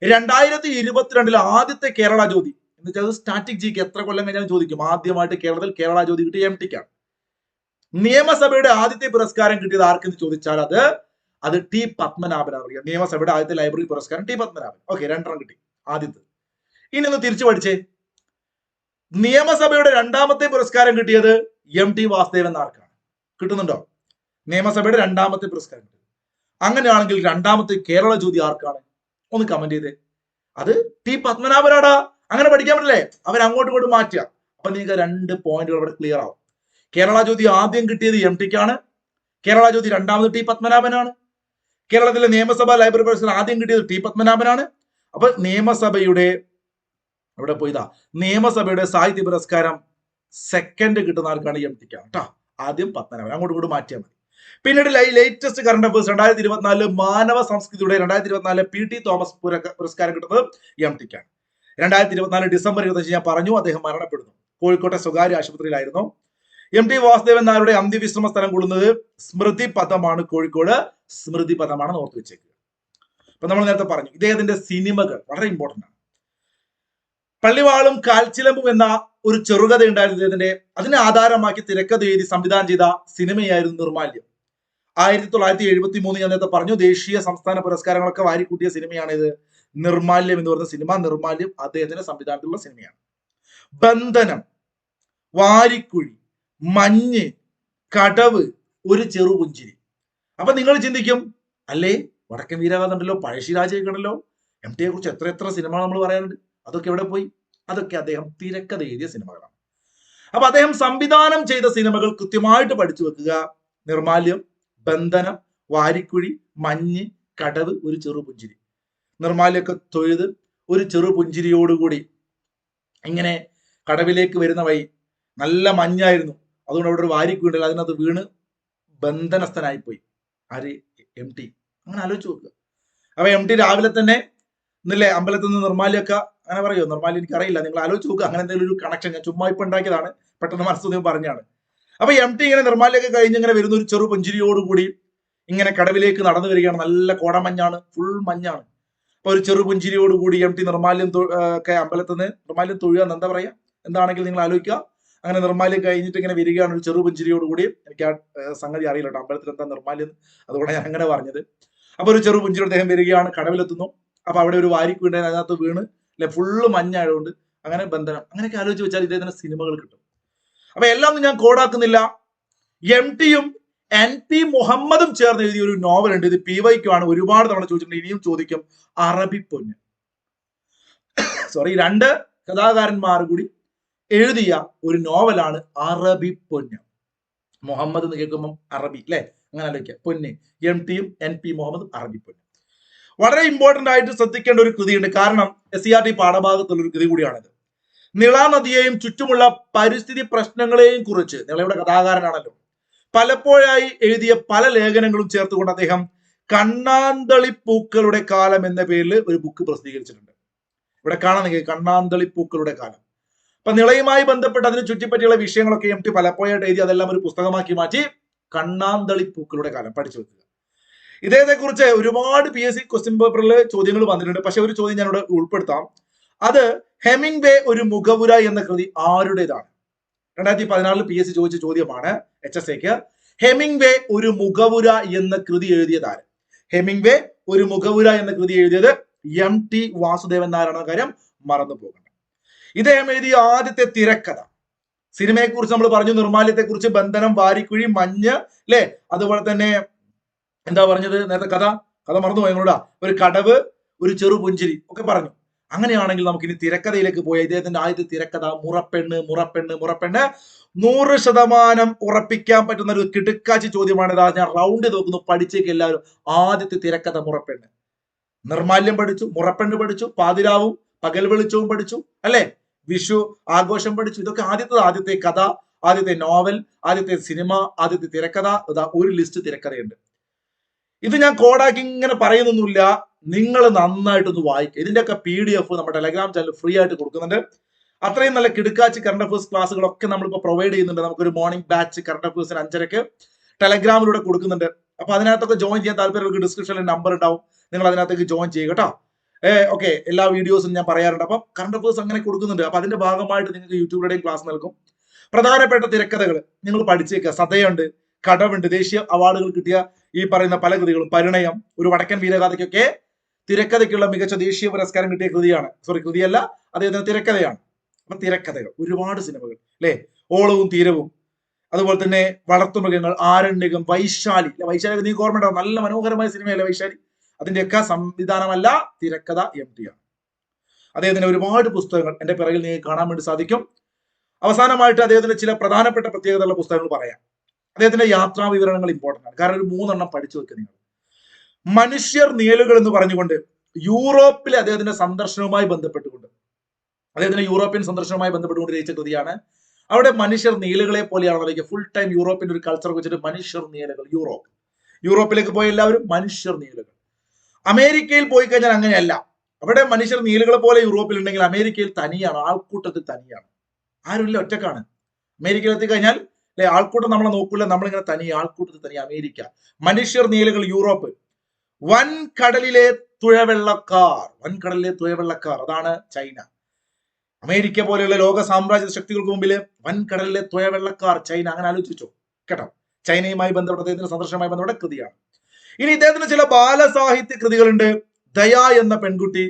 2022 ആദ്യത്തെ കേരള ജ്യോതി എന്ന് വെച്ചാൽ സ്റ്റാറ്റിക് ജിക്ക് എത്ര കൊല്ലം കഴിഞ്ഞാൽ ചോദിക്കും. ആദ്യമായിട്ട് കേരളത്തിൽ കേരള ജ്യോതി കിട്ടിയ MTക്കാണ്. നിയമസഭയുടെ ആദ്യത്തെ പുരസ്കാരം കിട്ടിയത് ആർക്കെന്ന് ചോദിച്ചാൽ അത് T പത്മനാഭനാണ്. നിയമസഭയുടെ ആദ്യത്തെ ലൈബ്രറി പുരസ്കാരം T പത്മനാഭൻ. ഓക്കെ, 2 കിട്ടി ആദ്യത്തെ. ഇനി ഒന്ന് തിരിച്ചു പഠിച്ചേ. നിയമസഭയുടെ രണ്ടാമത്തെ പുരസ്കാരം കിട്ടിയത് MT വാസുദേവൻ നായർക്കാണ്. കിട്ടുന്നുണ്ടോ? നിയമസഭയുടെ രണ്ടാമത്തെ പുരസ്കാരം. അങ്ങനെയാണെങ്കിൽ രണ്ടാമത്തെ കേരള ജ്യോതി ആർക്കാണ്? ഒന്ന് കമന്റ് ചെയ്തേ. അത് T പത്മനാഭനാടാ. അങ്ങനെ പഠിക്കാൻ പറ്റില്ലേ? അങ്ങോട്ടും ഇങ്ങോട്ടും മാറ്റുക. അപ്പൊ നിങ്ങൾക്ക് 2 പോയിന്റുകൾ ഇവിടെ ക്ലിയർ ആവും. കേരള ജ്യോതി ആദ്യം കിട്ടിയത് MTക്കാണ്. കേരള ജ്യോതി രണ്ടാമത് T പത്മനാഭനാണ്. കേരളത്തിലെ നിയമസഭാ ലൈബ്രറി പുരസ്കാരം ആദ്യം കിട്ടിയത് T പത്മനാഭനാണ്. അപ്പൊ നിയമസഭയുടെ സാഹിത്യ പുരസ്കാരം സെക്കൻഡ് കിട്ടുന്ന ആർക്കാണ്? MTക്കാണ് കേട്ടോ. ആദ്യം പത്മനാഭൻ. അങ്ങോട്ടും ഇങ്ങോട്ട് മാറ്റിയാൽ മതി. പിന്നീട് ലേറ്റസ്റ്റ് കറണ്ട് അഫയേഴ്സ് 2024 മാനവ സംസ്കൃതിയുടെ 2024 PT തോമസ് പുരസ്കാരം കിട്ടുന്നത് MTക്കാണ്. 2024 ഡിസംബർ 25 ഞാൻ പറഞ്ഞു, അദ്ദേഹം മരണപ്പെടുന്നു. കോഴിക്കോട്ടെ സ്വകാര്യ ആശുപത്രിയിലായിരുന്നു. MT വാസുദേവൻ നായരുടെ അന്ത്യവിശ്രമ സ്ഥലം കൊള്ളുന്നത് സ്മൃതി പഥമാണ്. കോഴിക്കോട് സ്മൃതി പഥമാണ്, ഓർത്ത് വെച്ചേക്കുക. അപ്പൊ നമ്മൾ നേരത്തെ പറഞ്ഞു ഇദ്ദേഹത്തിന്റെ സിനിമകൾ വളരെ ഇമ്പോർട്ടന്റ് ആണ്. പള്ളിവാളും കാൽച്ചിലമ്പും എന്ന ഒരു ചെറുകഥ ഉണ്ടായിരുന്നു ഇദ്ദേഹത്തിന്റെ. അതിനെ ആധാരമാക്കി തിരക്കഥ എഴുതി സംവിധാനം ചെയ്ത സിനിമയായിരുന്നു നിർമാല്യം. 1973 ഞാൻ നേരത്തെ പറഞ്ഞു ദേശീയ സംസ്ഥാന പുരസ്കാരങ്ങളൊക്കെ വാരിക്കൂട്ടിയ സിനിമയാണ് ഇത്. നിർമാല്യം എന്ന് പറയുന്ന സിനിമ. നിർമാല്യം അദ്ദേഹത്തിന്റെ സംവിധാനത്തിലുള്ള സിനിമയാണ്. ബന്ധനം, വാരിക്കുഴി, മഞ്ഞ്, കടവ്, ഒരു ചെറുപുഞ്ചിരി. അപ്പൊ നിങ്ങൾ ചിന്തിക്കും, അല്ലേ വടക്കൻ വീരഗാഥ ഉണ്ടല്ലോ, പഴശ്ശിരാജയൊക്കെ ഉണ്ടല്ലോ, MTയെ കുറിച്ച് എത്ര സിനിമകൾ നമ്മൾ പറയാനുണ്ട്. അതൊക്കെ എവിടെ പോയി? അതൊക്കെ അദ്ദേഹം തിരക്കഥ എഴുതിയ സിനിമകളാണ്. അപ്പൊ അദ്ദേഹം സംവിധാനം ചെയ്ത സിനിമകൾ കൃത്യമായിട്ട് പഠിച്ചു വെക്കുക. നിർമാല്യം, ബന്ധനം, വാരിക്കുഴി, മഞ്ഞ്, കടവ്, ഒരു ചെറുപുഞ്ചിരി. നിർമാല്യമൊക്കെ തൊഴുത് ഒരു ചെറുപുഞ്ചിരിയോടുകൂടി ഇങ്ങനെ കടവിലേക്ക് വരുന്ന വഴി നല്ല മഞ്ഞായിരുന്നു. അതുകൊണ്ട് അവിടെ ഒരു വാരിക്കുഴി ഉണ്ടല്ലോ, അതിനകത്ത് വീണ് ബന്ധനസ്ഥനായി പോയി. ആര്? MT. അങ്ങനെ ആലോചിച്ച് നോക്കുക. അപ്പൊ MT രാവിലെ തന്നെ ഇന്നല്ലേ അമ്പലത്തിൽ നിന്ന് നിർമാല്യമൊക്കെ അങ്ങനെ പറയുമോ? നിർമാല്യം എനിക്കറിയില്ല, നിങ്ങൾ ആലോചിച്ച് നോക്കുക. അങ്ങനെ എന്തെങ്കിലും ഒരു കണക്ഷൻ ഞാൻ ചുമ്മാ ഇപ്പൊ ഉണ്ടാക്കിയതാണ്, പെട്ടെന്ന് മനസ്സ് പറഞ്ഞാണ്. അപ്പൊ MT ഇങ്ങനെ നിർമാല്യമൊക്കെ കഴിഞ്ഞ് ഇങ്ങനെ വരുന്ന ഒരു ചെറു പുഞ്ചിരിയോടുകൂടി ഇങ്ങനെ കടവിലേക്ക് നടന്നു വരികയാണ്. നല്ല കോടമഞ്ഞാണ്, ഫുൾ മഞ്ഞാണ്. ഇപ്പൊ ഒരു ചെറുപുഞ്ചിരിയോടുകൂടി MT നിർമാല്യം ഒക്കെ അമ്പലത്തിൽ നിന്ന് നിർമാല്യം തൊഴുക എന്ന് എന്താ പറയാ, എന്താണെങ്കിൽ നിങ്ങൾ ആലോചിക്കുക. അങ്ങനെ നിർമാല്യം കഴിഞ്ഞിട്ട് ഇങ്ങനെ വരികയാണ് ഒരു ചെറുപുഞ്ചിരിയോടുകൂടി. എനിക്ക് ആ സംഗതി അറിയില്ല കേട്ടോ, അമ്പലത്തിൽ എന്താ നിർമാല്യം, അതുകൊണ്ടാണ് ഞാൻ അങ്ങനെ പറഞ്ഞത്. അപ്പൊ ഒരു ചെറുപുഞ്ചിരി അദ്ദേഹം വരികയാണ്, കടവിലെത്തുന്നു. അപ്പൊ അവിടെ ഒരു വാരിക്ക് വീണ് അതിനകത്ത് വീണ് അല്ലെ, ഫുള്ള് മഞ്ഞായതുകൊണ്ട് അങ്ങനെ ബന്ധനം, അങ്ങനെയൊക്കെ ആലോചിച്ച് വെച്ചാൽ ഇദ്ദേഹത്തിന് സിനിമകൾ കിട്ടും. അപ്പൊ എല്ലാം ഒന്നും ഞാൻ കോഡാക്കുന്നില്ല. MTയും NP മുഹമ്മദും ചേർന്ന് എഴുതിയ ഒരു നോവൽ ഉണ്ട്. ഇത് PYQ ആണ്, ഒരുപാട് തവണ ചോദിച്ചിട്ടുണ്ട്, ഇനിയും ചോദിക്കും. അറബി പൊന്ന്, സോറി, 2 കഥാകാരന്മാർ കൂടി എഴുതിയ ഒരു നോവലാണ് അറബി പൊന്ന്. മുഹമ്മദ് എന്ന് കേൾക്കുമ്പോൾ അറബി അല്ലെ, അങ്ങനെ ആലോചിക്കുക. പൊന്ന്, MTയും NP മുഹമ്മദും അറബി പൊന്ന്. വളരെ ഇമ്പോർട്ടന്റ് ആയിട്ട് ശ്രദ്ധിക്കേണ്ട ഒരു കൃതിയുണ്ട്, കാരണം SCRT പാഠഭാഗത്തുള്ള ഒരു കൃതി കൂടിയാണിത്. നിള നദിയെയും ചുറ്റുമുള്ള പരിസ്ഥിതി പ്രശ്നങ്ങളെയും കുറിച്ച്, നിളയുടെ കഥാകാരനാണല്ലോ, പലപ്പോഴായി എഴുതിയ പല ലേഖനങ്ങളും ചേർത്തുകൊണ്ട് അദ്ദേഹം കണ്ണാന്തളിപ്പൂക്കളുടെ കാലം എന്ന പേരിൽ ഒരു ബുക്ക് പ്രസിദ്ധീകരിച്ചിട്ടുണ്ട്. ഇവിടെ കാണാൻ നിങ്ങൾക്ക് കണ്ണാന്തളിപ്പൂക്കളുടെ കാലം. അപ്പൊ നിളയുമായി ബന്ധപ്പെട്ട് അതിനെ ചുറ്റിപ്പറ്റിയുള്ള വിഷയങ്ങളൊക്കെ MT പലപ്പോഴായിട്ട് എഴുതി അതെല്ലാം ഒരു പുസ്തകമാക്കി മാറ്റി. കണ്ണാന്തളിപ്പൂക്കളുടെ കാലം പഠിച്ചു വെക്കുക. ഇദ്ദേഹത്തെ കുറിച്ച് ഒരുപാട് PSC ക്വസ്റ്റ്യൻ പേപ്പറിൽ ചോദ്യങ്ങൾ വന്നിട്ടുണ്ട്. പക്ഷെ ഒരു ചോദ്യം ഞാൻ ഇവിടെ ഉൾപ്പെടുത്താം. അത് ഹെമിംഗ്വേ ഒരു മുഖവുര എന്ന കൃതി ആരുടേതാണ്? 2016 PSC ചോദിച്ച ചോദ്യമാണ് HSAക്ക്. ഹെമിംഗ്വേ ഒരു മുഖവുര എന്ന കൃതി എഴുതിയതാണ്. ഹെമിംഗ്വേ ഒരു മുഖവുര എന്ന കൃതി എഴുതിയത് MT വാസുദേവൻ നായരാണെന്ന കാര്യം മറന്നു പോകണ്ട. ഇദ്ദേഹം എഴുതിയ ആദ്യത്തെ തിരക്കഥ, സിനിമയെ കുറിച്ച് നമ്മൾ പറഞ്ഞു, നിർമാല്യത്തെ കുറിച്ച്, ബന്ധനം, വാരിക്കുഴി, മഞ്ഞ് അല്ലെ, അതുപോലെ തന്നെ എന്താ പറഞ്ഞത് നേരത്തെ, കഥ മറന്നുപോയി ഞങ്ങളോടാ, ഒരു കടവ്, ഒരു ചെറുപുഞ്ചിരി ഒക്കെ പറഞ്ഞു. അങ്ങനെയാണെങ്കിൽ നമുക്ക് ഇനി തിരക്കഥയിലേക്ക് പോയ ഇദ്ദേഹത്തിന്റെ ആദ്യത്തെ തിരക്കഥ മുറപ്പെണ്ണ്. 100% ഉറപ്പിക്കാൻ പറ്റുന്ന ഒരു കിടുക്കാച്ചി ചോദ്യമാണ്. ഞാൻ റൗണ്ട് നോക്കുന്നു, പഠിച്ചേക്ക് എല്ലാവരും. ആദ്യത്തെ തിരക്കഥ മുറപ്പെണ്ണ്. നിർമാല്യം പഠിച്ചു, മുറപ്പെണ്ണ് പഠിച്ചു, പാതിരാവും പകൽ വെളിച്ചവും പഠിച്ചു അല്ലെ, വിഷു ആഘോഷം പഠിച്ചു. ഇതൊക്കെ ആദ്യത്തെ കഥ, ആദ്യത്തെ നോവൽ, ആദ്യത്തെ സിനിമ, ആദ്യത്തെ തിരക്കഥ. ഒരു ലിസ്റ്റ് തിരക്കഥയുണ്ട്. ഇത് ഞാൻ കോഡാക്കി ഇങ്ങനെ പറയുന്നൊന്നുമില്ല, നിങ്ങൾ നന്നായിട്ടൊന്ന് വായിക്കുക. ഇതിന്റെയൊക്കെ PDF നമ്മുടെ ടെലഗ്രാം ചാനൽ ഫ്രീ ആയിട്ട് കൊടുക്കുന്നുണ്ട്. അത്രയും നല്ല കിടുക്കാച്ചി കറണ്ട് അഫയേഴ്സ് ക്ലാസ്സുകളൊക്കെ നമ്മളിപ്പോൾ പ്രൊവൈഡ് ചെയ്യുന്നുണ്ട്. നമുക്കൊരു മോർണിംഗ് ബാച്ച് കറണ്ട് അഫയേഴ്സിന് 5:30 ടെലഗ്രാമിലൂടെ കൊടുക്കുന്നുണ്ട്. അപ്പൊ അതിനകത്തൊക്കെ ജോയിൻ ചെയ്യാൻ താല്പര്യമുള്ള ഡിസ്ക്രിപ്ഷനിൽ നമ്പർ ഉണ്ടാവും, നിങ്ങൾ അതിനകത്തേക്ക് ജോയിൻ ചെയ്യുക കേട്ടോ. ഓക്കെ, എല്ലാ വീഡിയോസും ഞാൻ പറയാറുണ്ട്. അപ്പൊ കറണ്ട് അഫയേഴ്സ് അങ്ങനെ കൊടുക്കുന്നുണ്ട്. അപ്പൊ അതിന്റെ ഭാഗമായിട്ട് നിങ്ങൾക്ക് യൂട്യൂബിലൂടെയും ക്ലാസ് നൽകും. പ്രധാനപ്പെട്ട തിരക്കഥകൾ നിങ്ങൾ പഠിച്ചേക്കുക. സതയുണ്ട്, കടവുണ്ട്, ദേശീയ അവാർഡുകൾ കിട്ടിയ ഈ പറയുന്ന പല കൃതികളും, പരിണയം, ഒരു വടക്കൻ വീരഗാഥയ്ക്കൊക്കെ തിരക്കഥയ്ക്കുള്ള മികച്ച ദേശീയ പുരസ്കാരം കിട്ടിയ കൃതിയാണ്. സോറി, കൃതിയല്ല, അദ്ദേഹത്തിന് തിരക്കഥയാണ്. അപ്പൊ തിരക്കഥകൾ, ഒരുപാട് സിനിമകൾ അല്ലെ, ഓളവും തീരവും, അതുപോലെ തന്നെ വളർത്തുമൃഗങ്ങൾ, ആരണ്യകം, വൈശാലി. വൈശാലി നീ ഓർമ്മ ഉണ്ടാവും, നല്ല മനോഹരമായ സിനിമയല്ലേ വൈശാലി. അതിന്റെയൊക്കെ സംവിധാനമല്ല, തിരക്കഥ MT ആണ്. അദ്ദേഹത്തിന്റെ ഒരുപാട് പുസ്തകങ്ങൾ എന്റെ പിറകിൽ നിങ്ങൾക്ക് കാണാൻ വേണ്ടി സാധിക്കും. അവസാനമായിട്ട് അദ്ദേഹത്തിന്റെ ചില പ്രധാനപ്പെട്ട പ്രത്യേകതയുള്ള പുസ്തകങ്ങൾ പറയാം. അദ്ദേഹത്തിന്റെ യാത്രാ വിവരണങ്ങൾ ഇമ്പോർട്ടന്റ് ആണ്, കാരണം ഒരു 3 പഠിച്ചു വെക്കുക നിങ്ങൾ. മനുഷ്യർ നിഴലുകൾ എന്ന് പറഞ്ഞുകൊണ്ട് യൂറോപ്പിലെ അദ്ദേഹത്തിന്റെ സന്ദർശനവുമായി ബന്ധപ്പെട്ടുകൊണ്ട്, അദ്ദേഹത്തിന്റെ യൂറോപ്യൻ സന്ദർശനവുമായി ബന്ധപ്പെട്ടുകൊണ്ട് രചിച്ച കൃതിയാണ്. അവിടെ മനുഷ്യർ നീലുകളെ പോലെയാണ് ഫുൾ ടൈം യൂറോപ്പിന്റെ ഒരു കൾച്ചർ വെച്ചിട്ട് മനുഷ്യർ നീലുകൾ. യൂറോപ്പിലേക്ക് പോയ എല്ലാവരും മനുഷ്യർ നീലുകൾ. അമേരിക്കയിൽ പോയി കഴിഞ്ഞാൽ അങ്ങനെയല്ല. അവിടെ മനുഷ്യർ നീലുകളെ പോലെ യൂറോപ്പിൽ ഉണ്ടെങ്കിൽ അമേരിക്കയിൽ തനിയാണ്, ആൾക്കൂട്ടത്തിൽ തനിയാണ്, ആരുമില്ല, ഒറ്റക്കാണ്. അമേരിക്കയിൽ എത്തിക്കഴിഞ്ഞാൽ അല്ലെ, ആൾക്കൂട്ടം നമ്മളെ നോക്കൂല, നമ്മളിങ്ങനെ തനി, ആൾക്കൂട്ടത്തിൽ തനി അമേരിക്ക. മനുഷ്യർ നീലുകൾ യൂറോപ്പ്. വൻകടലിലെ തുഴവെള്ളക്കാർ അതാണ് ചൈന. അമേരിക്ക പോലെയുള്ള ലോക സാമ്രാജ്യ ശക്തികൾക്ക് മുമ്പില് വൻകടലിലെ തുഴവെള്ളക്കാർ ചൈന. അങ്ങനെ ആലോചിച്ചോ കേട്ടോ. ചൈനയുമായി ബന്ധപ്പെട്ട അദ്ദേഹത്തിന്റെ സന്ദർശനവുമായി ബന്ധപ്പെട്ട കൃതിയാണ്. ഇനി ഇദ്ദേഹത്തിന് ചില ബാലസാഹിത്യ കൃതികളുണ്ട്. ദയ എന്ന പെൺകുട്ടി,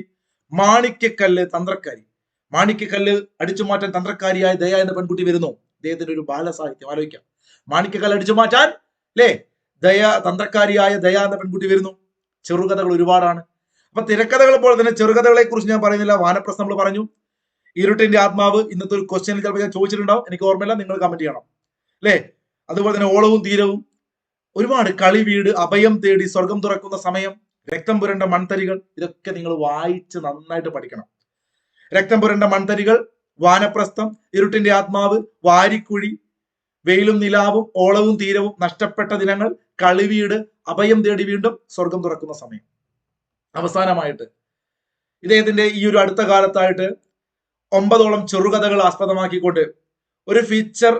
മാണിക്യക്കല്ല്, തന്ത്രക്കാരി. മാണിക്യക്കല്ല് അടിച്ചു മാറ്റാൻ തന്ത്രക്കാരിയായ ദയ എന്ന പെൺകുട്ടി വരുന്നു. ഇദ്ദേഹത്തിന്റെ ഒരു ബാലസാഹിത്യം ആലോചിക്കാം. മാണിക്യക്കല്ല് അടിച്ചു മാറ്റാൻ അല്ലേ, തന്ത്രക്കാരിയായ ദയ എന്ന പെൺകുട്ടി വരുന്നു. ചെറുകഥകൾ ഒരുപാടാണ്. അപ്പൊ തിരക്കഥകൾ പോലെ തന്നെ ചെറുകഥകളെ കുറിച്ച് ഞാൻ പറയുന്നില്ല. വാനപ്രസ്ഥം നമ്മൾ പറഞ്ഞു. ഇരുട്ടിന്റെ ആത്മാവ് ഇന്നത്തെ ഒരു ക്വസ്റ്റ്യനിൽ ചിലപ്പോൾ ഞാൻ ചോദിച്ചിട്ടുണ്ടാവും, എനിക്ക് ഓർമ്മയില്ല, നിങ്ങൾ കമന്റ് ചെയ്യണം അല്ലേ. അതുപോലെ തന്നെ ഓളവും തീരവും, ഒരുപാട്, കളി വീട്, അഭയം തേടി, സ്വർഗം തുറക്കുന്ന സമയം, രക്തം പുരണ്ട മൺതരികൾ. ഇതൊക്കെ നിങ്ങൾ വായിച്ച് നന്നായിട്ട് പഠിക്കണം. രക്തം പുരണ്ട മൺതരികൾ, വാനപ്രസ്ഥം, ഇരുട്ടിന്റെ ആത്മാവ്, വാരിക്കുഴി, വെയിലും നിലാവും, ഓളവും തീരവും, നഷ്ടപ്പെട്ട ദിനങ്ങൾ, കളിവീട്, അഭയം തേടി വീണ്ടും, സ്വർഗം തുറക്കുന്ന സമയം. അവസാനമായിട്ട് ഇദ്ദേഹത്തിന്റെ ഈ ഒരു അടുത്ത കാലത്തായിട്ട് 9ഓളം ചെറുകഥകൾ ആസ്പദമാക്കിക്കൊണ്ട് ഒരു ഫീച്ചർ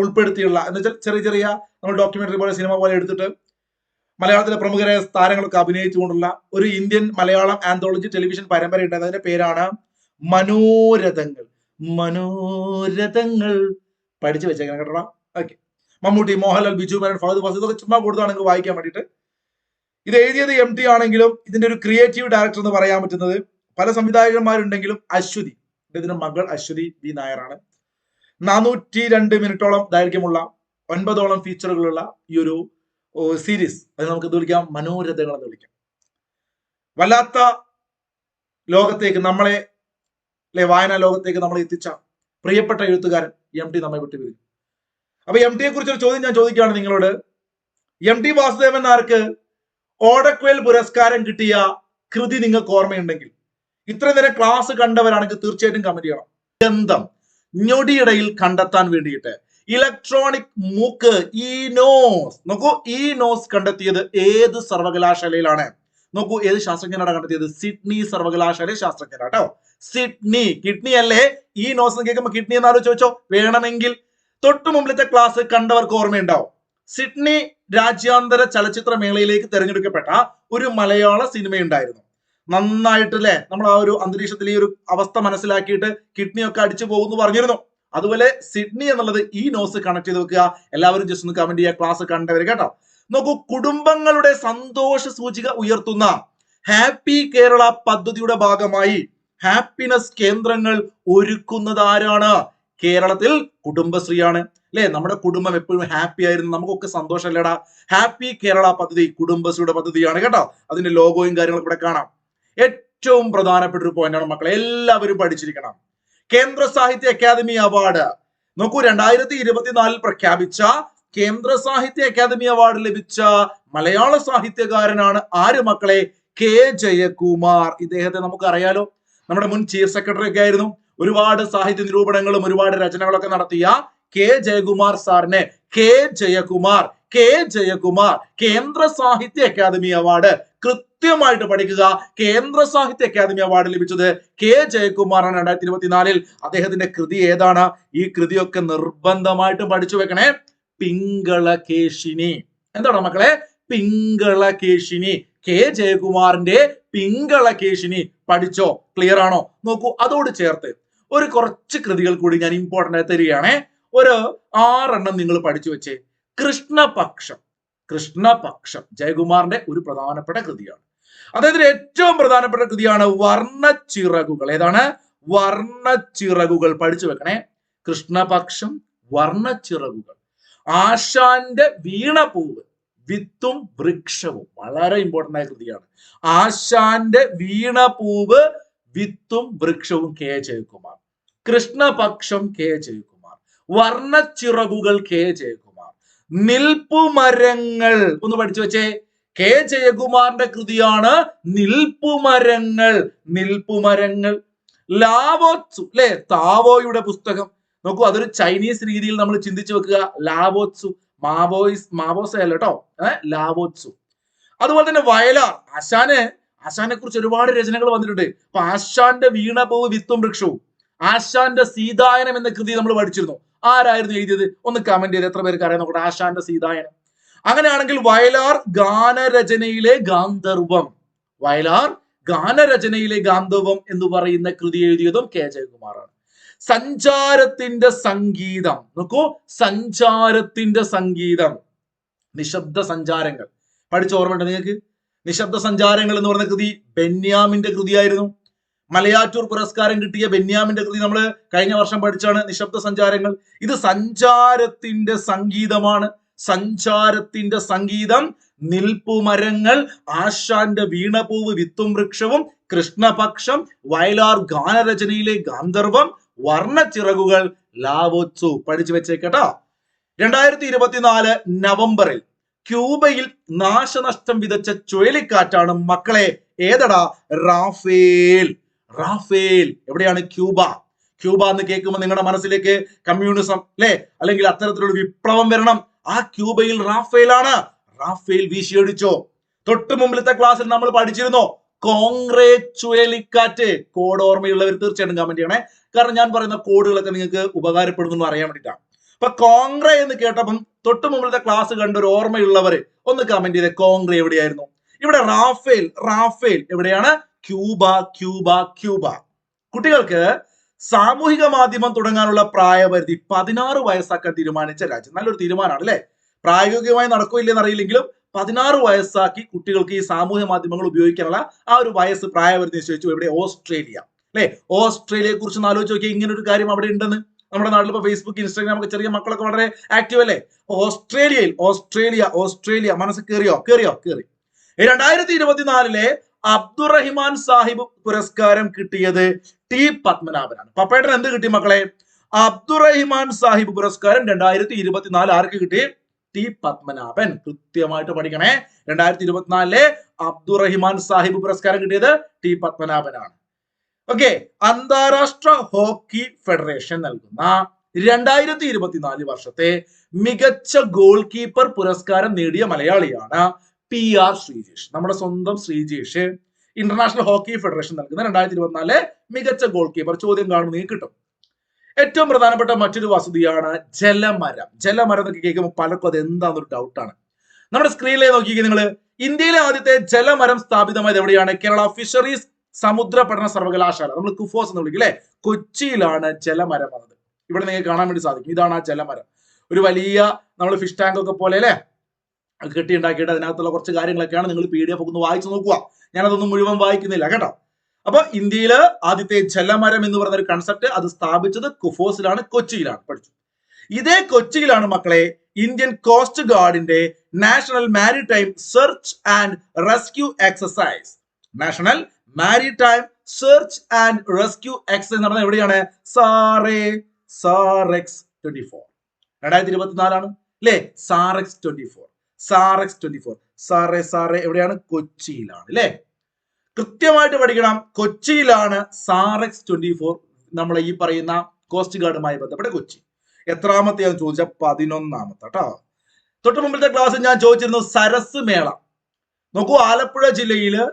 ഉൾപ്പെടുത്തിയുള്ള, എന്ന് വെച്ചാൽ ചെറിയ ചെറിയ നമ്മൾ ഡോക്യുമെന്ററി പോലെ സിനിമ പോലെ എടുത്തിട്ട് മലയാളത്തിലെ പ്രമുഖരായ താരങ്ങളൊക്കെ അഭിനയിച്ചുകൊണ്ടുള്ള ഒരു ഇന്ത്യൻ മലയാളം ആന്തോളജി ടെലിവിഷൻ പരമ്പര ഉണ്ട്. അതിന്റെ പേരാണ് മനോരഥങ്ങൾ. മനോരഥങ്ങൾ പഠിച്ചു വെച്ചേക്കണം കേട്ടോ. ഓക്കെ. മമ്മൂട്ടി, മോഹൻലാൽ, ബിജു മേനോൻ, ഫഹദ് ഫാസിൽ ഇതൊക്കെ ചുമ്മാ കൊടുത്താണ് നിങ്ങൾക്ക് വായിക്കാൻ വേണ്ടിയിട്ട്. ഇത് എഴുതിയത് MT ആണെങ്കിലും ഇതിന്റെ ഒരു ക്രിയേറ്റീവ് ഡയറക്ടർ എന്ന് പറയാൻ പറ്റുന്നത് പല സംവിധായകന്മാരുണ്ടെങ്കിലും അശ്വതി, ഇതിന്റെ മകൾ അശ്വതി ബി നായരാണ്. 402 മിനിറ്റോളം ദൈർഘ്യമുള്ള 9ഓളം ഫീച്ചറുകളുള്ള ഈ ഒരു സീരീസ് അത് നമുക്ക് ഇത് വിളിക്കാം മനോരഥങ്ങൾ എന്ന് വിളിക്കാം. വല്ലാത്ത ലോകത്തേക്ക് നമ്മളെ വായനാ ലോകത്തേക്ക് നമ്മളെ എത്തിച്ച പ്രിയപ്പെട്ട എഴുത്തുകാരൻ MT നമ്മെ വിട്ടുപിരിഞ്ഞു. അപ്പൊ MT യെ കുറിച്ചൊരു ചോദ്യം ഞാൻ ചോദിക്കുകയാണ് നിങ്ങളോട്. MT വാസുദേവൻ നായർക്ക് ഓടക്വേൽ പുരസ്കാരം കിട്ടിയ കൃതി നിങ്ങൾക്ക് ഓർമ്മയുണ്ടെങ്കിൽ, ഇത്ര നേരം ക്ലാസ് കണ്ടവരാണെങ്കിൽ തീർച്ചയായിട്ടും കമന്റ് ചെയ്യണം. ഗന്ധം ഞൊടിയിടയിൽ കണ്ടെത്താൻ വേണ്ടിയിട്ട് ഇലക്ട്രോണിക് മൂക്ക് ഈനോസ്, നോക്കൂ, ഈനോസ് കണ്ടെത്തിയത് ഏത് സർവകലാശാലയിലാണ്? നോക്കൂ, ഏത് ശാസ്ത്രജ്ഞനാണ് കണ്ടെത്തിയത്? സിഡ്നി സർവകലാശാല ശാസ്ത്രജ്ഞനാട്ടോ. സിഡ്നി. കിഡ്നി അല്ലേ? ഈ നോസ് എന്ന് കേൾക്കുമ്പോൾ കിഡ്നി എന്നാലും ചോദിച്ചോ വേണമെങ്കിൽ. തൊട്ടു മുമ്പിലത്തെ ക്ലാസ് കണ്ടവർക്ക് ഓർമ്മയുണ്ടാവും. സിഡ്നി രാജ്യാന്തര ചലച്ചിത്ര മേളയിലേക്ക് തിരഞ്ഞെടുക്കപ്പെട്ട ഒരു മലയാള സിനിമയുണ്ടായിരുന്നു. നന്നായിട്ട് അല്ലെ നമ്മൾ ആ ഒരു അന്തരീക്ഷത്തിൽ ഈ ഒരു അവസ്ഥ മനസ്സിലാക്കിയിട്ട് കിഡ്നി ഒക്കെ അടിച്ചു പോകുന്നു പറഞ്ഞിരുന്നു. അതുപോലെ സിഡ്നി എന്നുള്ളത് ഈ നോസ് കണക്ട് ചെയ്ത് വെക്കുക. എല്ലാവരും ജസ്റ്റ് ഒന്ന് കമന്റ് ചെയ്യുക ക്ലാസ് കണ്ടവർ കേട്ടോ. നോക്കൂ, കുടുംബങ്ങളുടെ സന്തോഷ സൂചിക ഉയർത്തുന്ന ഹാപ്പി കേരള പദ്ധതിയുടെ ഭാഗമായി ഹാപ്പിനെസ് കേന്ദ്രങ്ങൾ ഒരുക്കുന്നത് ആരാണ്? കേരളത്തിൽ കുടുംബശ്രീയാണ്. അല്ലെ, നമ്മുടെ കുടുംബം എപ്പോഴും ഹാപ്പി ആയിരുന്നു, നമുക്കൊക്കെ സന്തോഷമല്ലേടാ. ഹാപ്പി കേരള പദ്ധതി കുടുംബശ്രീയുടെ പദ്ധതിയാണ് കേട്ടോ. അതിന്റെ ലോഗോയും കാര്യങ്ങളൊക്കെ ഇവിടെ കാണാം. ഏറ്റവും പ്രധാനപ്പെട്ട ഒരു പോയിന്റാണ് മക്കളെ, എല്ലാവരും പഠിച്ചിരിക്കണം. കേന്ദ്ര സാഹിത്യ അക്കാദമി അവാർഡ് നോക്കൂ, 2024 പ്രഖ്യാപിച്ച കേന്ദ്ര സാഹിത്യ അക്കാദമി അവാർഡ് ലഭിച്ച മലയാള സാഹിത്യകാരനാണ് ആര് മക്കളെ? കെ ജയകുമാർ. ഇദ്ദേഹത്തെ നമുക്ക് അറിയാലോ, നമ്മുടെ മുൻ ചീഫ് സെക്രട്ടറി ഒക്കെ ആയിരുന്നു. ഒരുപാട് സാഹിത്യ നിരൂപണങ്ങളും ഒരുപാട് രചനകളൊക്കെ നടത്തിയ കെ ജയകുമാർ സാറിനെ കെ ജയകുമാർ കേന്ദ്ര സാഹിത്യ അക്കാദമി അവാർഡ് കൃത്യമായിട്ട് പഠിക്കുക. കേന്ദ്ര സാഹിത്യ അക്കാദമി അവാർഡ് ലഭിച്ചത് കെ ജയകുമാറാണ് 2024. അദ്ദേഹത്തിന്റെ കൃതി ഏതാണ്? ഈ കൃതിയൊക്കെ നിർബന്ധമായിട്ടും പഠിച്ചു വെക്കണേ. പിങ്കളകേശിനി. എന്താണ് മക്കളെ? പിങ്കളകേശിനി. കെ ജയകുമാറിന്റെ പിങ്കളകേശിനി പഠിച്ചോ? ക്ലിയർ ആണോ? നോക്കൂ, അതോട് ചേർത്ത് ഒരു കുറച്ച് കൃതികൾ കൂടി ഞാൻ ഇമ്പോർട്ടന്റ് ആയി തരികയാണേ. ഒരു 6 എണ്ണം നിങ്ങൾ പഠിച്ചു വെച്ചേ. കൃഷ്ണപക്ഷം ജയകുമാറിന്റെ ഒരു പ്രധാനപ്പെട്ട കൃതിയാണ്. അദ്ദേഹത്തിന്റെ ഏറ്റവും പ്രധാനപ്പെട്ട കൃതിയാണ് വർണ്ണച്ചിറകുകൾ. ഏതാണ്? വർണ്ണച്ചിറകുകൾ. പഠിച്ചു വെക്കണേ. കൃഷ്ണപക്ഷം, വർണ്ണച്ചിറകുകൾ. ആശാന്റെ വീണപൂവ്, വിത്തും വൃക്ഷവും. വളരെ ഇമ്പോർട്ടന്റ് ആയ കൃതിയാണ്. ആശാന്റെ വീണപൂവ്, വിത്തും വൃക്ഷവും കെ ജയകുമാർ. കൃഷ്ണപക്ഷം കെ ജയകുമാർ. വർണ്ണച്ചിറകുകൾ കെ ജയകുമാർ. നിൽപ്പുമരങ്ങൾ ഒന്ന് പഠിച്ചു വെച്ചേ. കെ ജയകുമാറിന്റെ കൃതിയാണ് നിൽപ്പുമരങ്ങൾ. നിൽപ്പുമരങ്ങൾ. ലാവോത്സു അല്ലെ, താവോയുടെ പുസ്തകം. നോക്കൂ, അതൊരു ചൈനീസ് രീതിയിൽ നമ്മൾ ചിന്തിച്ചു വെക്കുക. ലാവോത്സു, മാവോസ അല്ല കേട്ടോ, ലാവോത്സു. അതുപോലെ തന്നെ വയലാർ. ആശാനെ കുറിച്ച് ഒരുപാട് രചനകൾ വന്നിട്ടുണ്ട്. അപ്പൊ ആശാന്റെ വീണപൂവ്, വിത്തും വൃക്ഷവും, ആശാന്റെ സീതായനം എന്ന കൃതി നമ്മൾ പഠിച്ചിരുന്നു. ആരായിരുന്നു എഴുതിയത്? ഒന്ന് കമന്റ് ചെയ്ത് എത്ര പേർക്ക് അറിയാം നോക്കട്ടെ. ആശാന്റെ സീതായനം. അങ്ങനെയാണെങ്കിൽ വയലാർ ഗാനരചനയിലെ ഗാന്ധർവം, വയലാർ ഗാനരചനയിലെ ഗാന്ധർവം എന്ന് പറയുന്ന കൃതി എഴുതിയതും കെ ജയകുമാറാണ്. സഞ്ചാരത്തിന്റെ സംഗീതം. നോക്കൂ, സഞ്ചാരത്തിന്റെ സംഗീതം, നിശബ്ദ സഞ്ചാരങ്ങൾ. പഠിച്ച ഓർമ്മയുണ്ട് നിങ്ങൾക്ക്? നിശബ്ദ സഞ്ചാരങ്ങൾ എന്ന് പറയുന്ന കൃതി ബെന്യാമിന്റെ കൃതിയായിരുന്നു. മലയാറ്റൂർ പുരസ്കാരം കിട്ടിയ ബെന്യാമിന്റെ കൃതി നമ്മൾ കഴിഞ്ഞ വർഷം പഠിച്ചാണ്, നിശബ്ദ സഞ്ചാരങ്ങൾ. ഇത് സഞ്ചാരത്തിന്റെ സംഗീതമാണ്. സഞ്ചാരത്തിന്റെ സംഗീതം. നിൽപ്പുമരങ്ങൾ, ആശാന്റെ വീണപൂവ്, വിത്തും വൃക്ഷവും, കൃഷ്ണപക്ഷം, വയലാർ ഗാനരചനയിലെ ഗാന്ധർവം, വർണ്ണച്ചിറകുകൾ, ലാവോത്സു. പഠിച്ചു വെച്ചേക്കട്ടോ. 2024 നവംബറിൽ ക്യൂബയിൽ നാശനഷ്ടം വിതച്ച ചുഴലിക്കാറ്റാണ് മക്കളെ ഏതടാ? റാഫേൽ. റാഫേൽ എവിടെയാണ്? ക്യൂബ. ക്യൂബ എന്ന് കേൾക്കുമ്പോൾ നിങ്ങളുടെ മനസ്സിലേക്ക് കമ്മ്യൂണിസം അല്ലെ, അല്ലെങ്കിൽ അത്തരത്തിലുള്ള വിപ്ലവം വരണം. ആ ക്യൂബയിൽ റാഫേലാണ്. റാഫേൽ വീശിയടിച്ചോ. തൊട്ടു മുമ്പിലത്തെ ക്ലാസ്സിൽ നമ്മൾ പഠിച്ചിരുന്നോ കോങ്ക്രേ ചുഴലിക്കാറ്റ്? കോഡ് ഓർമ്മയുള്ളവർ തീർച്ചയായിട്ടും കമന്റ് ചെയ്യണേ. കാരണം ഞാൻ പറയുന്ന കോഡുകളൊക്കെ നിങ്ങൾക്ക് ഉപകാരപ്പെടുന്നു അറിയാൻ വേണ്ടിയിട്ടാണ്. ഇപ്പൊ കോൺഗ്രേ എന്ന് കേട്ടപ്പം തൊട്ടു മുമ്പിലത്തെ ക്ലാസ് കണ്ട ഒരു ഓർമ്മയുള്ളവര് ഒന്ന് കമന്റ് ചെയ്തേ, കോൺഗ്രേ എവിടെയായിരുന്നു? ഇവിടെ റാഫേൽ എവിടെയാണ്? ക്യൂബ. കുട്ടികൾക്ക് സാമൂഹിക മാധ്യമം തുടങ്ങാനുള്ള പ്രായപരിധി 16 വയസ്സാക്കാൻ തീരുമാനിച്ച രാജ്യം. നല്ലൊരു തീരുമാനമാണ് അല്ലെ? പ്രായോഗികമായി നടക്കില്ലെന്ന് അറിയില്ലെങ്കിലും 16 വയസ്സാക്കി കുട്ടികൾക്ക് ഈ സാമൂഹ്യ മാധ്യമങ്ങൾ ഉപയോഗിക്കാനുള്ള ആ ഒരു വയസ്സ് പ്രായപരിധി നിശ്ചയിച്ചു. ഇവിടെ ഓസ്ട്രേലിയ അല്ലെ? ഓസ്ട്രേലിയയെ കുറിച്ച് ആലോചിച്ച് നോക്കിയാൽ ഇങ്ങനെ ഒരു കാര്യം അവിടെ ഉണ്ടെന്ന്. നമ്മുടെ നാട്ടിൽ ഇപ്പൊ ഫേസ്ബുക്ക്, ഇൻസ്റ്റാഗ്രാം ഒക്കെ ചെറിയ മക്കളൊക്കെ വളരെ ആക്റ്റീവ് അല്ലേ? ഓസ്ട്രേലിയ മനസ്സ് കേറി 2024 അബ്ദുറഹിമാൻ സാഹിബ് പുരസ്കാരം കിട്ടിയത് ടി പത്മനാഭനാണ്. പപ്പേട്ടൻ എന്ത് കിട്ടി മക്കളെ? അബ്ദുറഹിമാൻ സാഹിബ് പുരസ്കാരം 2024 ആർക്ക് കിട്ടി? ടി പത്മനാഭൻ. കൃത്യമായിട്ട് പഠിക്കണേ. 2024 അബ്ദുറഹിമാൻ സാഹിബ് പുരസ്കാരം കിട്ടിയത് ടി പത്മനാഭനാണ്. ഓക്കെ, അന്താരാഷ്ട്ര ഹോക്കി ഫെഡറേഷൻ നൽകുന്ന 2024 വർഷത്തെ മികച്ച ഗോൾ കീപ്പർ പുരസ്കാരം നേടിയ മലയാളിയാണ് PR ശ്രീജേഷ്. നമ്മുടെ സ്വന്തം ശ്രീജേഷ്. ഇന്റർനാഷണൽ ഹോക്കി ഫെഡറേഷൻ നൽകുന്ന 2024 മികച്ച ഗോൾ കീപ്പർ. ചോദ്യം കാണുമ്പോൾ നിങ്ങൾക്ക് കിട്ടും. ഏറ്റവും പ്രധാനപ്പെട്ട മറ്റൊരു വസ്തുതയാണ് ജലമരം. എന്നൊക്കെ കേൾക്കുമ്പോൾ പലർക്കും അത് എന്താണെന്നൊരു ഡൗട്ടാണ്. നമ്മുടെ സ്ക്രീനിലെ നോക്കിക്കേ നിങ്ങൾ. ഇന്ത്യയിലെ ആദ്യത്തെ ജലമരം സ്ഥാപിതമായത് എവിടെയാണ്? കേരള ഫിഷറീസ് സമുദ്ര പഠന സർവകലാശാല, നമ്മൾ കുഫോസ് എന്ന് വിളിക്കും അല്ലെ? കൊച്ചിയിലാണ് ജലമരം വന്നത്. ഇവിടെ നിങ്ങൾക്ക് കാണാൻ വേണ്ടി സാധിക്കും. ഇതാണ് ആ ജലമരം. ഒരു വലിയ നമ്മൾ ഫിഷ് ടാങ്ക് ഒക്കെ പോലെ അല്ലെ കെട്ടിയുണ്ടാക്കിയിട്ട് അതിനകത്തുള്ള കുറച്ച് കാര്യങ്ങളൊക്കെയാണ്. നിങ്ങൾ PDF ഒക്കെ ഒന്ന് വായിച്ചു നോക്കുക. ഞാനതൊന്നും മുഴുവൻ വായിക്കുന്നില്ല കേട്ടോ. അപ്പൊ ഇന്ത്യയില് ആദ്യത്തെ ജലമരം എന്ന് പറയുന്ന ഒരു കൺസെപ്റ്റ് അത് സ്ഥാപിച്ചത് കുഫോസിലാണ്, കൊച്ചിയിലാണ്. പഠിച്ചു. ഇതേ കൊച്ചിയിലാണ് മക്കളെ ഇന്ത്യൻ കോസ്റ്റ് ഗാർഡിന്റെ national maritime search and rescue exercise നടന്നത് എവിടെയാണ്? സാറെക്സ് 24 2024 അല്ലെ? സാറെക്സ് 24 എവിടെയാണ്? കൊച്ചിയിലാണ് അല്ലെ? കൃത്യമായിട്ട് പഠിക്കണം. കൊച്ചിയിലാണ് സാറെക്സ് 24 നമ്മളെ ഈ പറയുന്ന കോസ്റ്റ് ഗാർഡുമായി ബന്ധപ്പെട്ട കൊച്ചി. എത്രാമത്തെയാന്ന് ചോദിച്ചാൽ 11ാമത്തെ കേട്ടോ. തൊട്ട് മുമ്പിലത്തെ ക്ലാസ്സിൽ ഞാൻ ചോദിച്ചിരുന്നു സരസ് മേള. നോക്കൂ, ആലപ്പുഴ ജില്ലയില്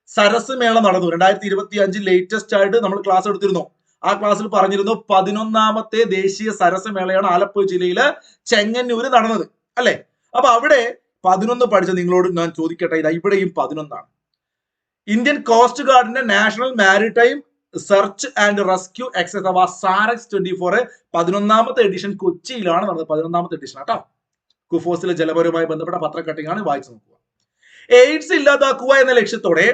സരസ് മേള നടന്നു. 2025 ലേറ്റസ്റ്റ് ആയിട്ട് നമ്മൾ ക്ലാസ് എടുത്തിരുന്നു. ആ ക്ലാസ്സിൽ പറഞ്ഞിരുന്നു 11ാമത്തെ ദേശീയ സരസ് മേളയാണ് ആലപ്പുഴ ജില്ലയില് ചെങ്ങന്നൂര് നടന്നത് അല്ലെ? അപ്പൊ അവിടെ 11 പഠിച്ച നിങ്ങളോട് ഞാൻ ചോദിക്കട്ടെ, ഇതാ ഇവിടെയും 11ആണ്. ഇന്ത്യൻ കോസ്റ്റ് ഗാർഡിന്റെ national maritime search and rescue exercise അഥവാ സാറെക്സ് 24 11ാമത്തെ എഡിഷൻ കൊച്ചിയിലാണ് നടന്നത്. 11ാമത്തെ എഡിഷൻ കേട്ടോ. കുഫോസിലെ ജലപരവുമായി ബന്ധപ്പെട്ട പത്ര കട്ടിംഗ് ആണ്, വായിച്ചു നോക്കുക. എയ്ഡ്സ് ഇല്ലാതാക്കുക എന്ന ലക്ഷ്യത്തോടെ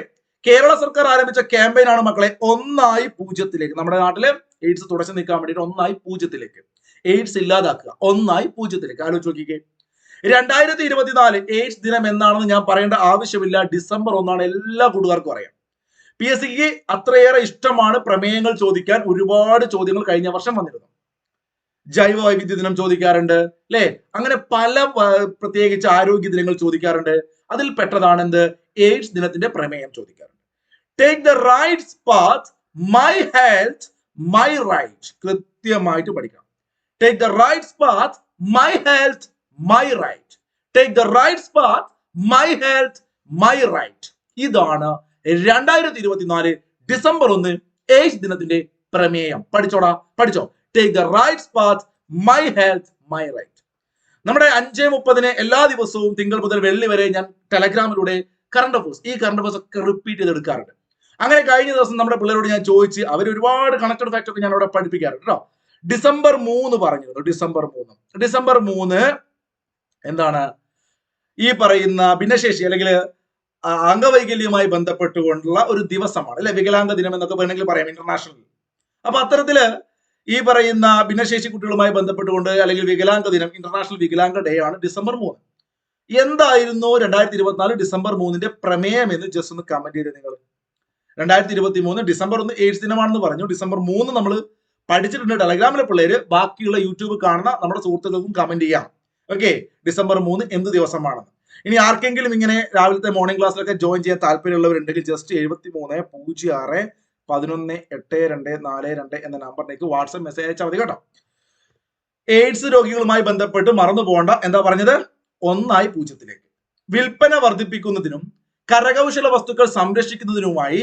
കേരള സർക്കാർ ആരംഭിച്ച ക്യാമ്പയിൻ ആണ് മക്കളെ 1-0. നമ്മുടെ നാട്ടില് എയ്ഡ്സ് തുടച്ചു നിൽക്കാൻ വേണ്ടിയിട്ട് 1-0. എയ്ഡ്സ് ഇല്ലാതാക്കുക 1-0. ആലോചിച്ച് നോക്കിക്കേ. 2024 എയ്ഡ്സ് ദിനം എന്നാണെന്ന് ഞാൻ പറയേണ്ട ആവശ്യമില്ല. ഡിസംബർ 1 എല്ലാ കൂട്ടുകാർക്കും അറിയാം. PSCക്ക് അത്രയേറെ ഇഷ്ടമാണ് പ്രമേയങ്ങൾ ചോദിക്കാൻ. ഒരുപാട് ചോദ്യങ്ങൾ കഴിഞ്ഞ വർഷം വന്നിരുന്നു. ജൈവ വൈവിധ്യ ദിനം ചോദിക്കാറുണ്ട് അല്ലെ? അങ്ങനെ പല പ്രത്യേകിച്ച് ആരോഗ്യ ദിനങ്ങൾ ചോദിക്കാറുണ്ട്. അതിൽ പെട്ടതാണ് എന്ത്? എയ്ഡ്സ് ദിനത്തിന്റെ പ്രമേയം ചോദിക്കാറുണ്ട്. Take the rights path, my health my right. കൃത്യമായിട്ട് പഠിക്കണം. Take the rights path, my health my right. Take the rights path, my health my right. ഇതാണ് 2024 ഡിസംബർ 1 എയ്ഡ്സ് ദിനത്തിന്റെ പ്രമേയം. പഠിച്ചോ. Take the rights path, my health my right. നമ്മുടെ 5:30 എല്ലാ ദിവസവും തിങ്കൾ മുതൽ വെള്ളി വരെ ഞാൻ ടെലഗ്രാമിലൂടെ കറണ്ട് അഫേഴ്സ് ഒക്കെ റിപ്പീറ്റ് ചെയ്തെടുക്കാറുണ്ട്. അങ്ങനെ കഴിഞ്ഞ ദിവസം നമ്മുടെ പിള്ളേരോട് ഞാൻ ചോദിച്ച് അവർ ഒരുപാട് കണക്റ്റഡ് ഫാക്ട് ഒക്കെ ഞാൻ അവിടെ പഠിപ്പിക്കാറുണ്ട് കേട്ടോ. ഡിസംബർ 3 പറഞ്ഞിരുന്നു. ഡിസംബർ 3 എന്താണ്? ഈ പറയുന്ന ഭിന്നശേഷി അല്ലെങ്കിൽ അംഗവൈകല്യവുമായി ബന്ധപ്പെട്ടുകൊണ്ടുള്ള ഒരു ദിവസമാണ് അല്ലെ? വികലാംഗ ദിനം എന്നൊക്കെ വേണമെങ്കിൽ പറയാം ഇന്റർനാഷണൽ. അപ്പൊ അത്തരത്തില് ഈ പറയുന്ന ഭിന്നശേഷി കുട്ടികളുമായി ബന്ധപ്പെട്ടുകൊണ്ട് അല്ലെങ്കിൽ വികലാംഗ ദിനം, ഇന്റർനാഷണൽ വികലാംഗ ഡേ ആണ് ഡിസംബർ 3. എന്തായിരുന്നു 2024 ഡിസംബർ 3ന്റെ പ്രമേയം എന്ന് ജസ്റ്റ് ഒന്ന് കമന്റ് ചെയ്ത് നിങ്ങൾ. 2023 ഡിസംബർ 1 എയ്ഡ്സ് ദിനമാണെന്ന് പറഞ്ഞു. ഡിസംബർ 3 നമ്മൾ പഠിച്ചിട്ടുണ്ട് ടെലഗ്രാമിലെ പിള്ളേര്. ബാക്കിയുള്ള യൂട്യൂബ് കാണുന്ന നമ്മുടെ സുഹൃത്തുക്കൾക്കും കമന്റ് ചെയ്യാം. ഓക്കെ, ഡിസംബർ 3 എന്ത് ദിവസമാണെന്ന്. ഇനി ആർക്കെങ്കിലും ഇങ്ങനെ രാവിലത്തെ മോർണിംഗ് ക്ലാസ്സിലൊക്കെ ജോയിൻ ചെയ്യാൻ താല്പര്യമുള്ളവരുണ്ടെങ്കിൽ ജസ്റ്റ് 7306118242 എന്ന നമ്പറിലേക്ക് വാട്സ്ആപ്പ് മെസ്സേജ് അയച്ചാൽ മതി കേട്ടോ. എയ്ഡ്സ് രോഗികളുമായി ബന്ധപ്പെട്ട് മറന്നു പോകേണ്ട. എന്താ പറഞ്ഞത്? 1-0. വിൽപ്പന വർദ്ധിപ്പിക്കുന്നതിനും കരകൗശല വസ്തുക്കൾ സംരക്ഷിക്കുന്നതിനുമായി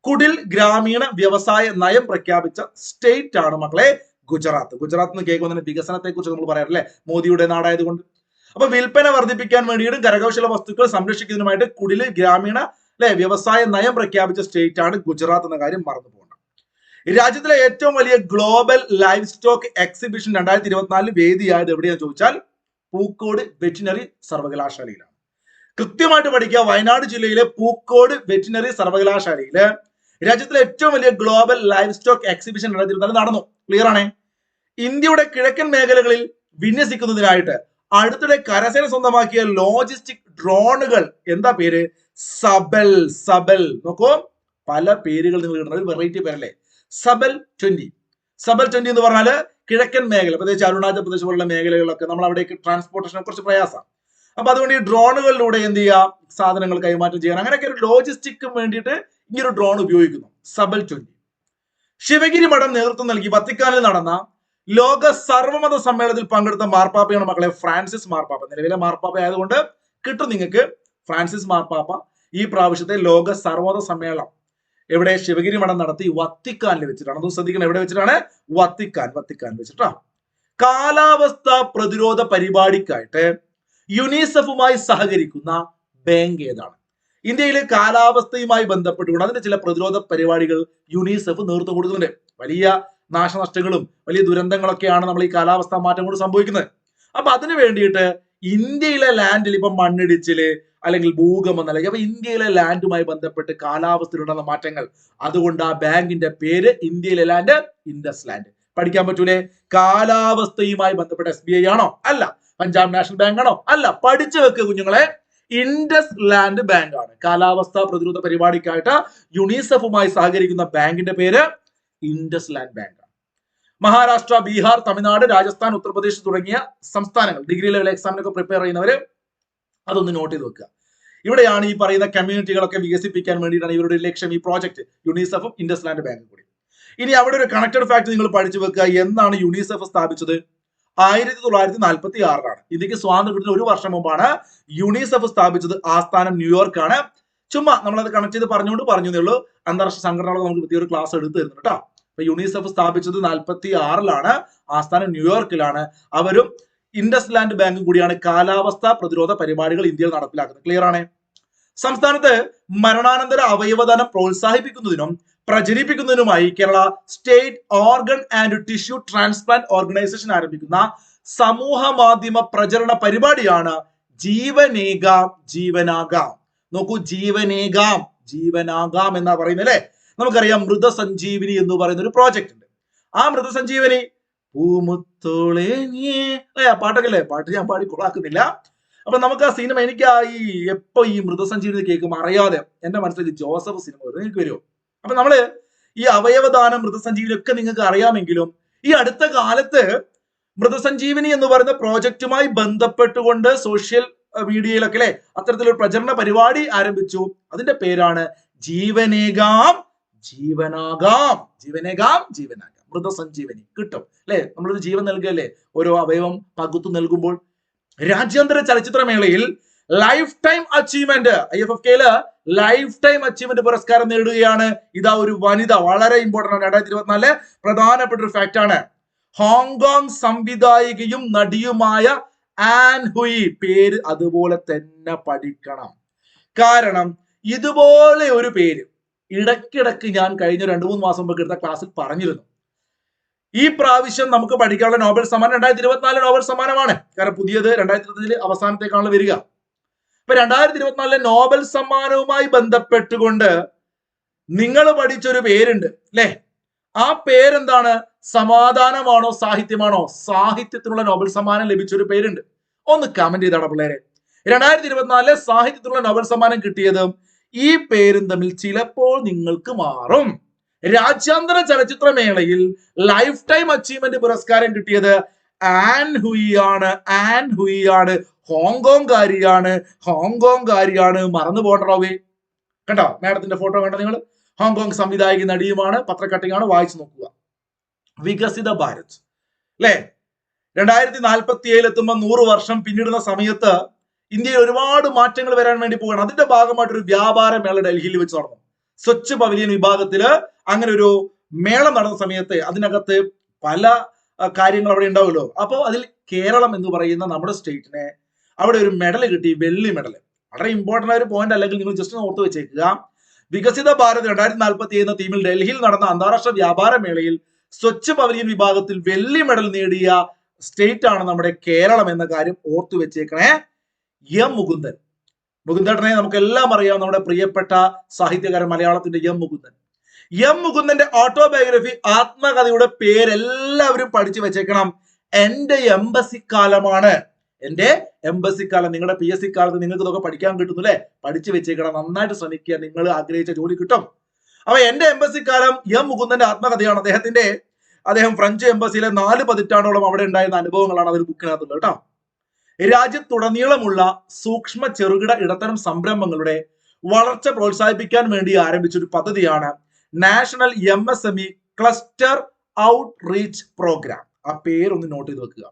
കുടിൽ ഗ്രാമീണ വ്യവസായ നയം പ്രഖ്യാപിച്ച സ്റ്റേറ്റ് ആണ് മക്കളെ ഗുജറാത്ത്. ഗുജറാത്ത് എന്ന് കേൾക്കുമ്പോൾ തന്നെ വികസനത്തെ കുറിച്ച് നമ്മൾ പറയാറില്ലേ, മോദിയുടെ നാടായതുകൊണ്ട്. അപ്പൊ വിൽപ്പന വർദ്ധിപ്പിക്കാൻ വേണ്ടിയിട്ടും കരകൗശല വസ്തുക്കൾ സംരക്ഷിക്കുന്നതിനുമായിട്ട് കുടില് ഗ്രാമീണ വ്യവസായ നയം പ്രഖ്യാപിച്ച സ്റ്റേറ്റ് ആണ് ഗുജറാത്ത് എന്ന കാര്യം മറന്നു പോകണം. രാജ്യത്തിലെ ഏറ്റവും വലിയ ഗ്ലോബൽ ലൈഫ് സ്റ്റോക്ക് എക്സിബിഷൻ 2024 വേദിയായത് എവിടെയാന്ന് ചോദിച്ചാൽ പൂക്കോട് വെറ്റിനറി സർവകലാശാലയിലാണ്. കൃത്യമായിട്ട് പഠിക്കുക. വയനാട് ജില്ലയിലെ പൂക്കോട് വെറ്റിനറി സർവകലാശാലയില് രാജ്യത്തിലെ ഏറ്റവും വലിയ ഗ്ലോബൽ ലൈഫ് സ്റ്റോക്ക് എക്സിബിഷൻ 2024 നടന്നു. ക്ലിയർ ആണേ. ഇന്ത്യയുടെ കിഴക്കൻ മേഖലകളിൽ വിന്യസിക്കുന്നതിനായിട്ട് അടുത്തിടെ കരസേന സ്വന്തമാക്കിയ ലോജിസ്റ്റിക് ഡ്രോണുകൾ എന്താ പേര്? സബൽ. നോക്കൂ, പല പേരുകൾ നിങ്ങൾ കിട്ടുന്ന ഒരു വെറൈറ്റി പേരല്ലേ, സബൽ 20 എന്ന് പറഞ്ഞാല് കിഴക്കൻ മേഖല, പ്രത്യേകിച്ച് അരുണാചൽ പ്രദേശ് പോലുള്ള മേഖലകളിലൊക്കെ നമ്മൾ അവിടേക്ക് ട്രാൻസ്പോർട്ടേഷൻ കുറച്ച് പ്രയാസം. അപ്പൊ അതുകൊണ്ട് ഈ ഡ്രോണുകളിലൂടെ എന്ത് ചെയ്യാം, സാധനങ്ങൾ കൈമാറ്റം ചെയ്യാൻ, അങ്ങനെയൊക്കെ ഒരു ലോജിസ്റ്റിക്കും വേണ്ടിയിട്ട് ഈ ഒരു ഡ്രോൺ ഉപയോഗിക്കുന്നു. സബൽ 20. ശിവഗിരി മഠം നേതൃത്വം നൽകി വത്തിക്കാനിൽ നടന്ന ലോക സർവമത സമ്മേളനത്തിൽ പങ്കെടുത്ത മാർപ്പാപ്പയാണ് മക്കളെ ഫ്രാൻസിസ് മാർപ്പാപ്പ. നിലവിലെ മാർപ്പാപ്പ ആയതുകൊണ്ട് കിട്ടും നിങ്ങൾക്ക് ഫ്രാൻസിസ് മാർപ്പാപ്പ. ഈ പ്രാവശ്യത്തെ ലോക സർവമത സമ്മേളനം എവിടെ? ശിവഗിരി മഠം നടത്തി വത്തിക്കാനിൽ വെച്ചിട്ടാണ്. അതും ശ്രദ്ധിക്കണം, എവിടെ വെച്ചിട്ടാണ്? വത്തിക്കാൻ വെച്ചിട്ടാ. കാലാവസ്ഥ പ്രതിരോധ പരിപാടിക്കായിട്ട് യുനിസെഫുമായി സഹകരിക്കുന്ന ബാങ്ക് ഏതാണ്? ഇന്ത്യയിലെ കാലാവസ്ഥയുമായി ബന്ധപ്പെട്ടുകൊണ്ട് അതിന്റെ ചില പ്രതിരോധ പരിപാടികൾ യുനിസെഫ് നേതൃത്വം കൊടുക്കുന്നുണ്ട്. വലിയ നാശനഷ്ടങ്ങളും വലിയ ദുരന്തങ്ങളൊക്കെയാണ് നമ്മൾ ഈ കാലാവസ്ഥാ മാറ്റം കൊണ്ട് സംഭവിക്കുന്നത്. അപ്പൊ അതിനു വേണ്ടിയിട്ട് ഇന്ത്യയിലെ ലാൻഡിൽ ഇപ്പൊ മണ്ണിടിച്ചില് അല്ലെങ്കിൽ ഭൂകമ്പം നൽകി, അപ്പൊ ഇന്ത്യയിലെ ലാൻഡുമായി ബന്ധപ്പെട്ട് കാലാവസ്ഥയിലുണ്ടാകുന്ന മാറ്റങ്ങൾ, അതുകൊണ്ട് ആ ബാങ്കിന്റെ പേര് ഇന്ത്യയിലെ ലാൻഡ് ഇൻഡസ് ലാൻഡ്. പഠിക്കാൻ പറ്റൂലേ? കാലാവസ്ഥയുമായി ബന്ധപ്പെട്ട SBI ആണോ? അല്ല. പഞ്ചാബ് നാഷണൽ ബാങ്ക് ആണോ? അല്ല. പഠിച്ചു വെക്കുക കുഞ്ഞുങ്ങളെ, ഇൻഡസ് ലാൻഡ് ബാങ്ക് ആണ്. കാലാവസ്ഥാ പ്രതിരോധ പരിപാടിക്കായിട്ട് യുനിസെഫുമായി സഹകരിക്കുന്ന ബാങ്കിന്റെ പേര് ഇൻഡസ് ലാൻഡ് ബാങ്ക് ആണ്. മഹാരാഷ്ട്ര, ബീഹാർ, തമിഴ്നാട്, രാജസ്ഥാൻ, ഉത്തർപ്രദേശ് തുടങ്ങിയ സംസ്ഥാനങ്ങൾ ഡിഗ്രി ലെവൽ എക്സാമിനൊക്കെ പ്രിപ്പയർ ചെയ്യുന്നവര് അതൊന്ന് നോട്ട് ചെയ്ത് വെക്കുക. ഇവിടെയാണ് ഈ പറയുന്ന കമ്മ്യൂണിറ്റികളൊക്കെ വികസിപ്പിക്കാൻ വേണ്ടിയിട്ടാണ് ഇവരുടെ ലക്ഷ്യം, ഈ പ്രോജക്ട് യുനിസെഫും ഇൻഡസ് ലാൻഡ് ബാങ്കും കൂടി. ഇനി അവിടെ ഒരു കണക്റ്റഡ് ഫാക്ട് നിങ്ങൾ പഠിച്ചു വെക്കുക. എന്നാണ് യുനിസെഫ് സ്ഥാപിച്ചത്? 1946 ഇന്ത്യക്ക് സ്വാതന്ത്ര്യം കിട്ടുന്ന ഒരു വർഷം മുമ്പാണ് യുനിസെഫ് സ്ഥാപിച്ചത്. ആസ്ഥാനം ന്യൂയോർക്ക് ആണ്. ചുമ്മാ നമ്മളത് കണക്ട് ചെയ്ത് പറഞ്ഞേ ഉള്ളൂ. അന്താരാഷ്ട്ര സംഘടനകളൊക്കെ നമുക്ക് പുതിയൊരു ക്ലാസ് എടുത്ത് തരുന്നു കേട്ടോ. അപ്പൊ യുനിസെഫ് സ്ഥാപിച്ചത് 1946 ആസ്ഥാനം ന്യൂയോർക്കിലാണ്. അവരും ഇൻഡസ് ലാൻഡ് ബാങ്കും കൂടിയാണ് കാലാവസ്ഥാ പ്രതിരോധ പരിപാടികൾ ഇന്ത്യയിൽ നടപ്പിലാക്കുന്നത്. ക്ലിയർ ആണ്. സംസ്ഥാനത്ത് മരണാനന്തര അവയവദാനം പ്രോത്സാഹിപ്പിക്കുന്നതിനും പ്രചരിപ്പിക്കുന്നതിനുമായി Kerala state organ and tissue transplant organisation ആരംഭിക്കുന്ന സമൂഹ മാധ്യമ പ്രചരണ പരിപാടിയാണ് ജീവനേകാം ജീവനാകാം. നോക്കൂ, ജീവനാകാം എന്നാ പറയുന്നത് അല്ലെ. നമുക്കറിയാം മൃതസഞ്ജീവനി എന്ന് പറയുന്ന ഒരു പ്രോജക്റ്റ് ഉണ്ട്. ആ മൃതസഞ്ജീവനി പൂമുത്തോളെ പാട്ടൊക്കെ അല്ലേ, പാട്ട് ഞാൻ പാടി കൊളാക്കുന്നില്ല. അപ്പൊ നമുക്ക് ആ സിനിമ, എനിക്ക് എപ്പോ ഈ മൃതസഞ്ജീവനി കേൾക്കുമ്പോൾ അറിയാതെ എന്റെ മനസ്സിലേക്ക് ജോസഫ് സിനിമ വരും. നിങ്ങൾക്ക് വരുമോ? അപ്പൊ നമ്മള് ഈ അവയവദാനം, മൃതസഞ്ജീവനി ഒക്കെ നിങ്ങൾക്ക് അറിയാമെങ്കിലും ഈ അടുത്ത കാലത്ത് മൃതസഞ്ജീവനി എന്ന് പറയുന്ന പ്രോജക്റ്റുമായി ബന്ധപ്പെട്ടുകൊണ്ട് സോഷ്യൽ മീഡിയയിലൊക്കെ അല്ലെ അത്തരത്തിലൊരു പ്രചരണ പരിപാടി ആരംഭിച്ചു. അതിന്റെ പേരാണ് ജീവനേകാം ജീവനാകാം. മൃതസഞ്ജീവനി കിട്ടും അല്ലെ. നമ്മളൊരു ജീവൻ നൽകുകയല്ലേ ഓരോ അവയവം പകുത്തു നൽകുമ്പോൾ. രാജ്യാന്തര ചലച്ചിത്രമേളയിൽ lifetime achievement, IFFK lifetime achievement പുരസ്കാരം നേടുകയാണ്. ഇതാ ഒരു വനിത, വളരെ ഇമ്പോർട്ടന്റ് ആണ്. 2024 പ്രധാനപ്പെട്ട ഒരു ഫാക്ട് ആണ്. ഹോങ്കോങ് സംവിധായികയും നടിയുമായ ആൻ ഹുയി. പേര് അതുപോലെ തന്നെ പഠിക്കണം. കാരണം ഇതുപോലെ ഒരു പേര് ഇടയ്ക്കിടയ്ക്ക് ഞാൻ കഴിഞ്ഞ 2-3 മാസം മുമ്പ് എടുത്ത ക്ലാസ്സിൽ പറഞ്ഞിരുന്നു. ഈ പ്രാവശ്യം നമുക്ക് പഠിക്കാനുള്ള നോബൽ സമ്മാനം 2024 നോബൽ സമ്മാനമാണ്. കാരണം പുതിയത് 2025 അവസാനത്തേക്കാണല്ലോ വരിക. ഇപ്പൊ 2024 നോബൽ സമ്മാനവുമായി ബന്ധപ്പെട്ടുകൊണ്ട് നിങ്ങൾ പഠിച്ചൊരു പേരുണ്ട് അല്ലെ. ആ പേരെന്താണ്? സമാധാനമാണോ സാഹിത്യമാണോ? സാഹിത്യത്തിനുള്ള നോബൽ സമ്മാനം ലഭിച്ചൊരു പേരുണ്ട്. ഒന്ന് കമന്റ് ചെയ്താടാ പിള്ളേരെ. 2024 സാഹിത്യത്തിനുള്ള നോബൽ സമ്മാനം കിട്ടിയതും ഈ പേരും തമ്മിൽ ചിലപ്പോൾ നിങ്ങൾക്ക് മാറും. രാജ്യാന്തര ചലച്ചിത്രമേളയിൽ ലൈഫ് ടൈം അച്ചീവ്മെന്റ് പുരസ്കാരം കിട്ടിയത് ആൻ ഹുയി ആണ്. ഹോങ്കോങ്കാരിയാണ്. മറന്നു പോകണ്ടാവേ. കണ്ടോ മാഡത്തിന്റെ ഫോട്ടോ കണ്ടോ നിങ്ങൾ? ഹോങ്കോങ് സംവിധായക നടിയുമാണ്. പത്രക്കട്ടിങ്ങാണ്, വായിച്ചു നോക്കുക. വികസിത ഭാരത് അല്ലെ. 2047 എത്തുമ്പോൾ 100 വർഷം പിന്നിടുന്ന സമയത്ത് ഇന്ത്യയിൽ ഒരുപാട് മാറ്റങ്ങൾ വരാൻ വേണ്ടി പോവുകയാണ്. അതിന്റെ ഭാഗമായിട്ട് ഒരു വ്യാപാര മേള ഡൽഹിയിൽ വെച്ച് നടന്നു. സ്വച്ഛ് പവലിയൻ വിഭാഗത്തില് അങ്ങനെ ഒരു മേള നടന്ന സമയത്ത് അതിനകത്ത് പല കാര്യങ്ങൾ അവിടെ ഉണ്ടാവുമല്ലോ. അപ്പോൾ അതിൽ കേരളം എന്ന് പറയുന്ന നമ്മുടെ സ്റ്റേറ്റിനെ അവിടെ ഒരു മെഡൽ കിട്ടി, വെള്ളി മെഡൽ. വളരെ ഇമ്പോർട്ടന്റ് ആയ ഒരു പോയിന്റ്, അല്ലെങ്കിൽ നിങ്ങൾ ജസ്റ്റ് ഓർത്ത് വെച്ചേക്കുക. വികസിത ഭാരത് 2047 എന്ന തീമിൽ ഡൽഹിയിൽ നടന്ന അന്താരാഷ്ട്ര വ്യാപാര മേളയിൽ സ്വച്ഛ് പവലിയൻ വിഭാഗത്തിൽ വെള്ളി മെഡൽ നേടിയ സ്റ്റേറ്റ് ആണ് നമ്മുടെ കേരളം എന്ന കാര്യം ഓർത്തു വെച്ചേക്കണേ. എം മുകുന്ദൻ. മുകുന്ദേട്ടനെ നമുക്ക് എല്ലാം അറിയാം, നമ്മുടെ പ്രിയപ്പെട്ട സാഹിത്യകാരൻ, മലയാളത്തിന്റെ എം മുകുന്ദൻ. എം മുകുന്ദന്റെ ഓട്ടോബയോഗ്രഫി, ആത്മകഥയുടെ പേരെല്ലാവരും പഠിച്ചു വെച്ചേക്കണം. എന്റെ എംബസി കാലമാണ്. എന്റെ എംബസി കാലം. നിങ്ങളുടെ PSC കാലത്ത് നിങ്ങൾക്ക് ഇതൊക്കെ പഠിക്കാൻ കിട്ടുന്നു അല്ലെ? പഠിച്ചു വെച്ചേക്കണം, നന്നായിട്ട് ശ്രമിക്കുക, നിങ്ങൾ ആഗ്രഹിച്ച ജോലി കിട്ടും. അപ്പൊ എന്റെ എംബസി കാലം എം മുകുന്ദന്റെ ആത്മകഥയാണ്. അദ്ദേഹം ഫ്രഞ്ച് എംബസിയിലെ 4 പതിറ്റാണ്ടോളം അവിടെ ഉണ്ടായിരുന്ന അനുഭവങ്ങളാണ് അതിൽ ബുക്കിനകത്തുള്ളത് കേട്ടോ. രാജ്യത്തുടനീളമുള്ള സൂക്ഷ്മ ചെറുകിട ഇടത്തരം സംരംഭങ്ങളുടെ വളർച്ച പ്രോത്സാഹിപ്പിക്കാൻ വേണ്ടി ആരംഭിച്ച ഒരു പദ്ധതിയാണ് national MSME cluster outreach programme. ആ പേരൊന്ന് നോട്ട് ചെയ്ത് വെക്കുക.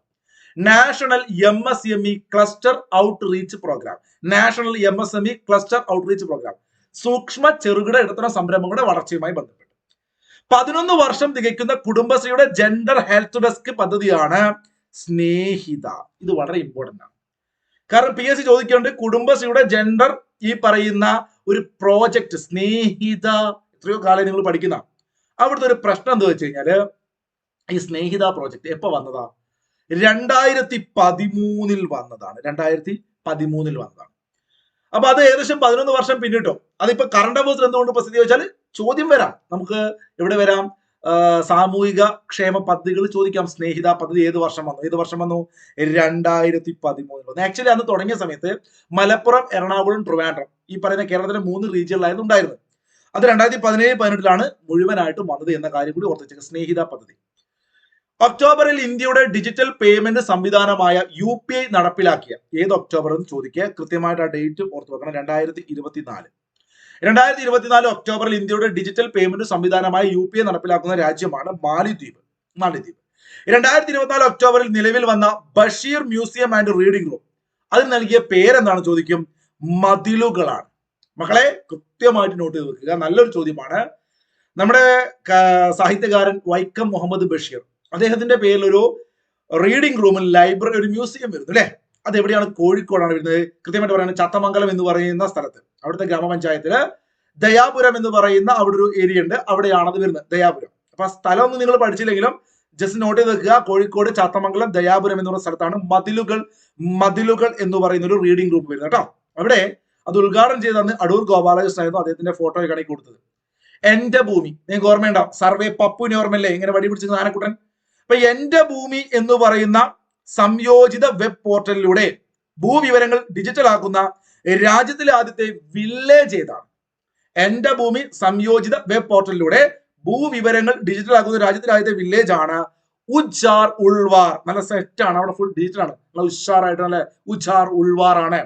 National MSME cluster outreach programme. National MSME cluster outreach programme. സൂക്ഷ്മ ചെറുകിട ഇടത്തരം സംരംഭങ്ങളുടെ വളർച്ചയുമായി ബന്ധപ്പെട്ട് 11 വർഷം തികയ്ക്കുന്ന കുടുംബശ്രീയുടെ ജെൻഡർ ഹെൽത്ത് ഡെസ്ക് പദ്ധതിയാണ് സ്നേഹിത. ഇത് വളരെ ഇമ്പോർട്ടന്റ് ആണ്. കാരണം PSC ചോദിക്കുന്നുണ്ട് കുടുംബശ്രീയുടെ ജെൻഡർ ഈ പറയുന്ന ഒരു പ്രോജക്റ്റ് സ്നേഹിത, എത്രയോ കാലം നിങ്ങൾ പഠിക്കുന്ന. അവിടുത്തെ ഒരു പ്രശ്നം എന്താ വെച്ച് കഴിഞ്ഞാല്, ഈ സ്നേഹിത പ്രോജക്റ്റ് എപ്പോ വന്നതാ? 2013 വന്നതാണ്. 2013 വന്നതാണ്. അപ്പൊ അത് ഏകദേശം 11 വർഷം പിന്നിട്ടോ. അതിപ്പോ കറണ്ട് അഫയേഴ്സിൽ എന്തുകൊണ്ട് പ്രസിദ്ധി ചോദിച്ചാൽ ചോദ്യം വരാം. നമുക്ക് എവിടെ വരാം? സാമൂഹിക ക്ഷേമ പദ്ധതികൾ ചോദിക്കാം. സ്നേഹിത പദ്ധതി ഏത് വർഷം വന്നു? 2013 വന്നു. ആക്ച്വലി അന്ന് തുടങ്ങിയ സമയത്ത് മലപ്പുറം, എറണാകുളം, ട്രിവാൻഡ്രം ഈ പറയുന്ന കേരളത്തിലെ 3 റീജിയനിലായിരുന്നു ഉണ്ടായിരുന്നത്. അത് 2017-18 മുഴുവനായിട്ടും വന്നത് എന്ന കാര്യം കൂടി ഓർത്തിച്ചേക്കുക. സ്നേഹിത പദ്ധതി ഒക്ടോബറിൽ ഇന്ത്യയുടെ ഡിജിറ്റൽ പേയ്മെന്റ് സംവിധാനമായ UPI നടപ്പിലാക്കിയ ഏത് ഒക്ടോബർ എന്ന് ചോദിക്കുക. കൃത്യമായിട്ട് ആ ഡേറ്റ് ഓർത്തു വെക്കണം. 2024 ഒക്ടോബറിൽ ഇന്ത്യയുടെ ഡിജിറ്റൽ പേയ്മെന്റ് സംവിധാനമായ UPI നടപ്പിലാക്കുന്ന രാജ്യമാണ് മാലിദ്വീപ്. 2024 ഒക്ടോബറിൽ നിലവിൽ വന്ന Basheer museum and reading room, അതിന് നൽകിയ പേരെന്താണ് ചോദിക്കും? മതിലുകളാണ്. മക്കളെ കൃത്യമായിട്ട് നോട്ട് ചെയ്ത് വെക്കുക. നല്ലൊരു ചോദ്യമാണ്. നമ്മുടെ സാഹിത്യകാരൻ വൈക്കം മുഹമ്മദ് ബഷീർ, അദ്ദേഹത്തിന്റെ പേരിൽ ഒരു റീഡിംഗ് റൂമിൽ ലൈബ്രറി, ഒരു മ്യൂസിയം വരുന്നു അല്ലെ? അത് എവിടെയാണ്? കോഴിക്കോടാണ് വരുന്നത്. കൃത്യമായിട്ട് പറയുന്നത് ചത്തമംഗലം എന്ന് പറയുന്ന സ്ഥലത്ത്, അവിടുത്തെ ഗ്രാമപഞ്ചായത്തില് ദയാപുരം എന്ന് പറയുന്ന അവിടെ ഒരു ഏരിയ ഉണ്ട്, അവിടെയാണ് അത് വരുന്നത്, ദയാപുരം. അപ്പൊ ആ സ്ഥലം ഒന്നും നിങ്ങൾ പഠിച്ചില്ലെങ്കിലും ജസ്റ്റ് നോട്ട് ചെയ്ത് വെക്കുക. കോഴിക്കോട് ചത്തമംഗലം ദയാപുരം എന്ന് പറയുന്ന സ്ഥലത്താണ് മതിലുകൾ എന്ന് പറയുന്ന ഒരു റീഡിംഗ് റൂം വരുന്നത് കേട്ടോ. അവിടെ അത് ഉദ്ഘാടനം ചെയ്തന്ന് അടൂർ ഗോപാലകൃഷ്ണൻ ആയിരുന്നു അദ്ദേഹത്തിന്റെ ഫോട്ടോ കണക്ക് കൊടുത്തത്. എന്റെ ഭൂമി നിങ്ങൾക്ക് ഓർമ്മയുണ്ടാവും. സർവേ പപ്പുവിനെ ഓർമ്മയല്ലേ? ഇങ്ങനെ വടി പിടിച്ചത് ആനക്കുട്ടൻ. അപ്പൊ എന്റെ ഭൂമി എന്ന് പറയുന്ന സംയോജിത വെബ് പോർട്ടലിലൂടെ ഭൂവിവരങ്ങൾ ഡിജിറ്റൽ ആക്കുന്ന രാജ്യത്തിലെ ആദ്യത്തെ വില്ലേജ് ഏതാണ്? എന്റെ ഭൂമി സംയോജിത വെബ് പോർട്ടലിലൂടെ ഭൂവിവരങ്ങൾ ഡിജിറ്റൽ ആക്കുന്ന രാജ്യത്തിലെ ആദ്യത്തെ വില്ലേജ് ആണ് ഉജ്ജാർ ഉൾവാർ. നല്ല സെറ്റ് ആണ്, അവിടെ ഫുൾ ഡിജിറ്റൽ ആണ്, നല്ല ഉഷാറായിട്ട് നല്ല ഉജ്ജാർ ഉൾവാർ ആണ്.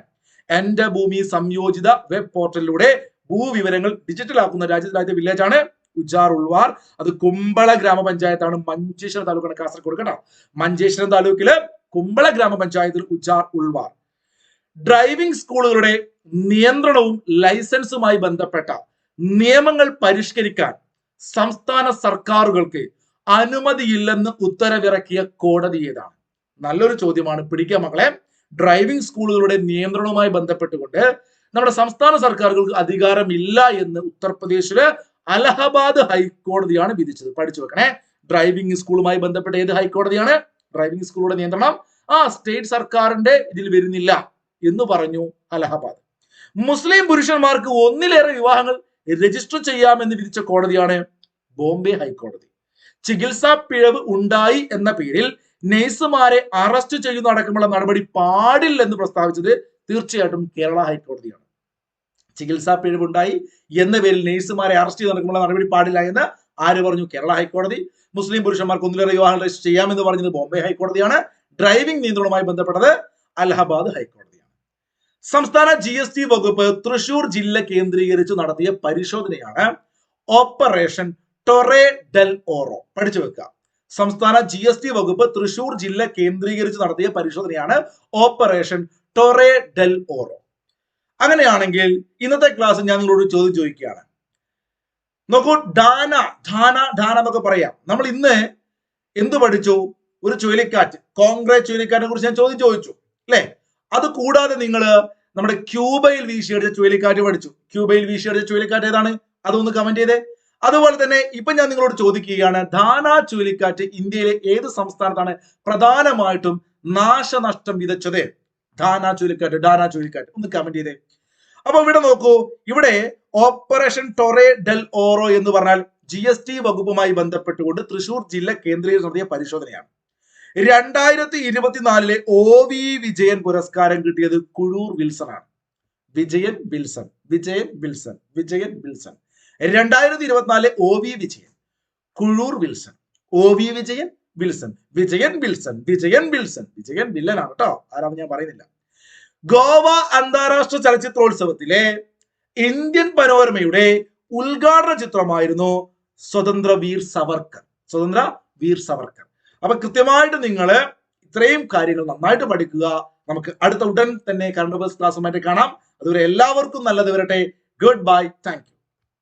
എന്റെ ഭൂമി സംയോജിത വെബ് പോർട്ടലിലൂടെ ഭൂവിവരങ്ങൾ ഡിജിറ്റൽ ആക്കുന്ന രാജ്യത്തിലെ ആദ്യത്തെ വില്ലേജ് ആണ് ഉജ്ജാർ ഉൾവാർ. അത് കുമ്പള ഗ്രാമപഞ്ചായത്താണ്, മഞ്ചേശ്വരം താലൂക്കാണ്, കാസർഗോഡ് കേട്ടോ. മഞ്ചേശ്വരം താലൂക്കില് കുമ്പള ഗ്രാമപഞ്ചായത്തിൽ ഉജ്ജാർ ഉൾവാർ. ഡ്രൈവിംഗ് സ്കൂളുകളുടെ നിയന്ത്രണവും ലൈസൻസുമായി ബന്ധപ്പെട്ട നിയമങ്ങൾ പരിഷ്കരിക്കാൻ സംസ്ഥാന സർക്കാരുകൾക്ക് അനുമതിയില്ലെന്ന് ഉത്തരവിറക്കിയ കോടതി ഏതാണ്? നല്ലൊരു ചോദ്യമാണ്, പിടിക്കുക മക്കളെ. ഡ്രൈവിംഗ് സ്കൂളുകളുടെ നിയന്ത്രണവുമായി ബന്ധപ്പെട്ടുകൊണ്ട് നമ്മുടെ സംസ്ഥാന സർക്കാരുകൾക്ക് അധികാരമില്ല എന്ന് ഉത്തർപ്രദേശില് അലഹബാദ് ഹൈക്കോടതിയാണ് വിധിച്ചത്. പഠിച്ചു വെക്കണേ. ഡ്രൈവിംഗ് സ്കൂളുമായി ബന്ധപ്പെട്ട ഏത് ഹൈക്കോടതിയാണ്? ഡ്രൈവിംഗ് സ്കൂളുടെ നിയന്ത്രണം സ്റ്റേറ്റ് സർക്കാരിന്റെ ഇതിൽ വരുന്നില്ല എന്ന് പറഞ്ഞു അലഹബാദ്. മുസ്ലിം പുരുഷന്മാർക്ക് ഒന്നിലേറെ വിവാഹങ്ങൾ രജിസ്റ്റർ ചെയ്യാമെന്ന് വിധിച്ച കോടതിയാണ് ബോംബെ ഹൈക്കോടതി. ചികിത്സാ പിഴവ് ഉണ്ടായി എന്ന പേരിൽ നഴ്സുമാരെ അറസ്റ്റ് ചെയ്യുന്ന അടക്കമുള്ള നടപടി പാടില്ലെന്ന് പ്രസ്താവിച്ചത് തീർച്ചയായിട്ടും കേരള ഹൈക്കോടതിയാണ്. ചികിത്സാ പിഴവുണ്ടായി എന്ന പേരിൽ നഴ്സുമാരെ അറസ്റ്റ് ചെയ്ത് നടക്കുമ്പോൾ നടപടി പാടില്ല എന്ന് ആര് പറഞ്ഞു? കേരള ഹൈക്കോടതി. മുസ്ലിം പുരുഷന്മാർക്ക് ഒന്നിലേറെ വിവാഹം രജിസ്റ്റർ ചെയ്യാമെന്ന് പറഞ്ഞത് ബോംബെ ഹൈക്കോടതിയാണ്. ഡ്രൈവിംഗ് നിയന്ത്രണവുമായി ബന്ധപ്പെട്ടത് അലഹബാദ് ഹൈക്കോടതിയാണ്. സംസ്ഥാന GST വകുപ്പ് തൃശൂർ ജില്ല കേന്ദ്രീകരിച്ച് നടത്തിയ പരിശോധനയാണ് ഓപ്പറേഷൻ ടൊറേ ഡെൽ ഓറോ. പഠിച്ചു വെക്കുക. സംസ്ഥാന GST വകുപ്പ് തൃശൂർ ജില്ല കേന്ദ്രീകരിച്ച് നടത്തിയ പരിശോധനയാണ് ഓപ്പറേഷൻ ടൊറേ ഡെൽ ഓറോ. അങ്ങനെയാണെങ്കിൽ ഇന്നത്തെ ക്ലാസ് ഞാൻ നിങ്ങളോട് ചോദ്യം ചോദിക്കുകയാണ്. നോക്കൂ, ധാന എന്നൊക്കെ പറയാം. നമ്മൾ ഇന്ന് എന്ത് പഠിച്ചു? ഒരു ചുഴലിക്കാറ്റ്, കോൺഗ്രസ് ചുഴലിക്കാറ്റിനെ കുറിച്ച് ഞാൻ ചോദിച്ചു അല്ലെ. അത് കൂടാതെ നിങ്ങൾ നമ്മുടെ ക്യൂബയിൽ വീശിയടിച്ച ചുഴലിക്കാറ്റ് പഠിച്ചു. ക്യൂബയിൽ വീശിയടിച്ച ചുഴലിക്കാറ്റ് ഏതാണ്? അതൊന്ന് കമന്റ് ചെയ്തേ. അതുപോലെ തന്നെ ഇപ്പൊ ഞാൻ നിങ്ങളോട് ചോദിക്കുകയാണ്, ധാന ചുഴലിക്കാറ്റ് ഇന്ത്യയിലെ ഏത് സംസ്ഥാനത്താണ് പ്രധാനമായിട്ടും നാശനഷ്ടം വിതച്ചത്? ധാന ചുഴലിക്കാറ്റ് ഒന്ന് കമന്റ് ചെയ്തേ. അപ്പൊ ഇവിടെ നോക്കൂ, ഇവിടെ ഓപ്പറേഷൻ ടൊറേ ഡെൽ ഓറോ എന്ന് പറഞ്ഞാൽ GST വകുപ്പുമായി ബന്ധപ്പെട്ടുകൊണ്ട് തൃശൂർ ജില്ല കേന്ദ്രീകരിച്ച് നടത്തിയ പരിശോധനയാണ്. 2024 OV വിജയൻ പുരസ്കാരം കിട്ടിയത് കുഴൂർ വിൽസൺ ആണ്. വിജയൻ വിൽസൺ 2024 OV വിജയൻ, കുഴൂർ വിൽസൺ, OV വിജയൻ, വിജയൻ വില്ലനാണ് കേട്ടോ, ആരാണെന്ന് ഞാൻ പറയുന്നില്ല. ഗോവ അന്താരാഷ്ട്ര ചലച്ചിത്രോത്സവത്തിലെ ഇന്ത്യൻ പനോരമയുടെ ഉദ്ഘാടന ചിത്രമായിരുന്നു സ്വതന്ത്ര വീർ സവർക്കർ. അപ്പൊ കൃത്യമായിട്ട് നിങ്ങൾ ഇത്രയും കാര്യങ്ങൾ നന്നായിട്ട് പഠിക്കുക. നമുക്ക് അടുത്ത ഉടൻ തന്നെ കറണ്ട് അഫയേഴ്സ് ക്ലാസ്സുമായിട്ട് കാണാം. അതുവരെ എല്ലാവർക്കും നല്ലത് വരട്ടെ. Good bye, thank you.